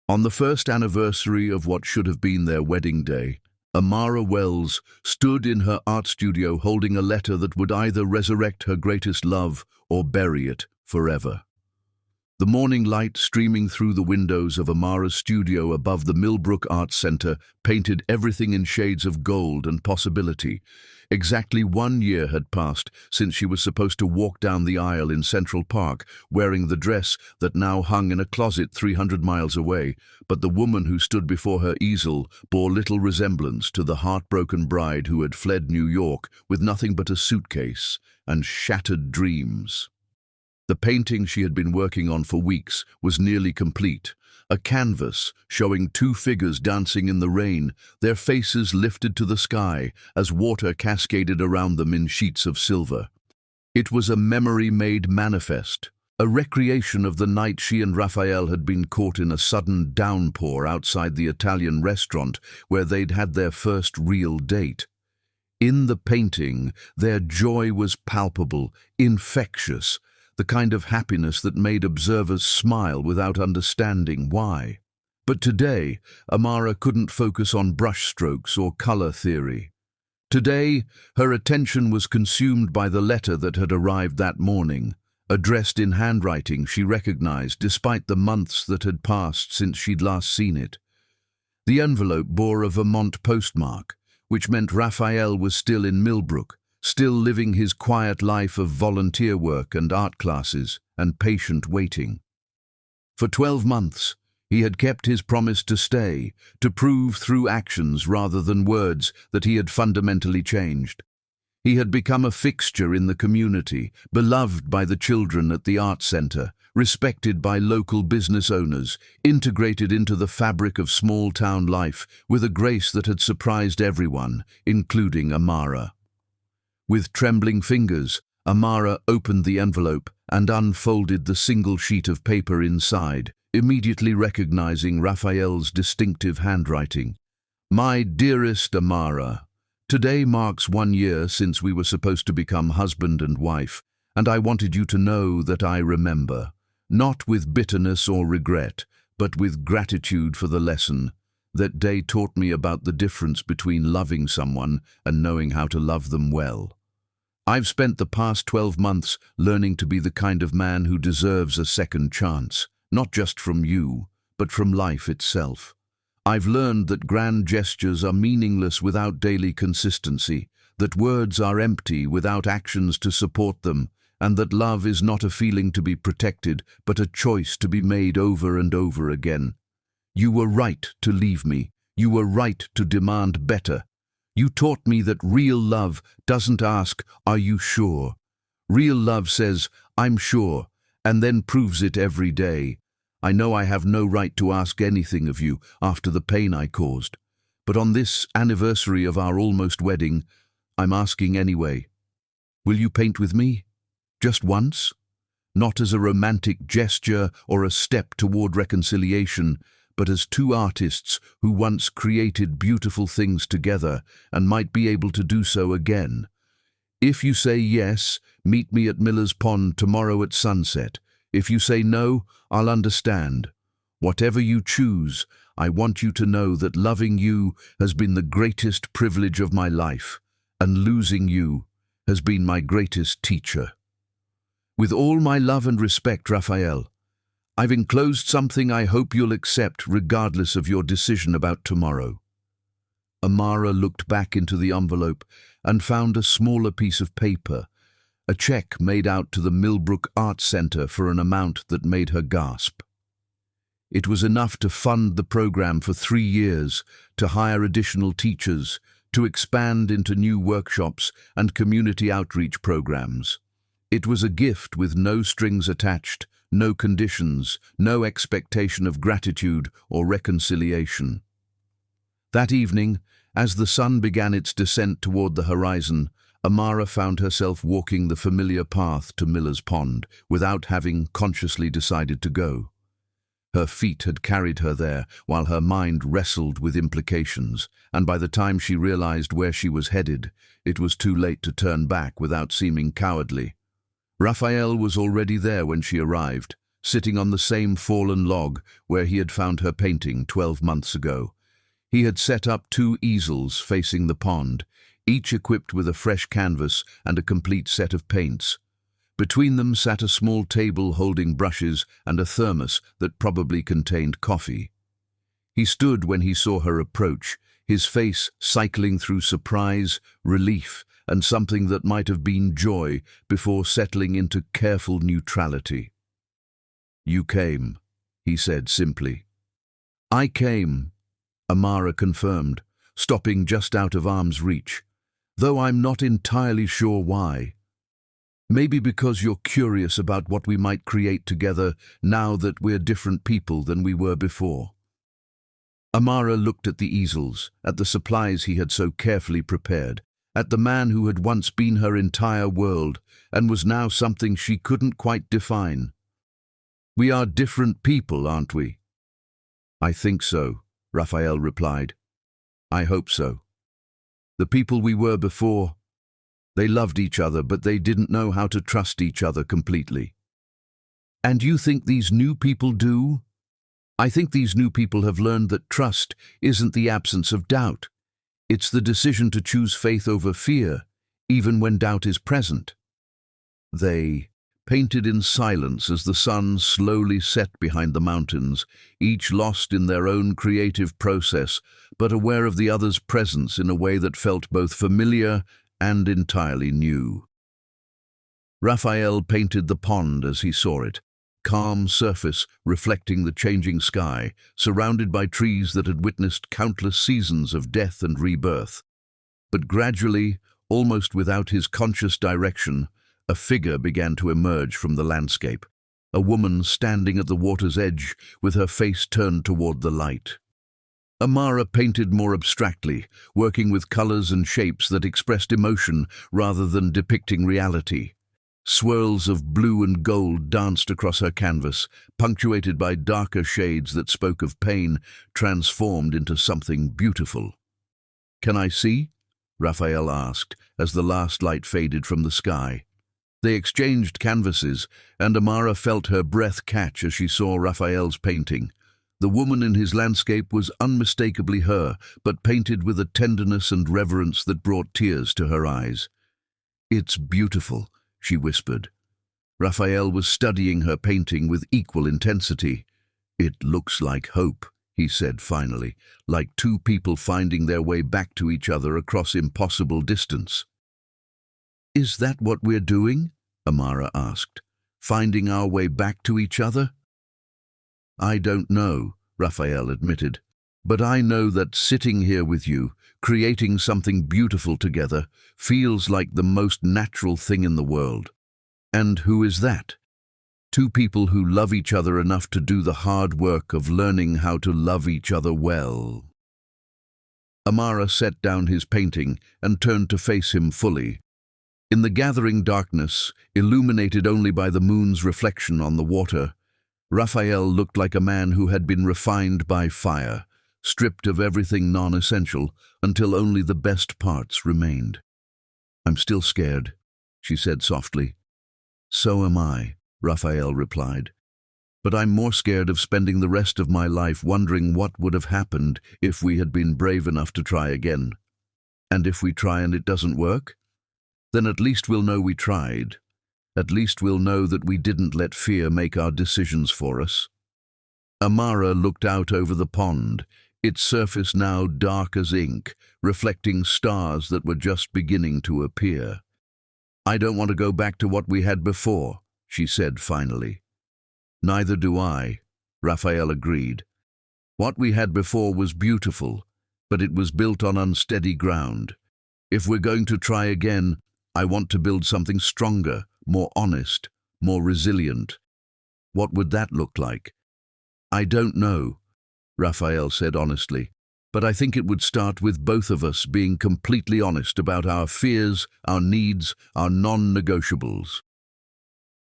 On the first anniversary of what should have been their wedding day, Amara Wells stood in her art studio holding a letter that would either resurrect her greatest love or bury it forever. The morning light streaming through the windows of Amara's studio above the Millbrook Arts Center painted everything in shades of gold and possibility. Exactly 1 year had passed since she was supposed to walk down the aisle in Central Park, wearing the dress that now hung in a closet 300 miles away, but the woman who stood before her easel bore little resemblance to the heartbroken bride who had fled New York with nothing but a suitcase and shattered dreams. The painting she had been working on for weeks was nearly complete, a canvas showing 2 figures dancing in the rain, their faces lifted to the sky as water cascaded around them in sheets of silver. It was a memory made manifest, a recreation of the night she and Raphael had been caught in a sudden downpour outside the Italian restaurant where they'd had their first real date. In the painting, their joy was palpable, infectious, the kind of happiness that made observers smile without understanding why. But today, Amara couldn't focus on brushstrokes or color theory. Today, her attention was consumed by the letter that had arrived that morning, addressed in handwriting she recognized despite the months that had passed since she'd last seen it. The envelope bore a Vermont postmark, which meant Raphael was still in Millbrook, still living his quiet life of volunteer work and art classes and patient waiting. For 12 months, he had kept his promise to stay, to prove through actions rather than words that he had fundamentally changed. He had become a fixture in the community, beloved by the children at the art center, respected by local business owners, integrated into the fabric of small-town life with a grace that had surprised everyone, including Amara. With trembling fingers, Amara opened the envelope and unfolded the single sheet of paper inside, immediately recognizing Raphael's distinctive handwriting. "My dearest Amara, today marks 1 year since we were supposed to become husband and wife, and I wanted you to know that I remember, not with bitterness or regret, but with gratitude for the lesson. That day taught me about the difference between loving someone and knowing how to love them well. I've spent the past 12 months learning to be the kind of man who deserves a second chance, not just from you, but from life itself. I've learned that grand gestures are meaningless without daily consistency, that words are empty without actions to support them, and that love is not a feeling to be protected, but a choice to be made over and over again. You were right to leave me. You were right to demand better. You taught me that real love doesn't ask, 'Are you sure?' Real love says, 'I'm sure,' and then proves it every day. I know I have no right to ask anything of you after the pain I caused, but on this anniversary of our almost wedding, I'm asking anyway. Will you paint with me? Just once? Not as a romantic gesture or a step toward reconciliation, but as two artists who once created beautiful things together and might be able to do so again. If you say yes, meet me at Miller's Pond tomorrow at sunset. If you say no, I'll understand. Whatever you choose, I want you to know that loving you has been the greatest privilege of my life, and losing you has been my greatest teacher. With all my love and respect, Raphael, I've enclosed something I hope you'll accept regardless of your decision about tomorrow." Amara looked back into the envelope and found a smaller piece of paper, a check made out to the Millbrook Art Center for an amount that made her gasp. It was enough to fund the program for 3 years, to hire additional teachers, to expand into new workshops and community outreach programs. It was a gift with no strings attached, no conditions, no expectation of gratitude or reconciliation. That evening, as the sun began its descent toward the horizon, Amara found herself walking the familiar path to Miller's Pond without having consciously decided to go. Her feet had carried her there while her mind wrestled with implications, and by the time she realized where she was headed, it was too late to turn back without seeming cowardly. Raphael was already there when she arrived, sitting on the same fallen log where he had found her painting 12 months ago. He had set up 2 easels facing the pond, each equipped with a fresh canvas and a complete set of paints. Between them sat a small table holding brushes and a thermos that probably contained coffee. He stood when he saw her approach, his face cycling through surprise, relief, and something that might have been joy before settling into careful neutrality. "You came," he said simply. "I came," Amara confirmed, stopping just out of arm's reach, "though I'm not entirely sure why. Maybe because you're curious about what we might create together now that we're different people than we were before." Amara looked at the easels, at the supplies he had so carefully prepared, at the man who had once been her entire world and was now something she couldn't quite define. "We are different people, aren't we?" "I think so," Raphael replied. "I hope so. The people we were before, they loved each other, but they didn't know how to trust each other completely." "And you think these new people do?" "I think these new people have learned that trust isn't the absence of doubt. It's the decision to choose faith over fear, even when doubt is present. They painted in silence as the sun slowly set behind the mountains, each lost in their own creative process, but aware of the other's presence in a way that felt both familiar and entirely new. Raphael painted the pond as he saw it, calm surface reflecting the changing sky, surrounded by trees that had witnessed countless seasons of death and rebirth. But gradually, almost without his conscious direction, a figure began to emerge from the landscape, a woman standing at the water's edge with her face turned toward the light. Amara painted more abstractly, working with colors and shapes that expressed emotion rather than depicting reality. Swirls of blue and gold danced across her canvas, punctuated by darker shades that spoke of pain, transformed into something beautiful. "Can I see?" Raphael asked, as the last light faded from the sky. They exchanged canvases, and Amara felt her breath catch as she saw Raphael's painting. The woman in his landscape was unmistakably her, but painted with a tenderness and reverence that brought tears to her eyes. "It's beautiful," she whispered. Raphael was studying her painting with equal intensity. "It looks like hope," he said finally, "like two people finding their way back to each other across impossible distance." "Is that what we're doing?" Amara asked. "Finding our way back to each other?" "I don't know," Raphael admitted. "But I know that sitting here with you, creating something beautiful together, feels like the most natural thing in the world." "And who is that?" "Two people who love each other enough to do the hard work of learning how to love each other well." Amara set down his painting and turned to face him fully. In the gathering darkness, illuminated only by the moon's reflection on the water, Raphael looked like a man who had been refined by fire, stripped of everything non-essential until only the best parts remained. "I'm still scared," she said softly. "So am I," Raphael replied. "But I'm more scared of spending the rest of my life wondering what would have happened if we had been brave enough to try again. And if we try and it doesn't work? Then at least we'll know we tried. At least we'll know that we didn't let fear make our decisions for us." Amara looked out over the pond, its surface now dark as ink, reflecting stars that were just beginning to appear. "I don't want to go back to what we had before," she said finally. "Neither do I," Raphael agreed. "What we had before was beautiful, but it was built on unsteady ground. If we're going to try again, I want to build something stronger, more honest, more resilient." "What would that look like?" "I don't know," Raphael said honestly, "but I think it would start with both of us being completely honest about our fears, our needs, our non-negotiables.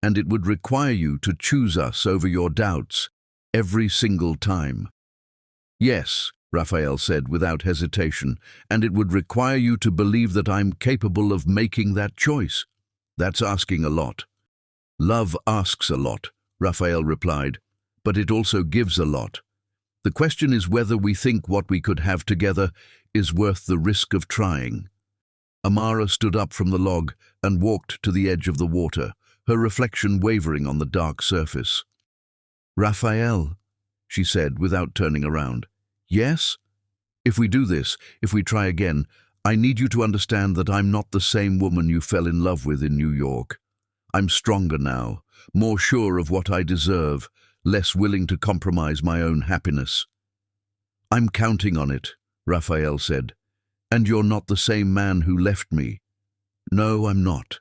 And it would require you to choose us over your doubts every single time." "Yes," Raphael said without hesitation, "and it would require you to believe that I'm capable of making that choice." "That's asking a lot." "Love asks a lot," Raphael replied, "but it also gives a lot. The question is whether we think what we could have together is worth the risk of trying." Amara stood up from the log and walked to the edge of the water, her reflection wavering on the dark surface. "Raphael," she said without turning around. "Yes? If we do this, if we try again, I need you to understand that I'm not the same woman you fell in love with in New York. I'm stronger now, more sure of what I deserve, less willing to compromise my own happiness." "I'm counting on it," Raphael said. "And you're not the same man who left me." "No, I'm not.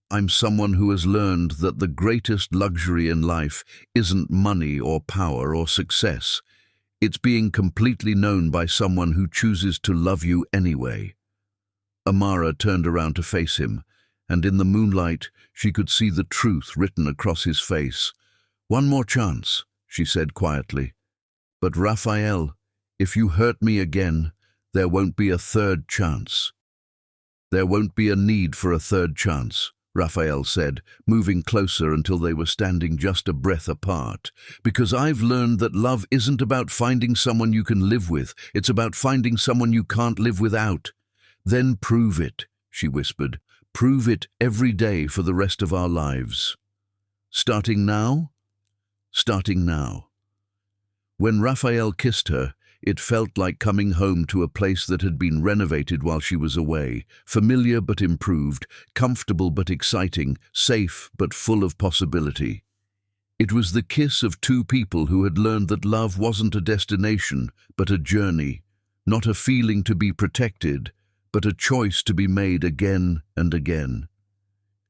I'm someone who has learned that the greatest luxury in life isn't money or power or success. It's being completely known by someone who chooses to love you anyway." Amara turned around to face him, and in the moonlight she could see the truth written across his face. "One more chance," she said quietly. "But Raphael, if you hurt me again, there won't be a third chance." "There won't be a need for a third chance," Raphael said, moving closer until they were standing just a breath apart. Because I've learned that love isn't about finding someone you can live with, it's about finding someone you can't live without. Then prove it, she whispered. Prove it every day for the rest of our lives. Starting now? Starting now. When Raphael kissed her, it felt like coming home to a place that had been renovated while she was away, familiar but improved, comfortable but exciting, safe but full of possibility. It was the kiss of two people who had learned that love wasn't a destination, but a journey, not a feeling to be protected, but a choice to be made again and again.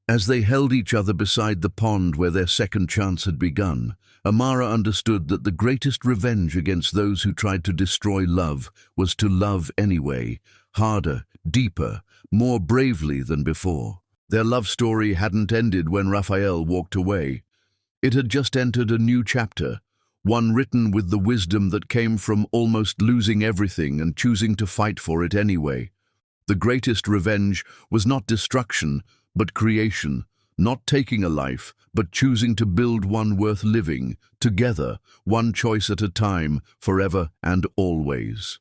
As they held each other beside the pond where their second chance had begun, Amara understood that the greatest revenge against those who tried to destroy love was to love anyway, harder, deeper, more bravely than before. Their love story hadn't ended when Raphael walked away. It had just entered a new chapter, one written with the wisdom that came from almost losing everything and choosing to fight for it anyway. The greatest revenge was not destruction, but creation, not taking a life, but choosing to build one worth living, together, one choice at a time, forever and always.